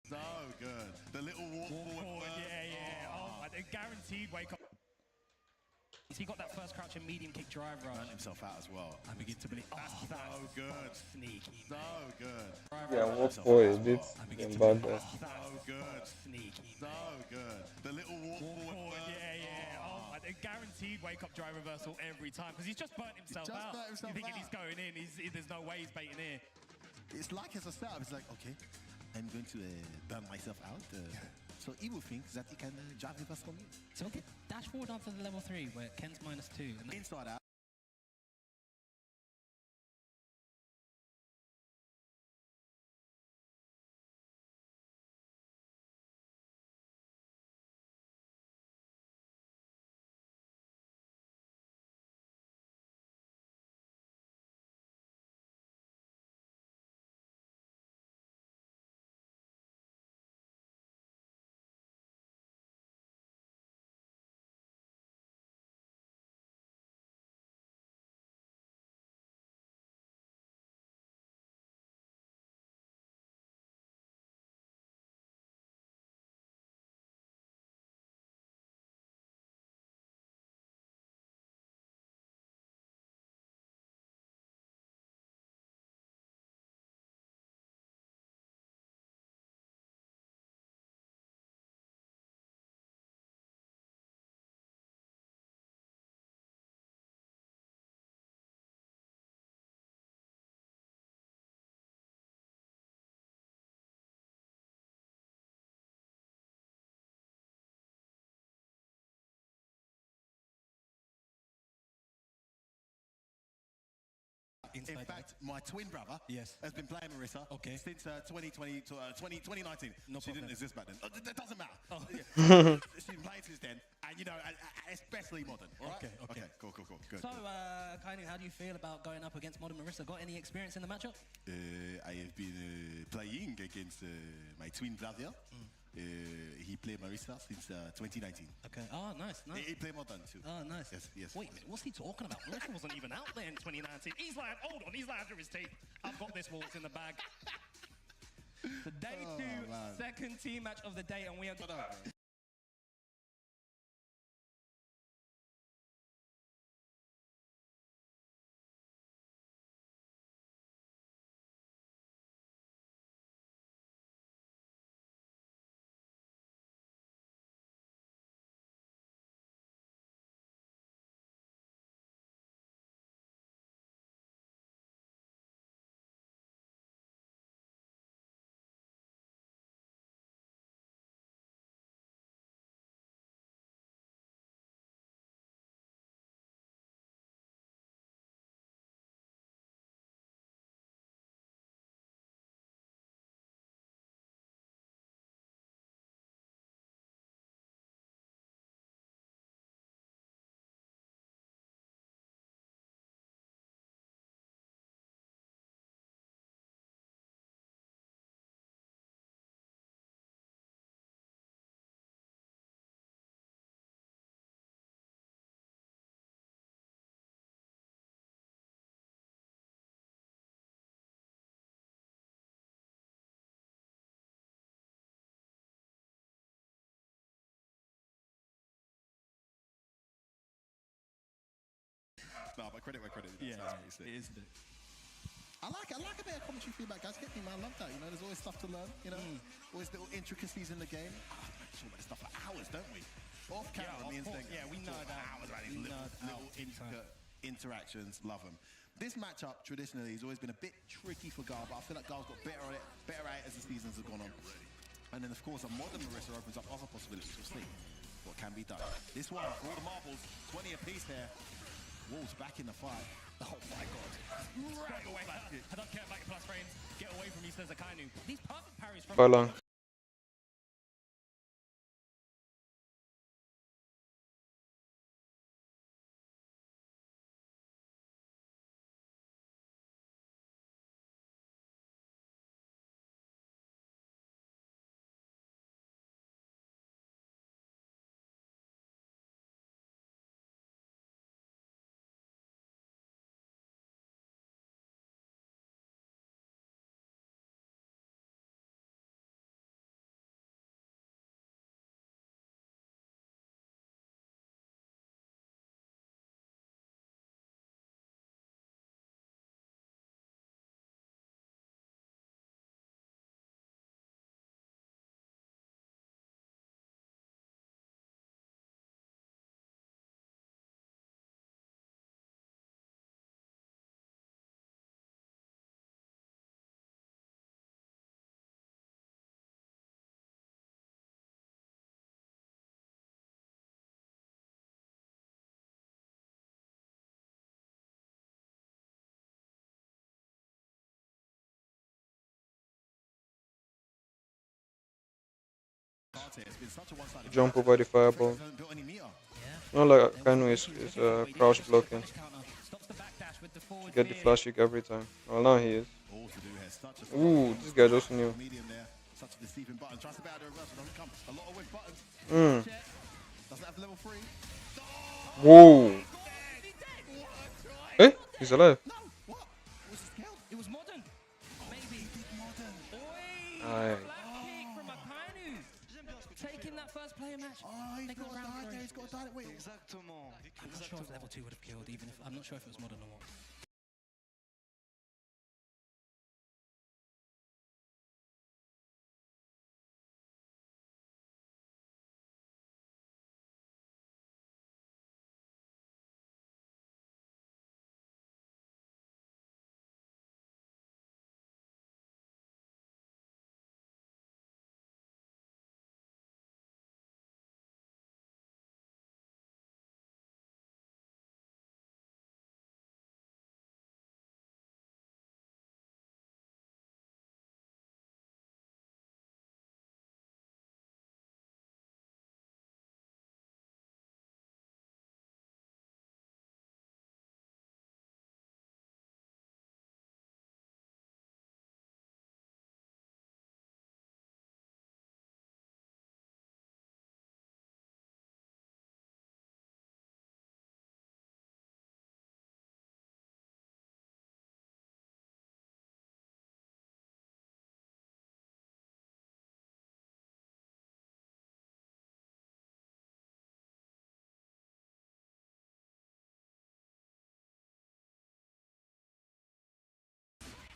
so good. The little walk forward. Yeah. Oh, my, guaranteed wake up. He got that first crouch and medium kick drive rush. Burnt himself out as well. I begin to believe. That's so good. Sneaky. So good. Yeah, walk for a bit. Then back there. So good. Sneaky. So good. The little walk forward. Yeah. Oh, my, guaranteed wake up drive reversal every time because he's just burnt himself out. You're thinking he's going in. There's no way he's baiting in. It's like it's a setup. It's like, okay, I'm going to burn myself out. So he will think that he can drive reverse from me. So okay, dash forward onto the level 3 where Ken's -2. And Inside out. In fact, my twin brother has been playing Marissa since 2019. No she problem. didn't exist back then. That doesn't matter. Oh. She's been playing since then, and especially modern. All right? Okay. Cool. Good. So, Kainu, how do you feel about going up against modern Marissa? Got any experience in the matchup? I have been playing against my twin brother. He played Marissa since 2019. Okay. Oh, nice. He played modern too. Oh, nice. Yes. Wait a minute, what's he talking about? Marissa wasn't even out there in 2019. He's lying. Hold on, he's lying through his teeth. I've got this waltz in the bag. The day two, second team match of the day, and we are. No, but credit where credit is. Yeah, it is. I like a bit of commentary feedback, guys. Get me, man. I love that. There's always stuff to learn. Always little intricacies in the game. We talk about this stuff for hours, don't we? Off camera, me and Sting. Yeah, we know that. Hours about these little intricate interactions. Love them. This matchup traditionally has always been a bit tricky for Gal, but I feel like Gal's got better at it as the seasons have gone on. And then, of course, a modern Marissa opens up other possibilities. We'll see what can be done. This one, for all the marbles, 20 apiece here. Wolves back in the fight. Oh my god. Get away. I don't care about your plus frames. Get away from me, says Akainu. These perfect parries from. Balong. Jump over the fireball. Not like Kanu is crouch blocking. Get the flash kick every time. Well, now he is. Ooh, this guy just knew. Whoa. Hey, he's alive. It was modern. Maybe. Aye. Taking that first player match. He's got to die there. He's got to die. Wait. Exactement. I'm not sure if level 2 would have killed, even if I'm not sure if it was modern or what.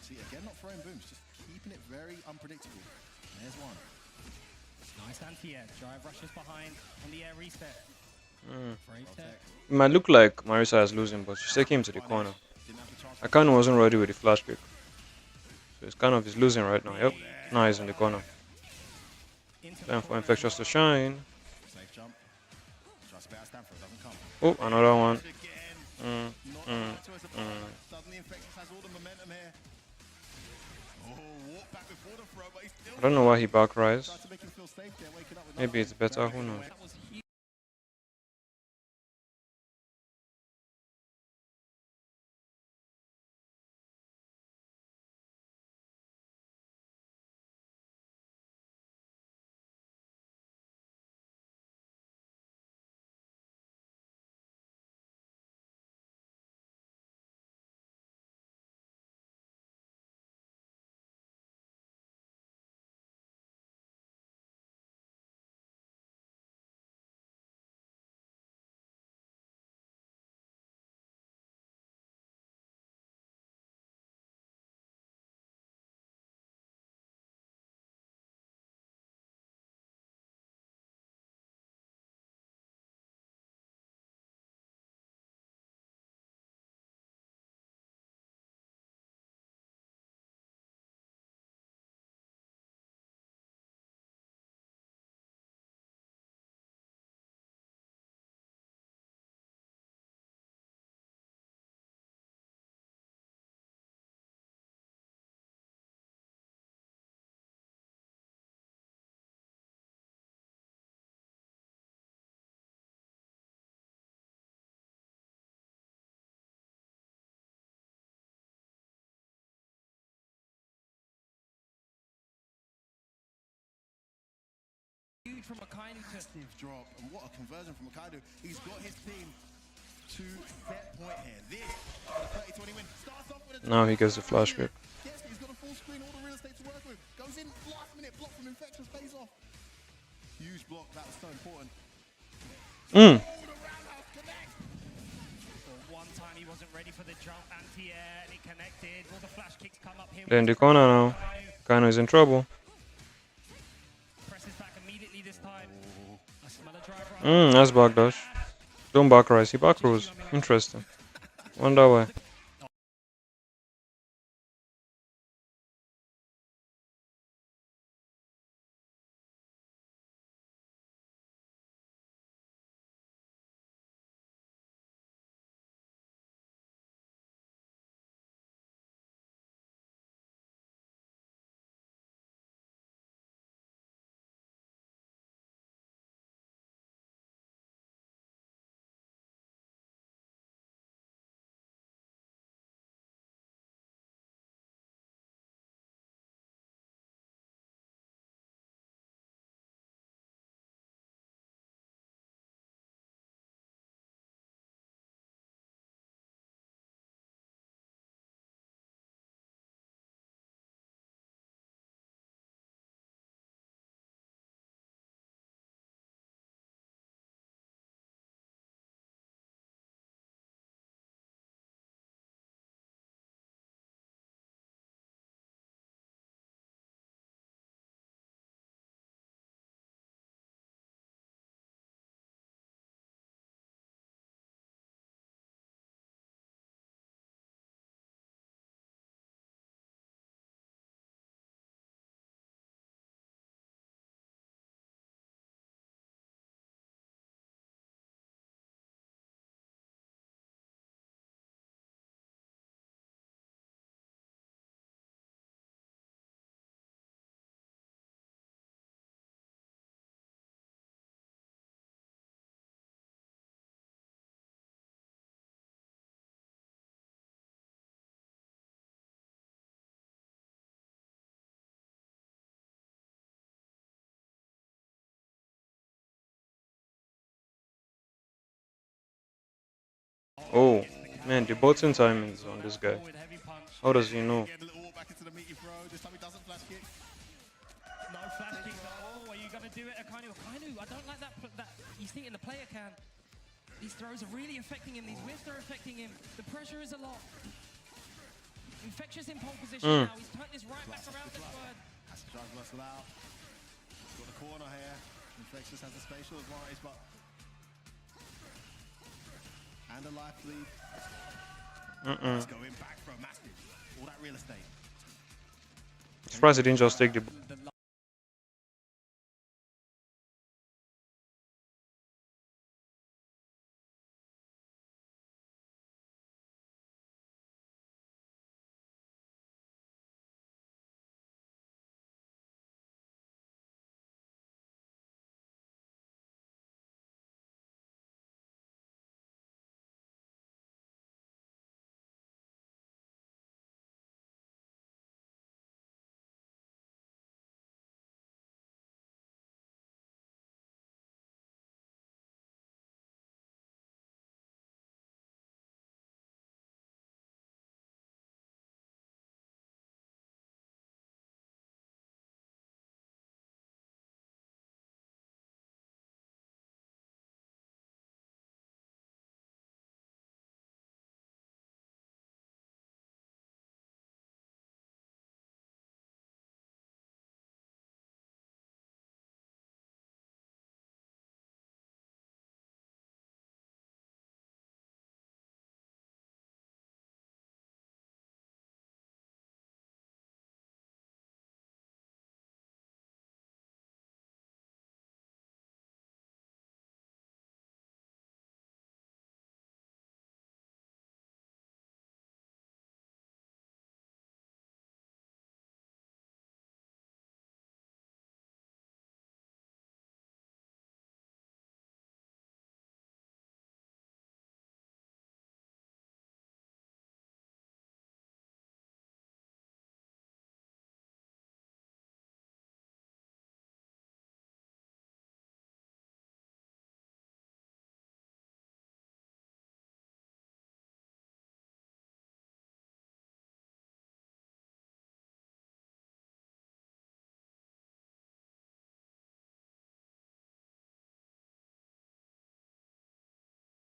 See, again, not throwing booms, just keeping it very unpredictable. There's one. Nice anti-air. Drive rushes behind on the air reset. It might look like Marisa is losing, but she's taking him to the corner. Akano wasn't ready with the flash kick. So it's kind of he's losing right now. Yep. Now he's in the corner. Time for Infectious to shine. Safe jump. Just better Stanford, doesn't come. Oh, another one. Suddenly Infectious has all the momentum here. Oh, walk back before the throw, but he's still I don't know why he back rise. tried to make him feel safe there, waking up with Maybe it's better, who knows. Huge from Akainu. Massive drop, and what a conversion from Akainu. He's got his team to set point here. This 30-20 win starts off with a Now he gets the flash kick. Yes, he's got a full screen, all the real estate to work with. Goes in, last minute block from Infectious, pays off. Huge block, that was so important. One time he wasn't ready for the jump anti-air and he connected. All the flash kicks come up here. They're in the corner now. Akano is in trouble. Presses back immediately this time. I smell a drive right. Nice back dash. Don't back rise, he back rolls. Interesting. Wonder why. Oh, man, the button timings on this guy. How does he know? Again, a little walk back into the meaty throw. This time he doesn't flash kick. No flash kick. Oh, are you going to do it, Akainu? Akainu, I don't like that. You see it in the player can. These throws are really affecting him. These whiffs are affecting him. The pressure is a lot. Infectious in pole position Mm. now. He's turned this right back around this word. Has to try to wrestle out. Got the corner here. Infectious has the spatial advantage, but and a life lead. Let's go in back for a massive. All that real estate. Surprised he didn't just take the.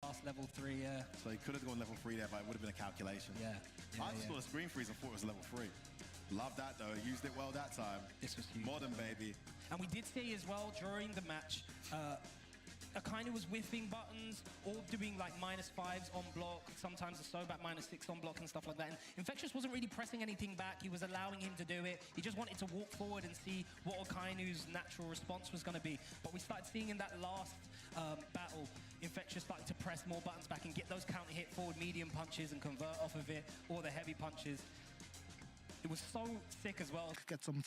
Last level 3, yeah. So he could have gone level 3 there, but it would have been a calculation. Yeah. I just saw the screen freeze and thought it was level 3. Love that though. Used it well that time. This was huge. Modern baby. And we did see as well during the match, Akainu was whiffing buttons or doing like -5s on block, sometimes a Sobat -6 on block and stuff like that. And Infectious wasn't really pressing anything back. He was allowing him to do it. He just wanted to walk forward and see what Akainu's natural response was going to be. But we started seeing in that last battle, Infectious started to press more buttons back and get those counter hit forward medium punches and convert off of it, or the heavy punches. It was so sick as well. Get some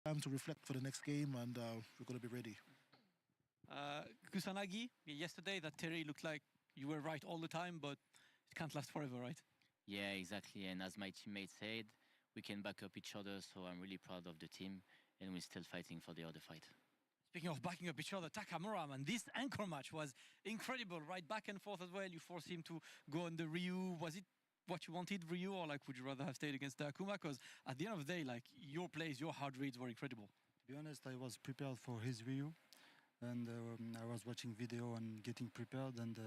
Time to reflect for the next game, and we're going to be ready. Kusanagi, yesterday that Terry looked like you were right all the time, but it can't last forever, right? Yeah, exactly. And as my teammate said, we can back up each other. So I'm really proud of the team, and we're still fighting for the other fight. Speaking of backing up each other, Takamura, man, this anchor match was incredible, right? Back and forth as well. You forced him to go on the Ryu. Was it what you wanted, Ryu, or like would you rather have stayed against the Akuma? Because at the end of the day, like your plays, your hard reads were incredible. To be honest, I was prepared for his Ryu, and I was watching video and getting prepared, and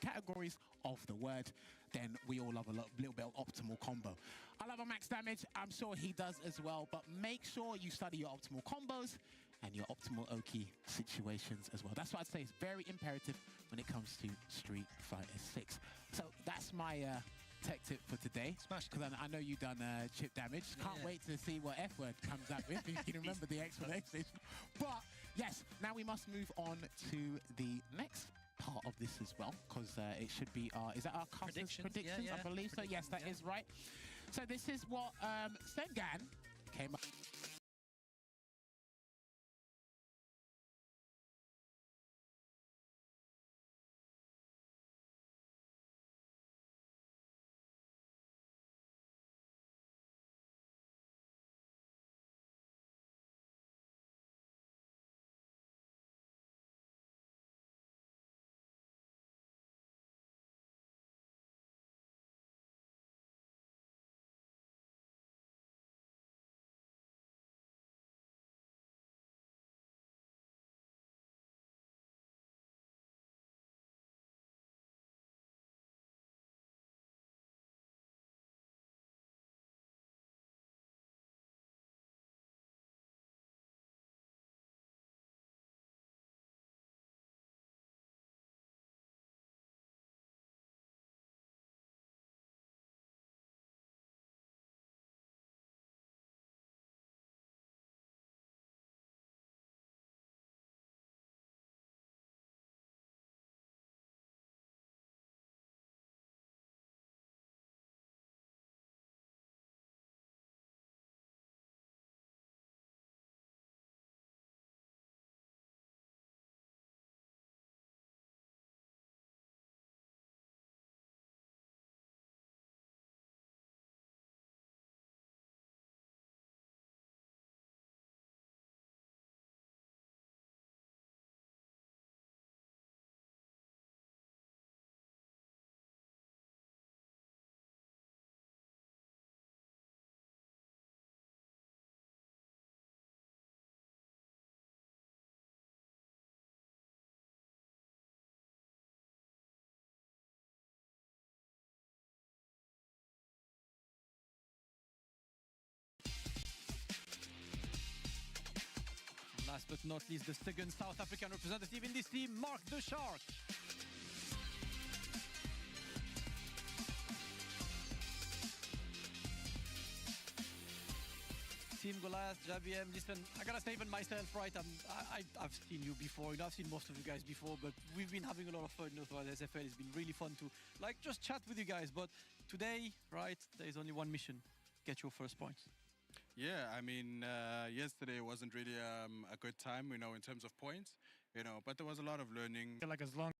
categories of the word, then we all love a little bit of optimal combo. I love a max damage. I'm sure he does as well, but make sure you study your optimal combos and your optimal Oki situations as well. That's what I'd say is very imperative when it comes to Street Fighter 6. So that's my tech tip for today. Smash. Because I know you've done chip damage. Can't wait to see what F word comes up with, if you can remember the explanation. But yes, now we must move on to the next part of this as well, because it should be our, is that our predictions? Yeah. I believe so. Yes, that is right. So this is what Sengan came up. Last but not least, the second South African representative in this team, Mark the Shark. Team Goliath, JBM, listen, I gotta say even myself, right, I've seen you before, you know, I've seen most of you guys before, but we've been having a lot of fun, you know, throughout SFL. It's been really fun to, like, just chat with you guys, but today, right, there is only one mission, get your first points. Yeah, I mean, yesterday wasn't really a good time, you know, in terms of points, you know, but there was a lot of learning. Like as long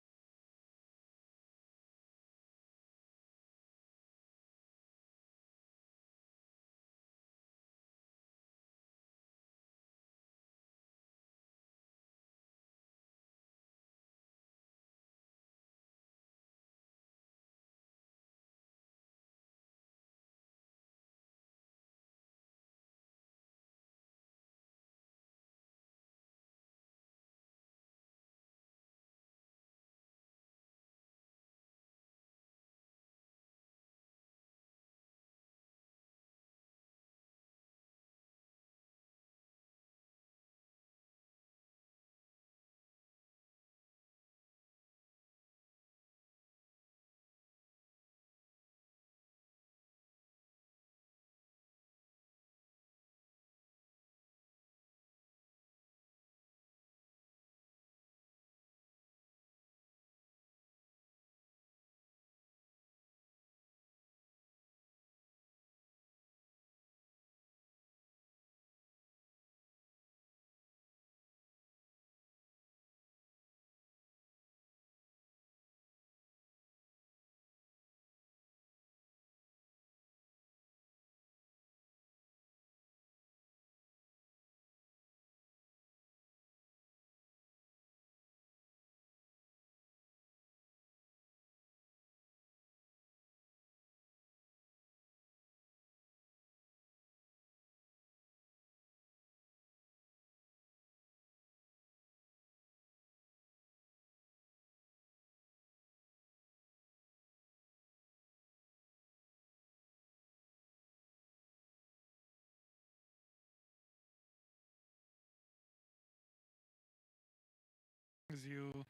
as you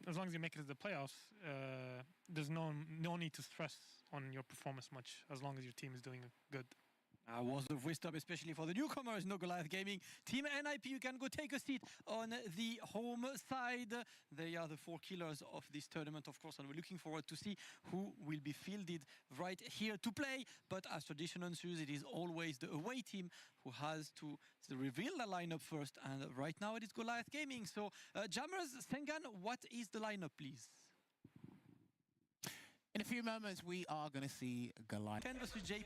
as long as you make it to the playoffs, there's no need to stress on your performance much as long as your team is doing good. Was the voice stop, especially for the newcomers, No Goliath Gaming. Team NIP, you can go take a seat on the home side. They are the 4 killers of this tournament, of course, and we're looking forward to see who will be fielded right here to play. But as tradition ensues, it is always the away team who has to reveal the lineup first. And right now it is Goliath Gaming. So, Jammers, Sengan, what is the lineup, please? In a few moments, we are going to see Goliath. Ken versus JP.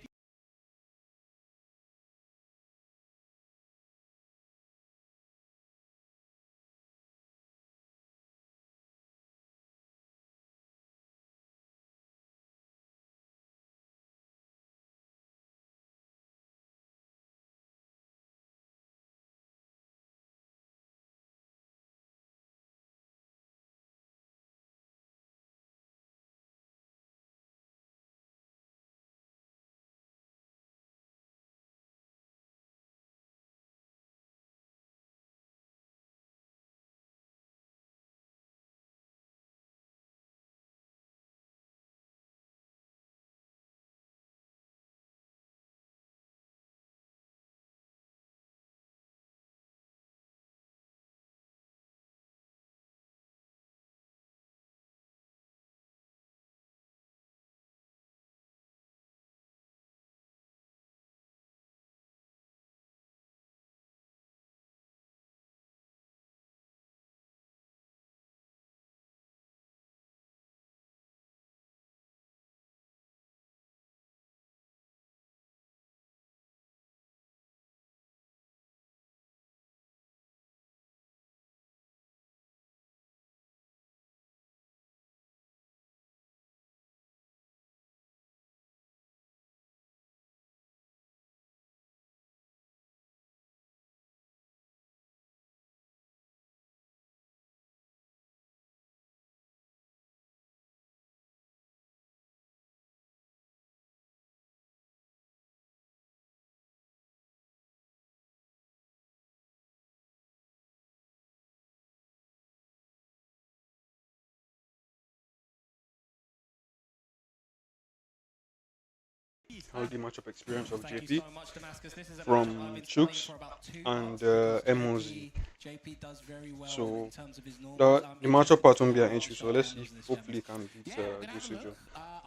Healthy matchup experience of Thank you JP so much, Damascus. This is a matchup from I've been studying Chooks for about 2 and months because MOZ. JP does very well So in terms of his normals. the matchup part won't be an issue. So let's see. Hopefully, he can beat Gusujo,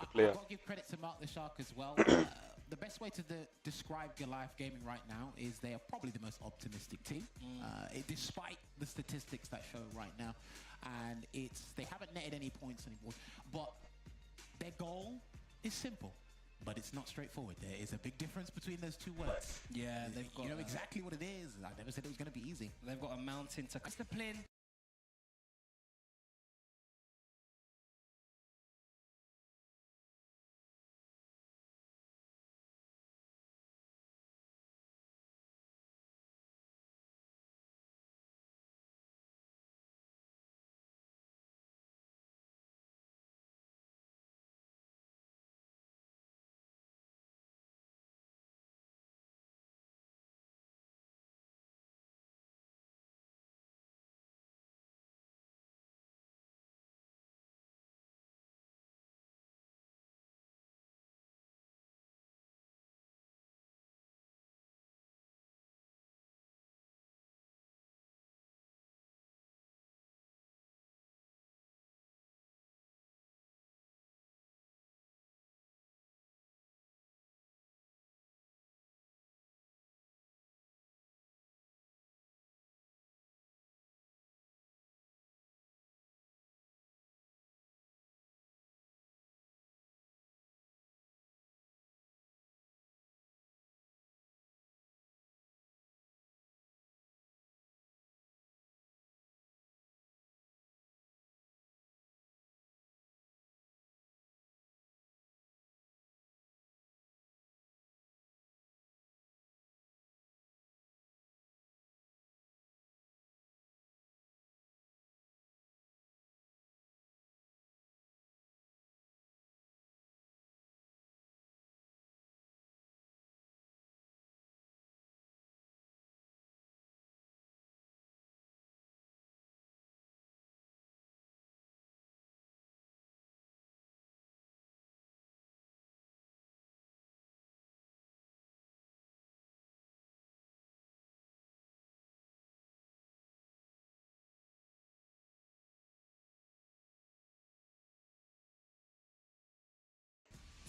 the player. I've got to give credit to Mark the Shark as well. The best way to describe Goliath Gaming right now is they are probably the most optimistic team, despite the statistics that show right now. And they haven't netted any points anymore. But their goal is simple. But it's not straightforward. There is a big difference between those two words. Yeah, they've got... You know exactly what it is. I never said it was going to be easy. They've got a mountain to... Discipline.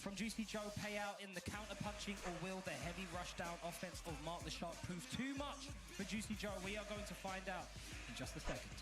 from Juicy Joe pay out in the counter punching, or will the heavy rush down offense of Mark the Shark prove too much for Juicy Joe? We are going to find out in just a second.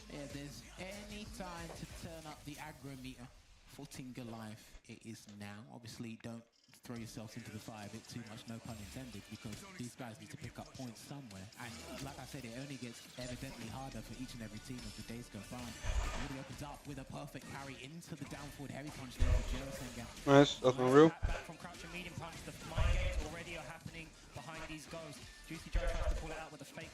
Yeah, there's any time to turn up the aggro meter for Tinga Life, it is now. Obviously, don't throw yourselves into the fire a bit too much, no pun intended, because these guys need to pick up points somewhere. And like I said, it only gets evidently harder for each and every team as the days go by. Really opens up with a perfect parry into the down forward heavy punch there for Joe Senga. Nice, that's unreal. Back from crouch and medium punch, the mind games already are happening behind these goals. Juicy Joe tries to pull it out with a fake.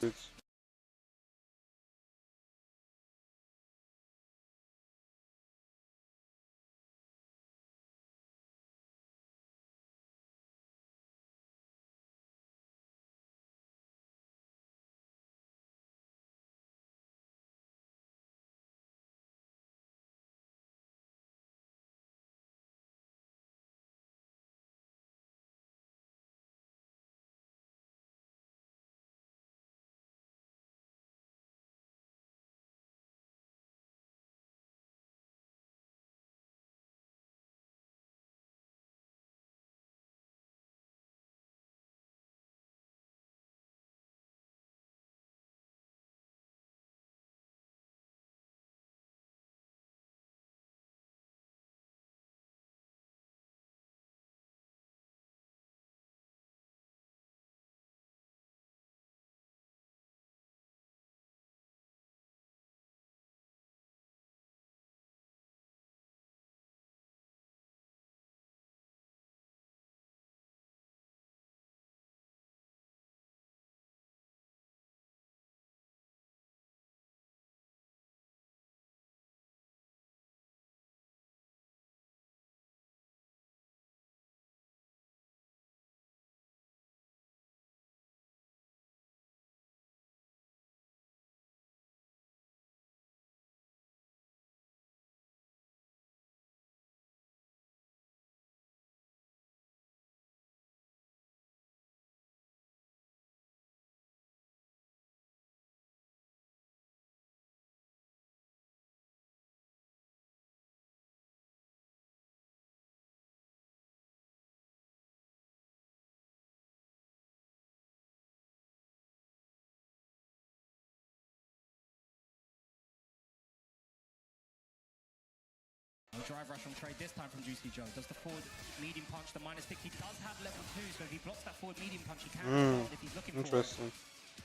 No drive rush on trade this time from Juicy Joe. Does the forward medium punch, the -6? He does have level 2, so if he blocks that forward medium punch, he can respond if he's looking for it. Interesting.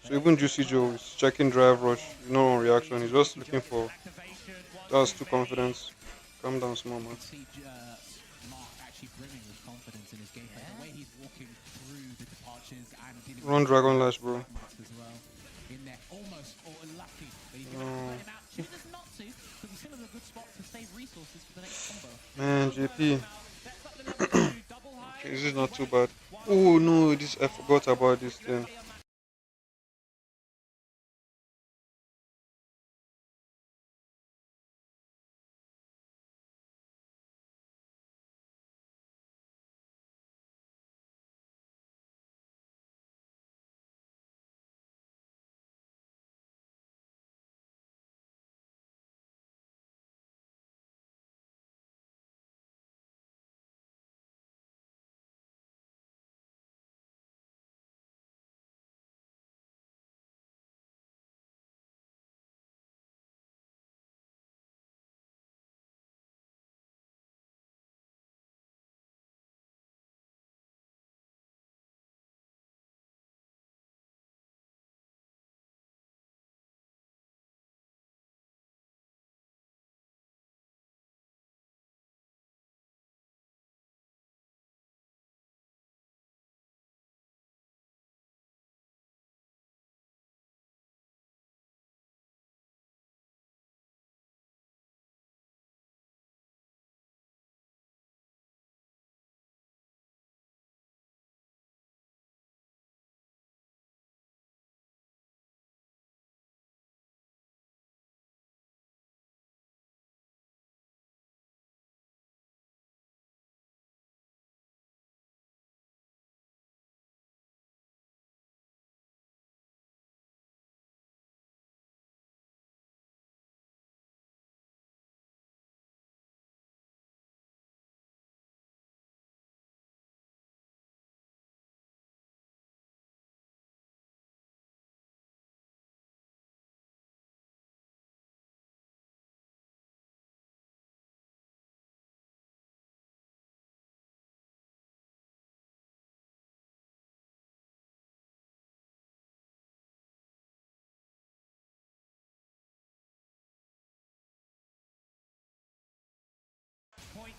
So even Juicy Joe is checking drive rush, no reaction. He's just looking for. That's too confidence. Calm down, small man. See Mark actually brimming with confidence in his gameplay. The way he's walking through the departures and dealing Run with Dragon Lash, bro. as well. In there, almost or lucky, but he's going to let him out. Chooses not to, because he's still in a good spot to save resources for the next combo. Man, JP. Okay, this is not too bad. Oh no, this I forgot about this thing.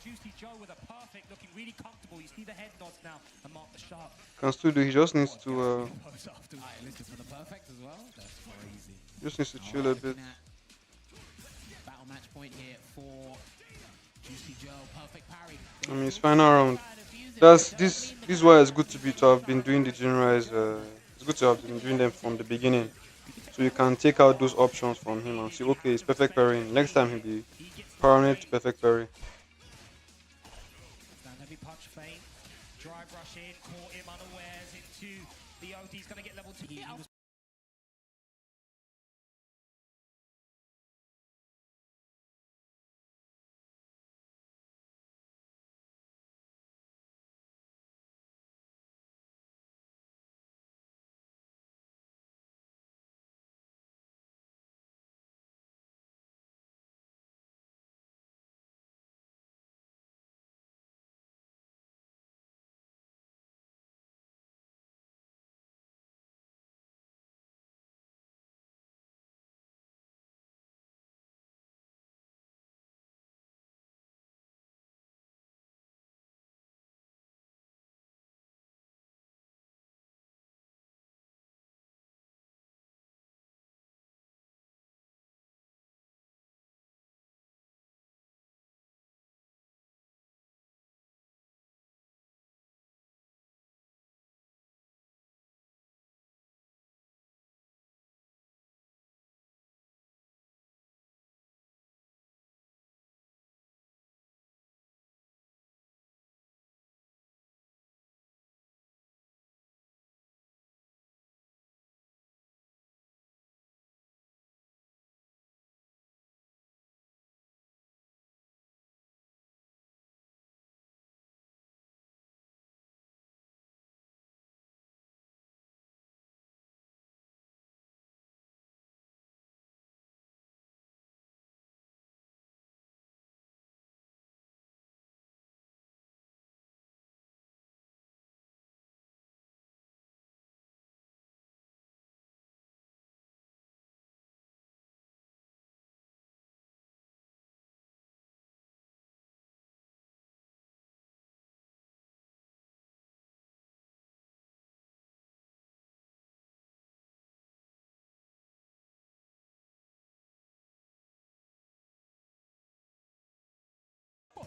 Juicy Joe with a perfect, looking really comfortable. You see the head nods now and Mark the Sharp. Can still do. He just needs to Listen for the perfect as well. That's crazy. just needs to chill a bit. Battle match point here for Juicy Joe. Perfect parry. I mean, it's final round. That's this. This is why it's good to have been doing the generals. It's good to have been doing them from the beginning, so you can take out those options from him and see, okay, it's perfect parrying. Next time he'll be parrying to perfect parry. Stand heavy punch feint. Drive rush in. Caught him unawares into the OD. He's going to get level 2.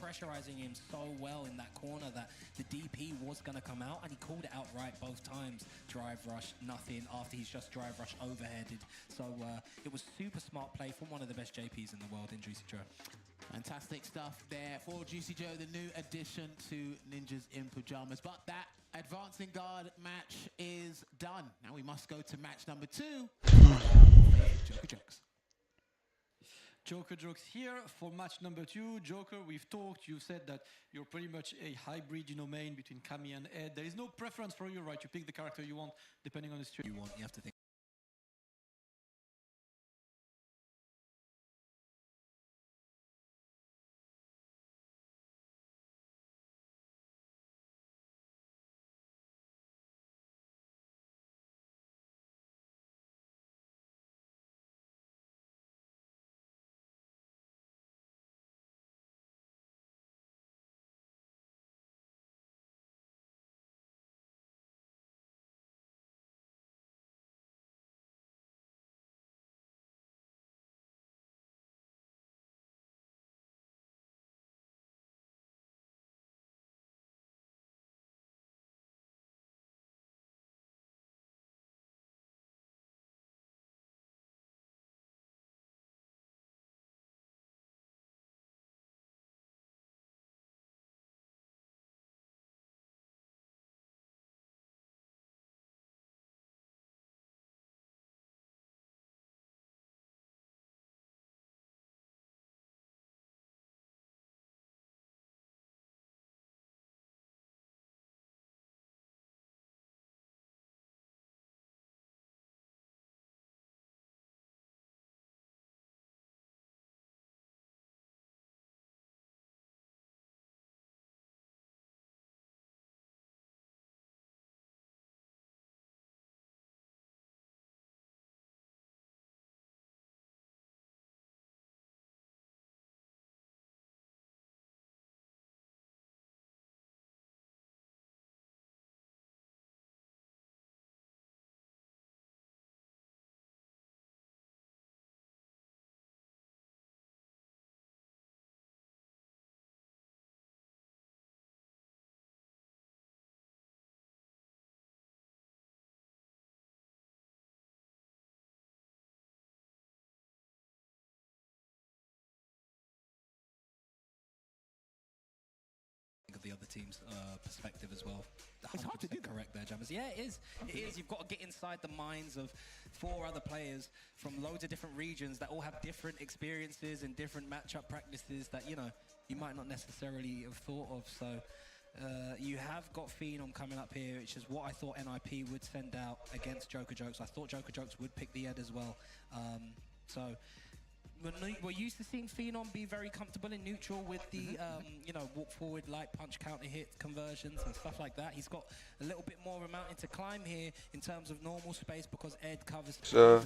Pressurizing him so well in that corner that the DP was going to come out, and he called it outright both times. Drive rush, nothing, after he's just drive rush overheaded. So it was super smart play from one of the best JPs in the world in Juicy Joe. Fantastic stuff there for Juicy Joe, the new addition to Ninjas in Pajamas. But that advancing guard match is done. Now we must go to match number 2. Joker Jokes. Joker Jokes here for match number 2. Joker, we've talked, you've said that you're pretty much a hybrid, main between Kami and Ed. There is no preference for you, right? You pick the character you want depending on the situation. You have to think. other team's perspective as well. It's hard to do that. Correct there, Jammers. Yeah, it is. It is. You've got to get inside the minds of 4 other players from loads of different regions that all have different experiences and different matchup practices that, you know, you might not necessarily have thought of. So you have got Phenom coming up here, which is what I thought NIP would send out against Joker Jokes. I thought Joker Jokes would pick the Ed as well. So we're used to seeing Phenom be very comfortable in neutral with the, you know, walk forward, light punch, counter hit conversions and stuff like that. He's got a little bit more of a mountain to climb here in terms of normal space because Ed covers. So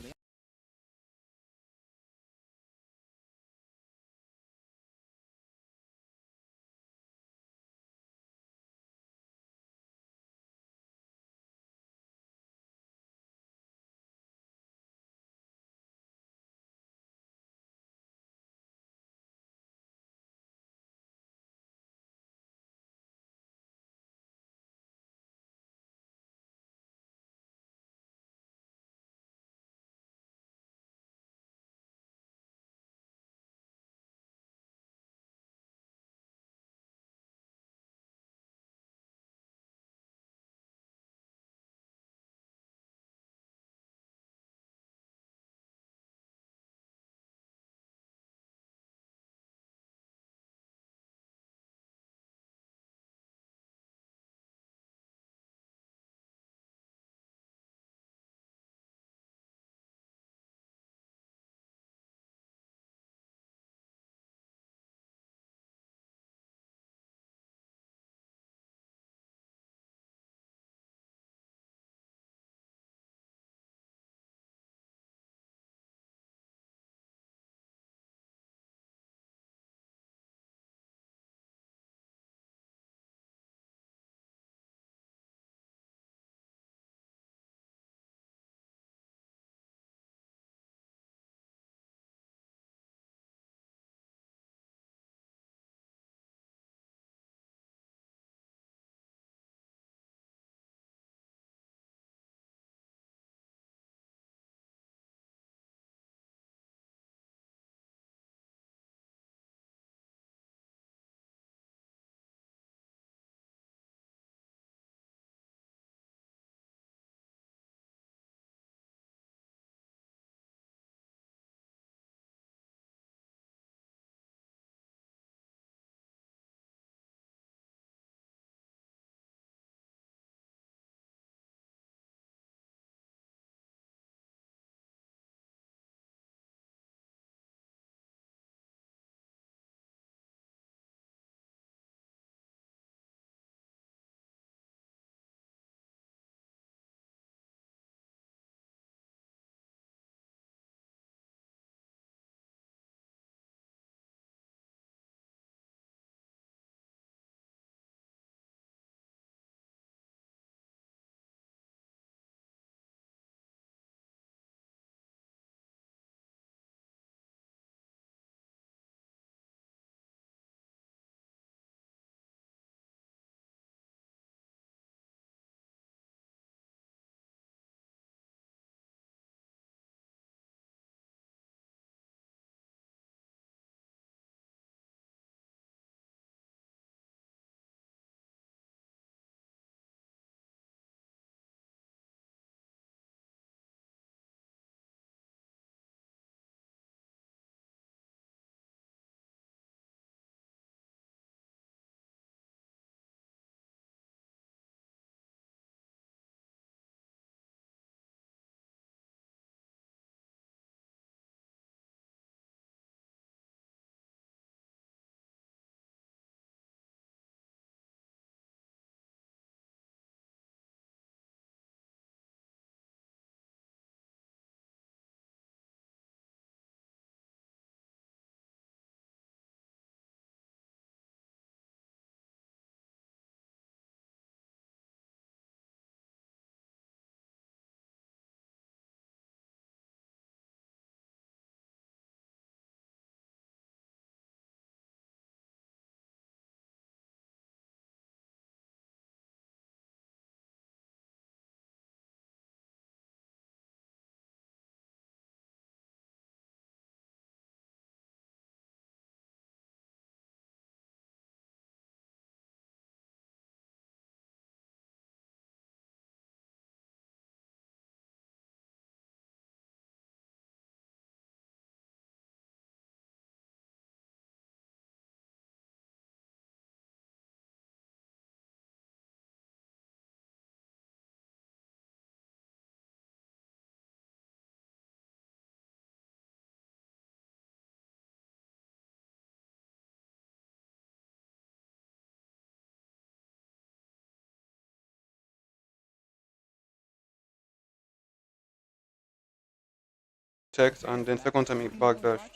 checked, and then second time he backdashed.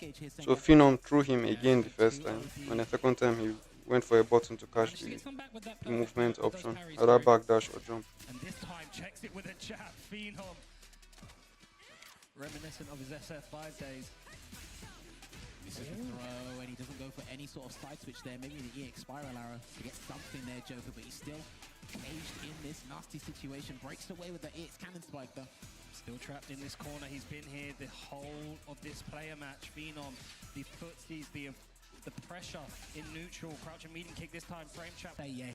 So Phenom threw him again the first time, and then second time he went for a button to catch the movement option, either backdash or jump. And this time checks it with a jab. Phenom. Reminiscent of his SF5 days. Misses the throw, and he doesn't go for any sort of side switch there. Maybe the EX spiral arrow to get something there, Joker, but he's still caged in this nasty situation. Breaks away with the EX cannon spike though. Still trapped in this corner. He's been here the whole of this player match. Phenom, the footsies, the pressure in neutral. Crouching medium kick this time. Frame trap. Yeah.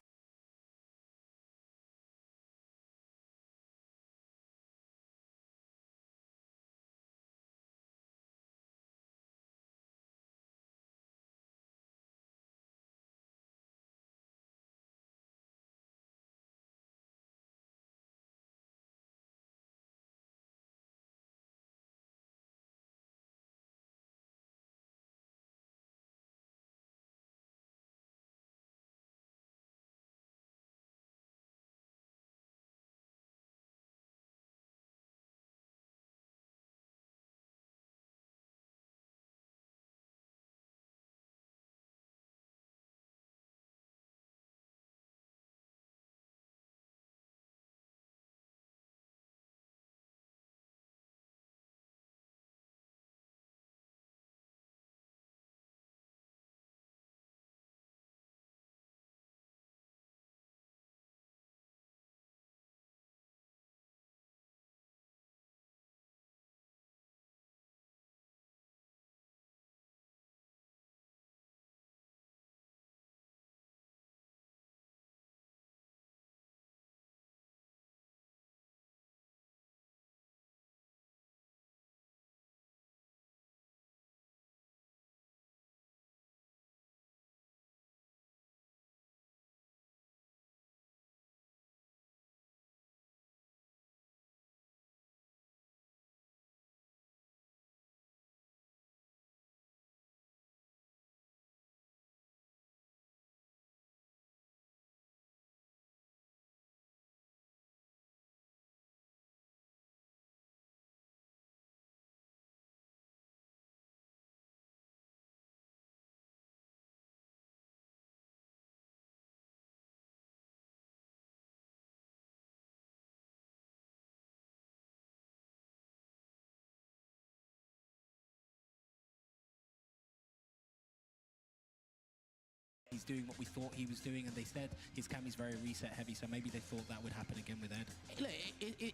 He's doing what we thought he was doing, and they said his cammy's very reset heavy, so maybe they thought that would happen again with Ed. Look,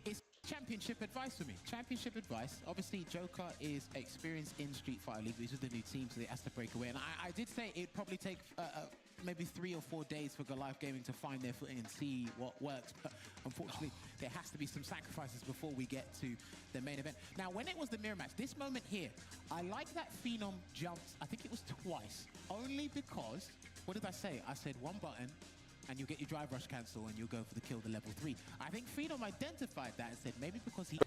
it's championship advice for me. Championship advice. Obviously, Joker is experienced in Street Fighter League. These are the new teams, so he has to break away. And I did say it'd probably take maybe 3 or 4 days for Goliath Gaming to find their footing and see what works. But unfortunately, there has to be some sacrifices before we get to the main event. Now, when it was the mirror match, this moment here, I like that Phenom jumped, I think it was twice, only because, what did I say? I said one button, and you'll get your drive rush cancel, and you'll go for the kill, the level 3. I think Phenom identified that and said maybe because he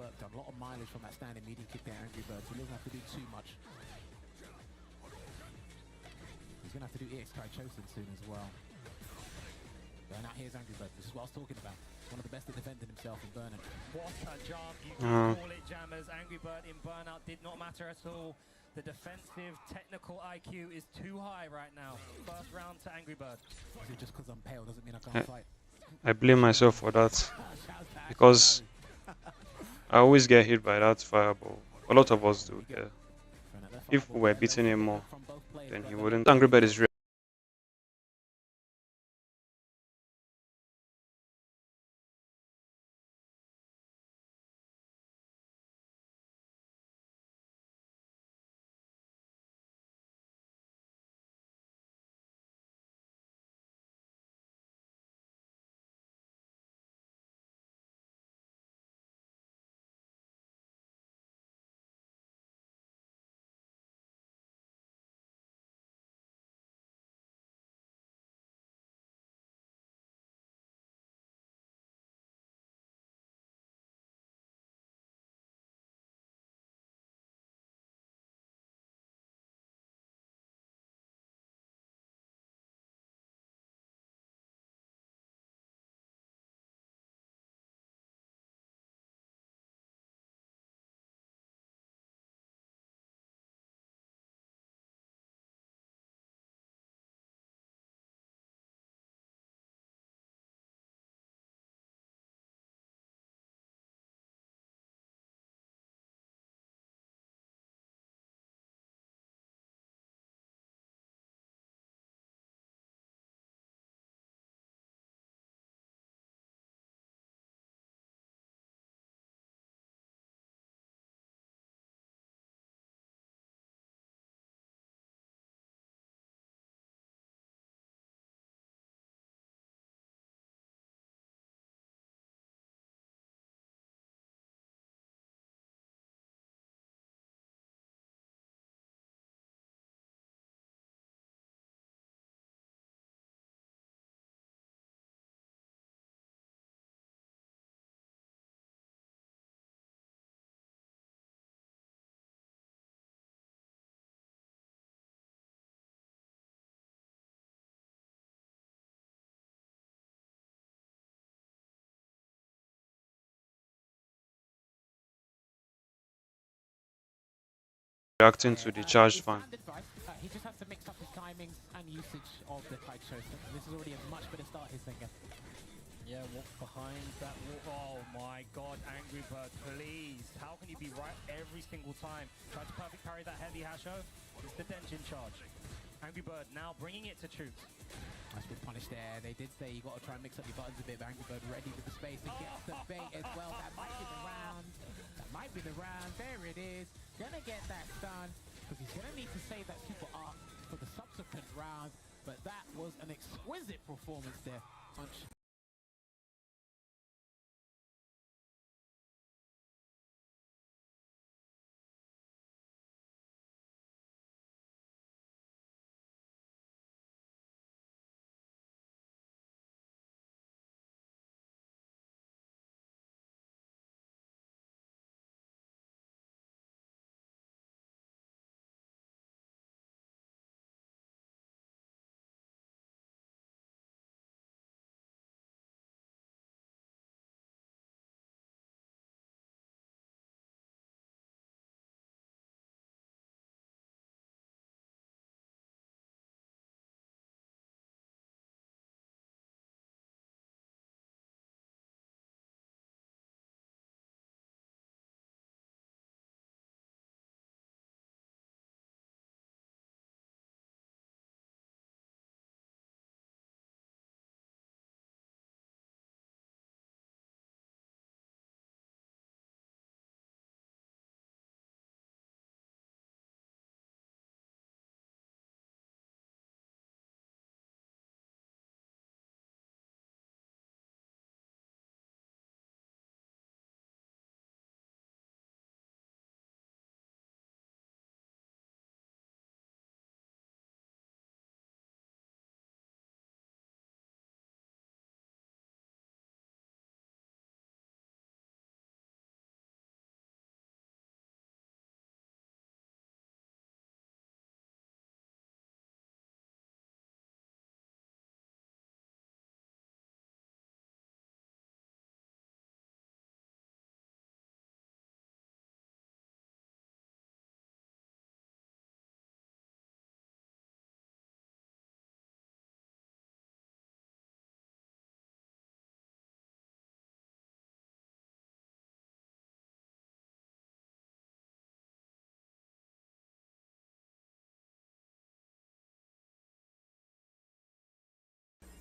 work done, a lot of mileage from that standing medium kick there, Angry Bird, so he doesn't have to do too much. He's going to have to do EX Chosen soon as well. And now here's Angry Bird, this is what I was talking about. One of the best at defending himself in Burnout. What a jump, you can call it, Jammers. Angry Bird in Burnout did not matter at all. The defensive technical IQ is too high right now. First round to Angry Bird. Just because I'm pale doesn't mean I can't fight. I blame myself for that because I always get hit by that fireball. A lot of us do. Yeah. If we were beating him more, then he wouldn't. Angry Bird is real. Reacting to the charged fan. He just has to mix up his timings and usage of the kite chosen. This is already a much better start, he's thinking. Yeah, what's behind that wall? Oh my god, Angry Bird, please. How can you be right every single time? Try to perfect parry that heavy Hasho. It's the Denjin charge. Angry Bird now bringing it to Truth. Nice good punish there. They did say you got to try and mix up your buttons a bit, but Angry Bird ready with the space and gets the bait as well. That might be the round. That might be the round. There it is. Gonna get that done because he's gonna need to save that super arc for the subsequent round. But that was an exquisite performance there.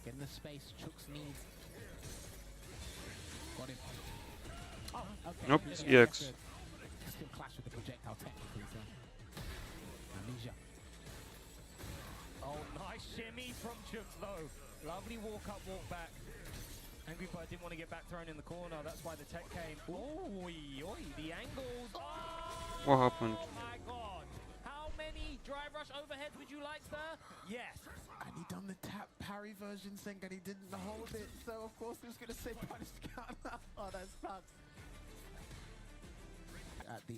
Getting the space Chooks needs. Got him. Oh, okay. Nope, Yeah, it's yeah, EX. still clash with the projectile technically, so. Amnesia. Oh, nice shimmy from Chooks though. Lovely walk up, walk back. Angry Bird didn't want to get back thrown in the corner. That's why the tech came. Oh, the angles. Oh, What happened? my God. How many drive rush overheads would you like, sir? Yes. And he done the tap parry version thing and he didn't hold it. So, of course, he was going to say punish counter. Oh, that sucks. At the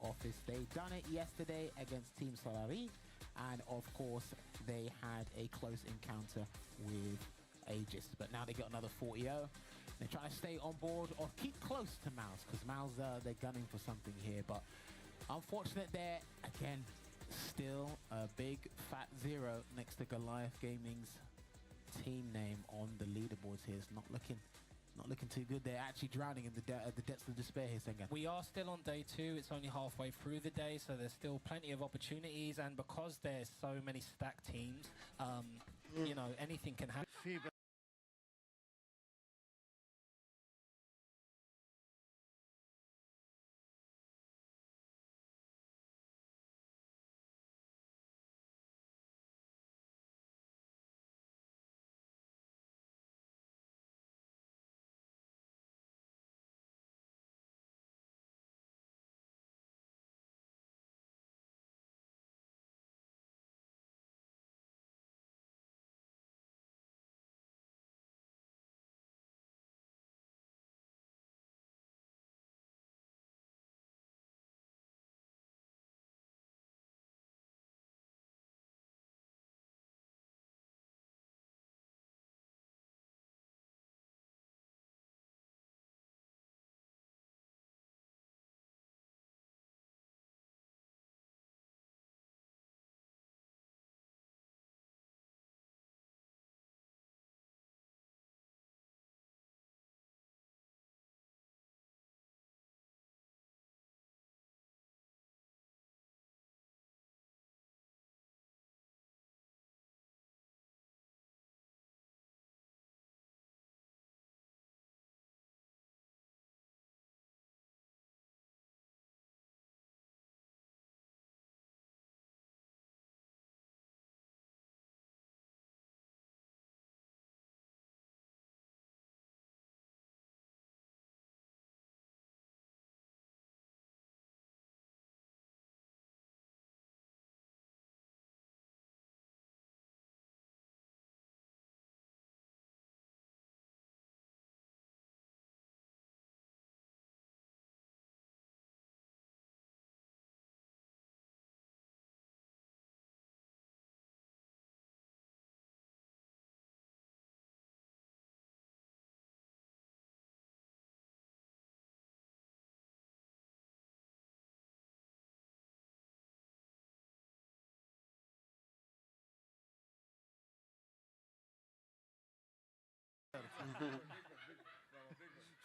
office. They done it yesterday against Team Solari, and of course they had a close encounter with Aegis, but now they got another 40-0. They're trying to stay on board or keep close to Mouse, because Mouse, they're gunning for something here, but unfortunate there, again, still a big fat 0 next to Goliath Gaming's team name on the leaderboards here. It's not looking too good. They're actually drowning in the depths of despair here, Sengan. We are still on day 2. It's only halfway through the day, so there's still plenty of opportunities. And because there's so many stacked teams, you know, anything can happen.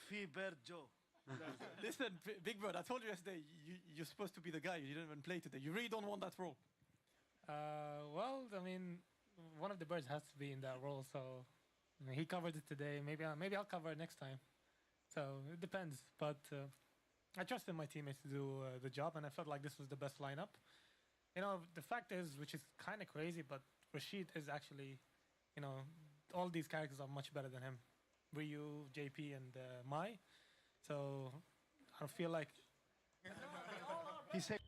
Fee Bird Joe. Listen, Big Bird, I told you yesterday, you're supposed to be the guy. You didn't even play today. You really don't want that role. Well, I mean, one of the birds has to be in that role, so I mean, he covered it today. Maybe I'll cover it next time. So it depends, but I trusted my teammates to do the job, and I felt like this was the best lineup. You know, the fact is, which is kind of crazy, but Rashid is actually, you know, all these characters are much better than him. Ryu, JP, and Mai. So I feel like He said.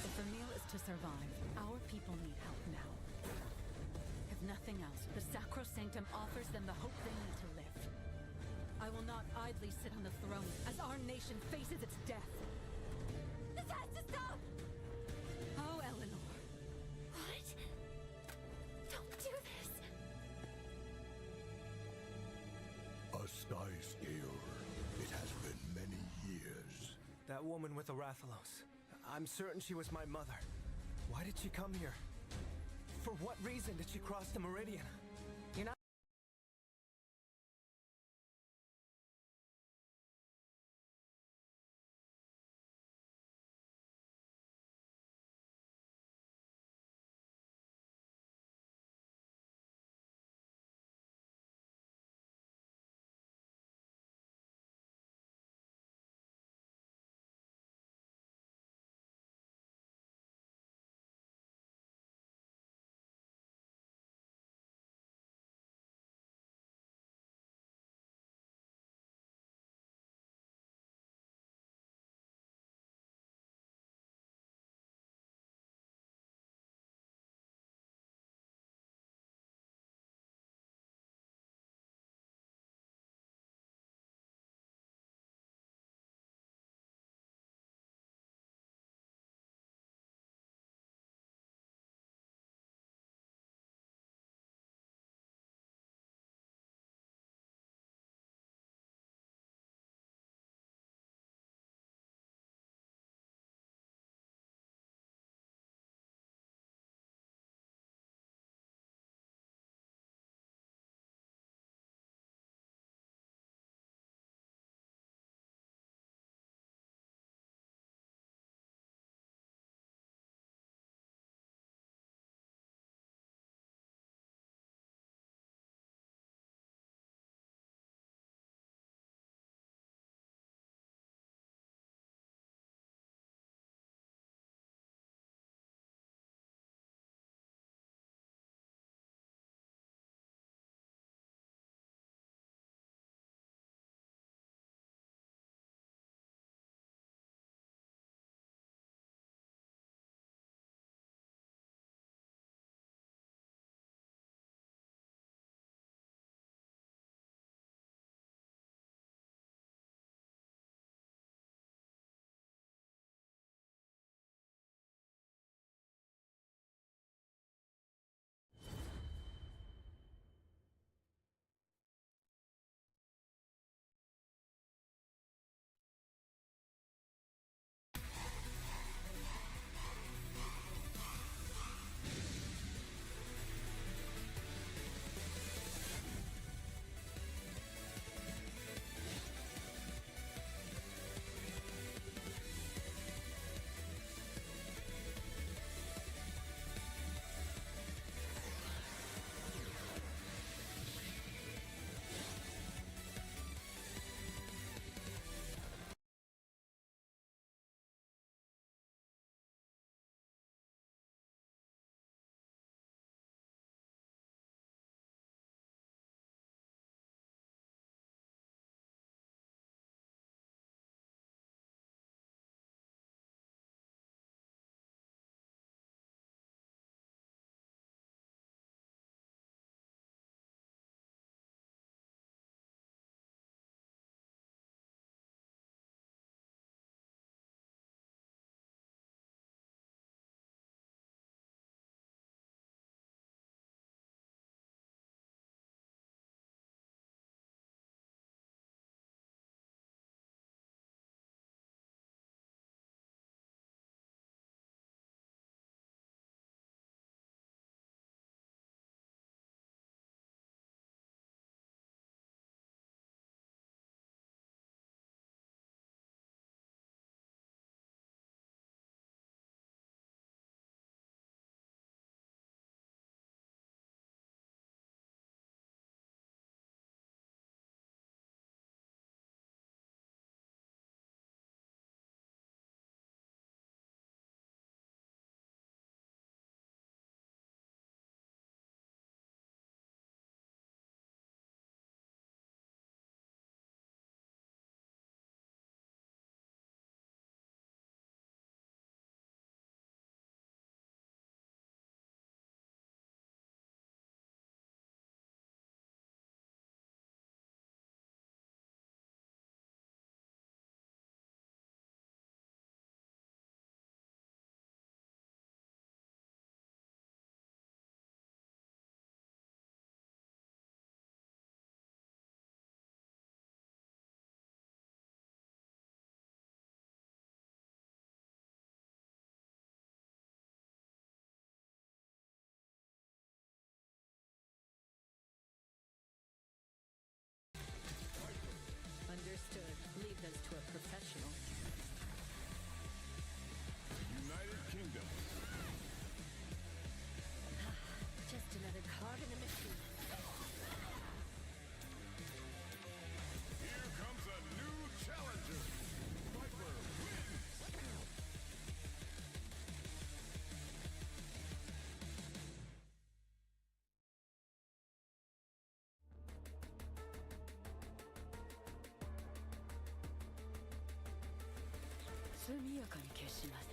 If Emil is to survive, our people need help now. If nothing else, the Sacrosanctum offers them the hope they need to live. I will not idly sit on the throne as our nation faces its death. This has to stop! Oh, Eleanor. What? Don't do this! A sky scale. It has been many years. That woman with the Rathalos. I'm certain she was my mother. Why did she come here? For what reason did she cross the meridian? You're not 速やかに消します。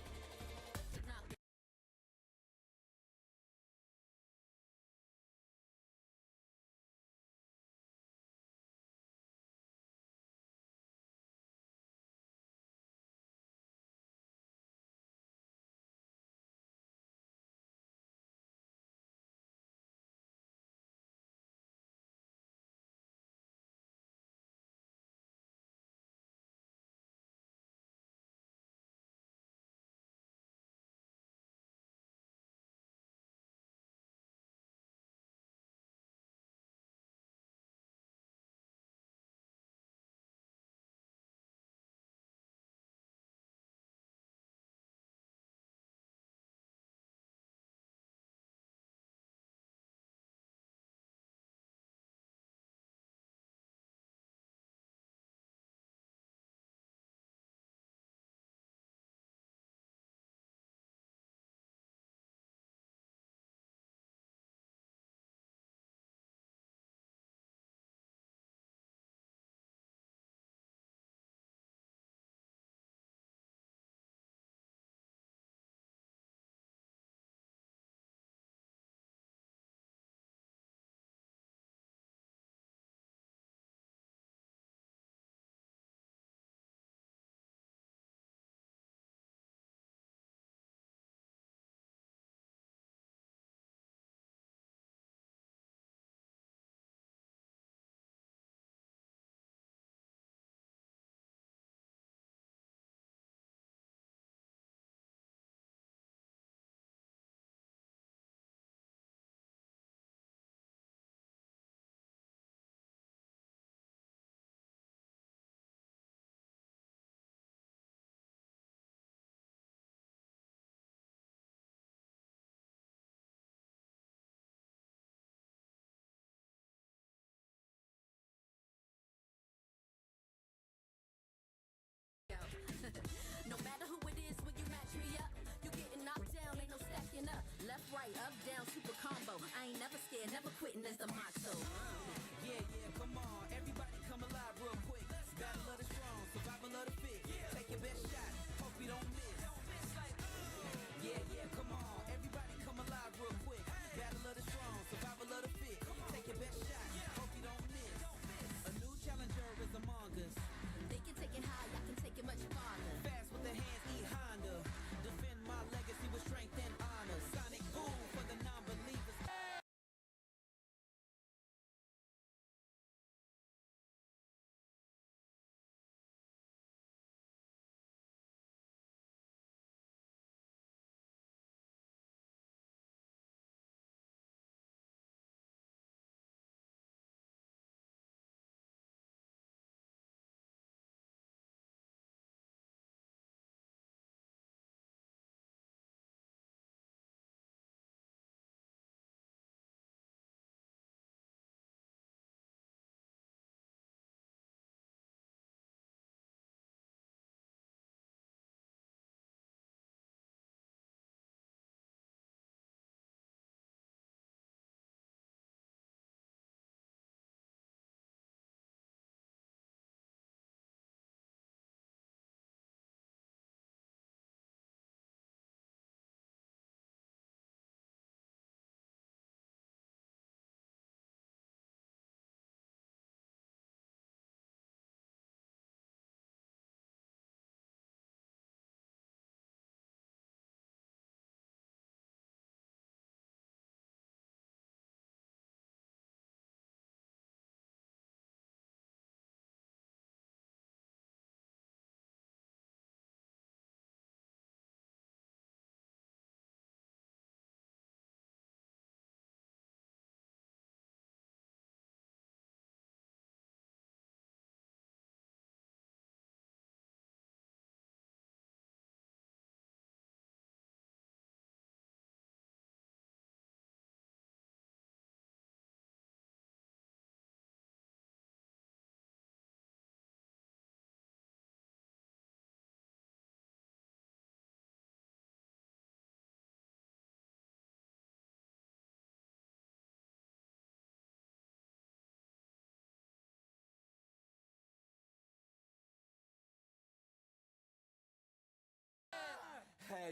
No matter who it is, when you match me up, you getting knocked down, ain't no stacking up. Left, right, up, down, super combo. I ain't never scared, never quitting as the motto. Yeah, come on, everybody come alive real quick. Battle of the strong, survival of the fit. Take your best shot, hope you don't miss. Yeah, come on, everybody come alive real quick. Battle of the strong, survival of the fit. Take your best shot, hope you don't miss. A new challenger is among us. They can take it high, I can take it much farther. Fast with the hands, E Honda. Defend my legacy with strength and honor. Sonic boom for the non-believers.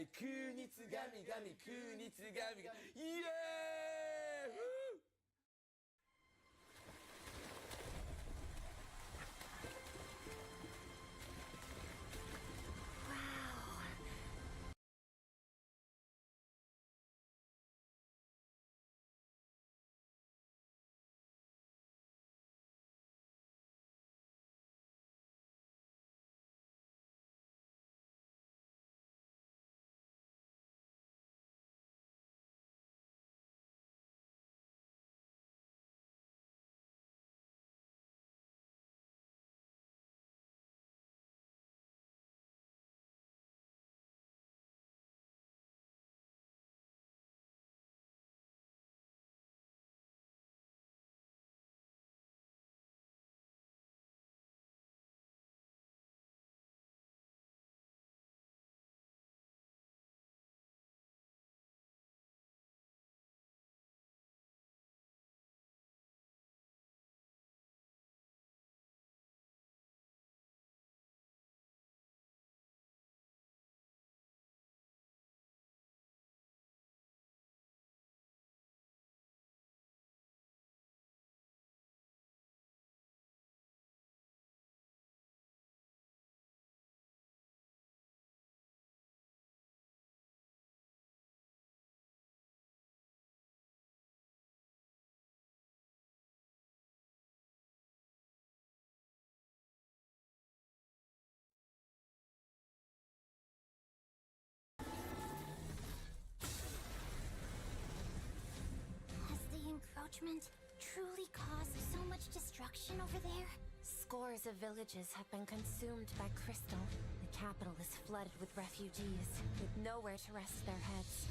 はい空につがみがみ空につがみがイエーイ Has the encroachment truly caused so much destruction over there? Scores of villages have been consumed by crystal. The capital is flooded with refugees, with nowhere to rest their heads.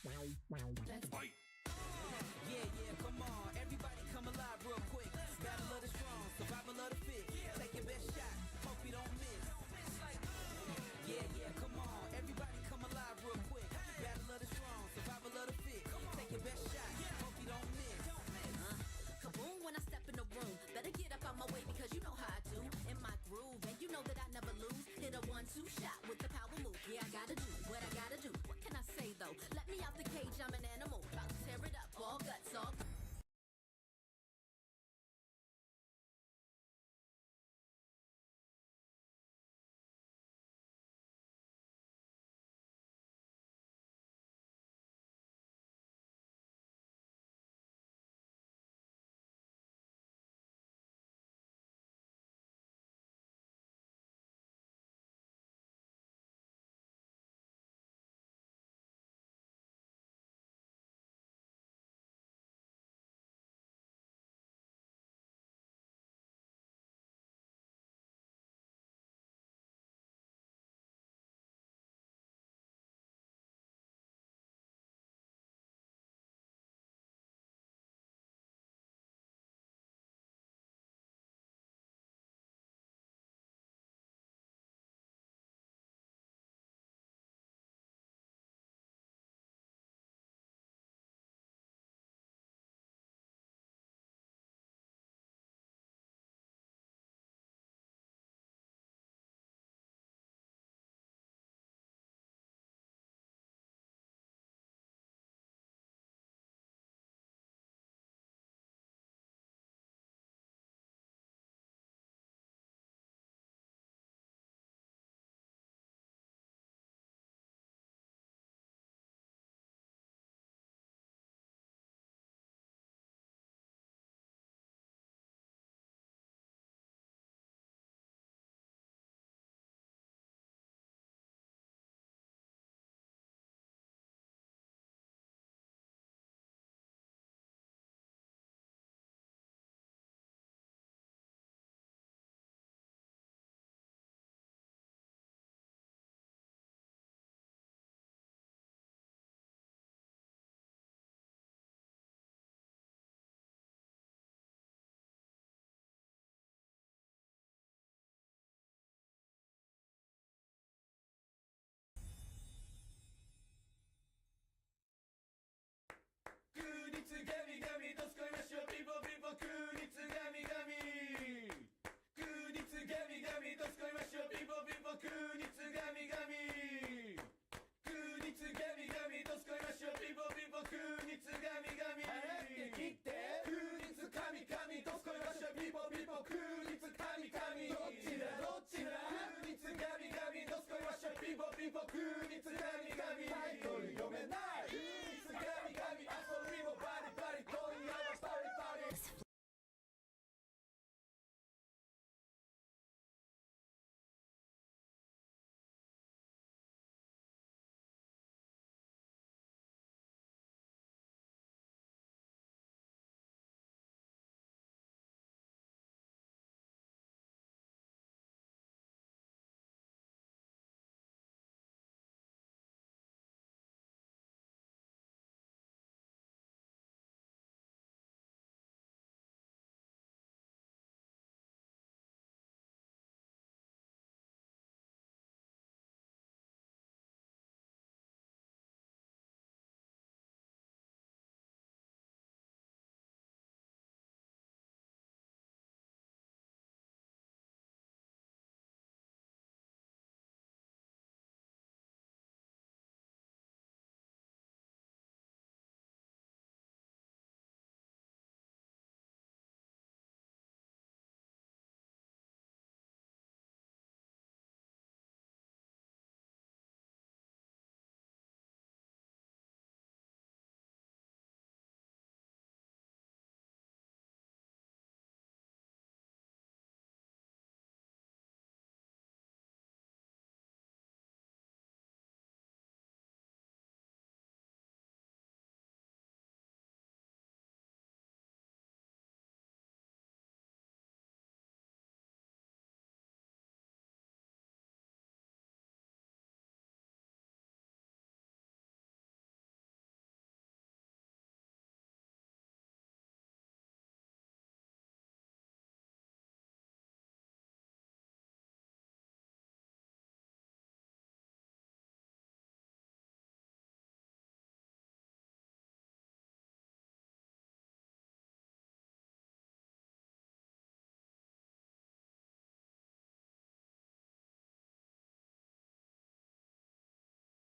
Yeah, yeah, come on. Everybody come alive real quick. Battle of the strong, survival of the fit. Take your best shot, hope you don't miss. Yeah, yeah, come on. Everybody come alive real quick. Battle of the strong, survival of the fit. Take your best shot, hope you don't miss. Kaboom when I step in the room. Better get up out my way because you know how I do. In my groove, and you know that I never lose. Hit a 1-2 shot with the power move. Yeah, I gotta do what I gotta do. What can I say though? Let me out the cage, I'm an animal. About to tear it up, all guts, all.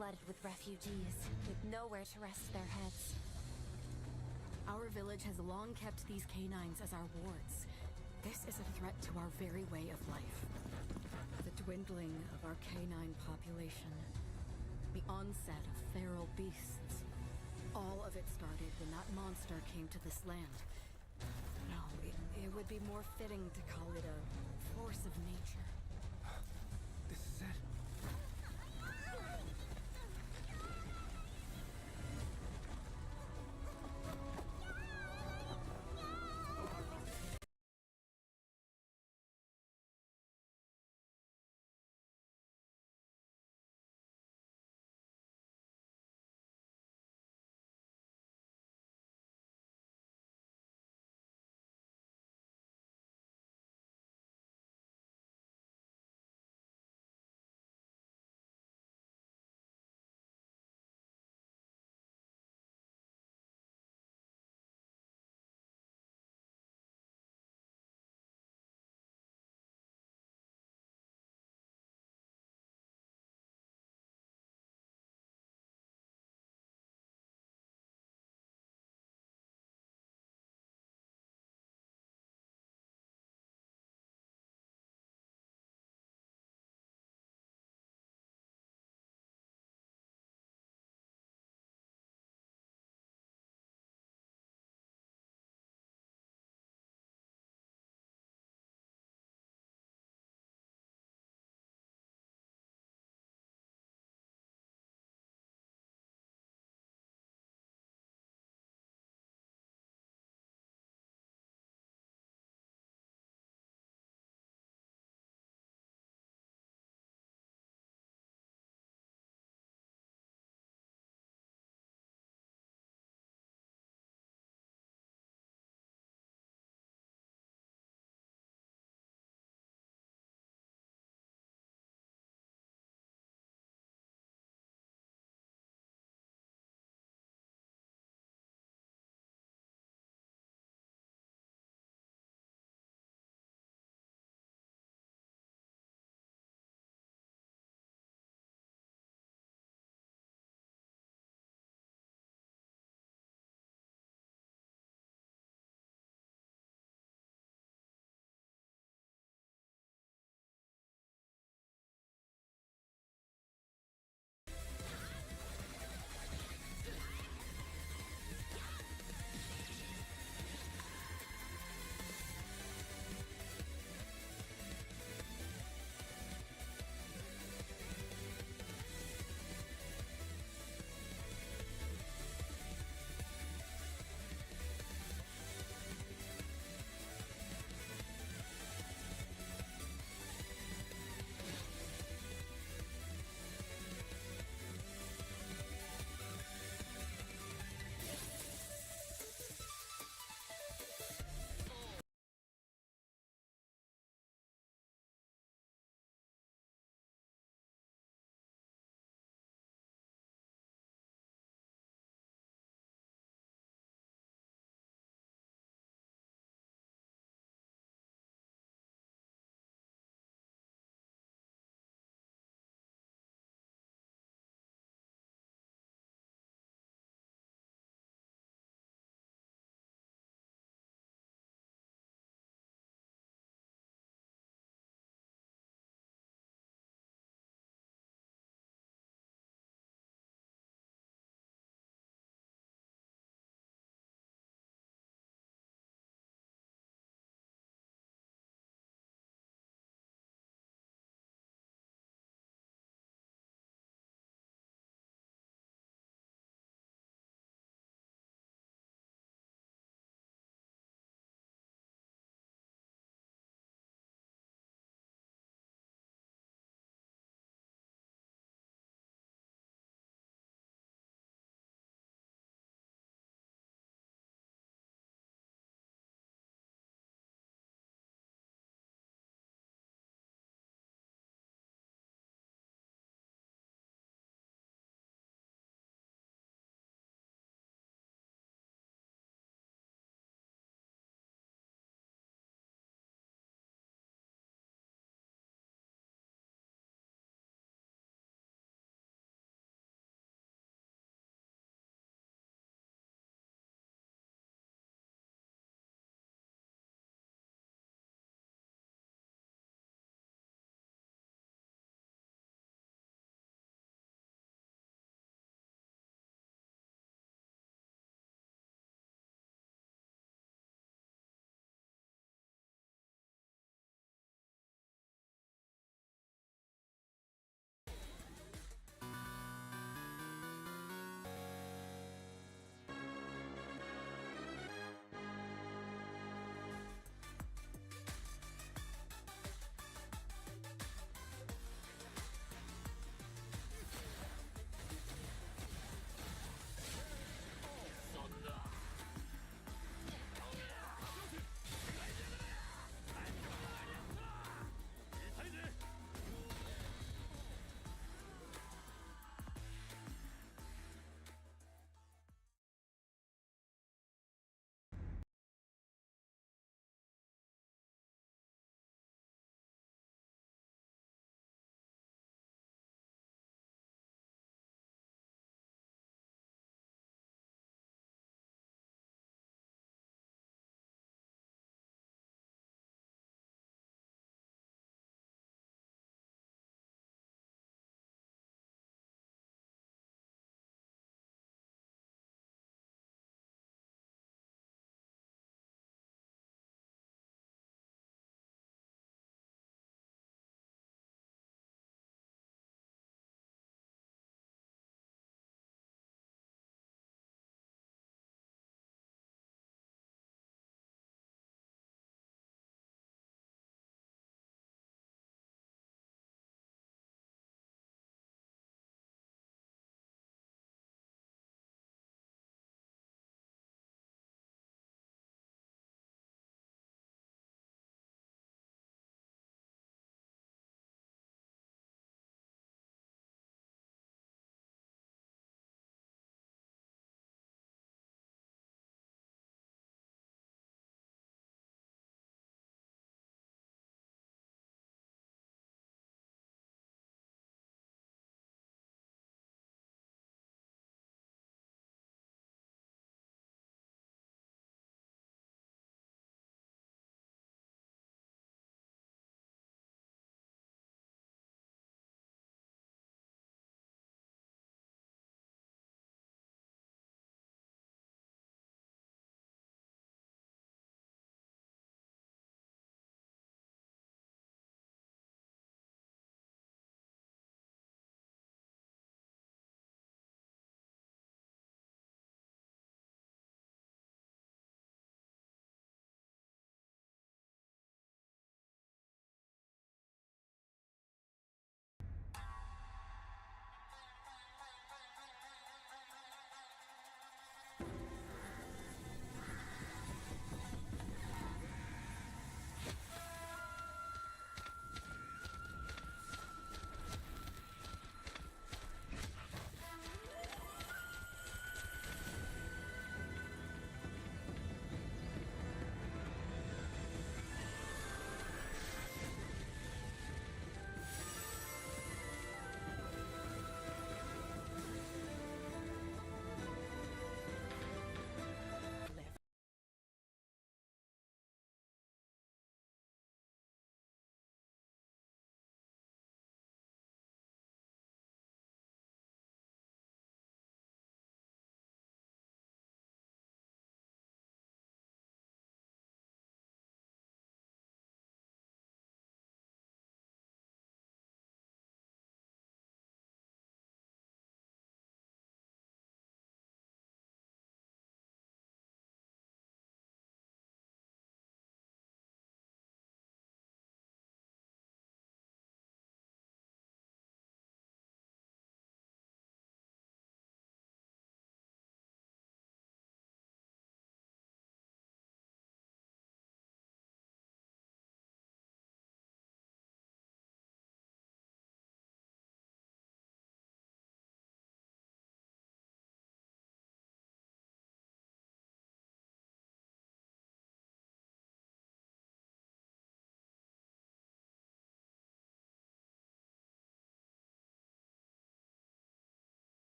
flooded with refugees, with nowhere to rest their heads. Our village has long kept these canines as our wards. This is a threat to our very way of life. The dwindling of our canine population, the onset of feral beasts. All of it started when that monster came to this land. No, it would be more fitting to call it a force of nature. This is it.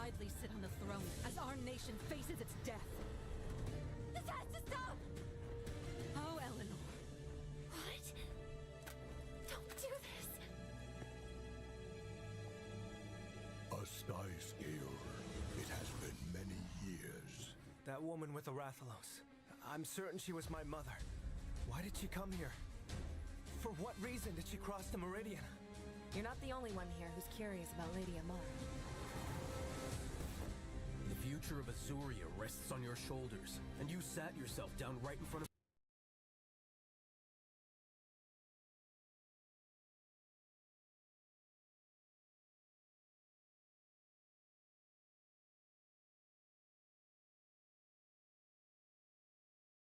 proudly sit on the throne as our nation faces its death. This has to stop! Oh, Eleanor. What? Don't do this. A sky scale. It has been many years. That woman with the Rathalos. I'm certain she was my mother. Why did she come here? For what reason did she cross the Meridian? You're not the only one here who's curious about Lady Amar. The future of Azuria rests on your shoulders, and you sat yourself down right in front of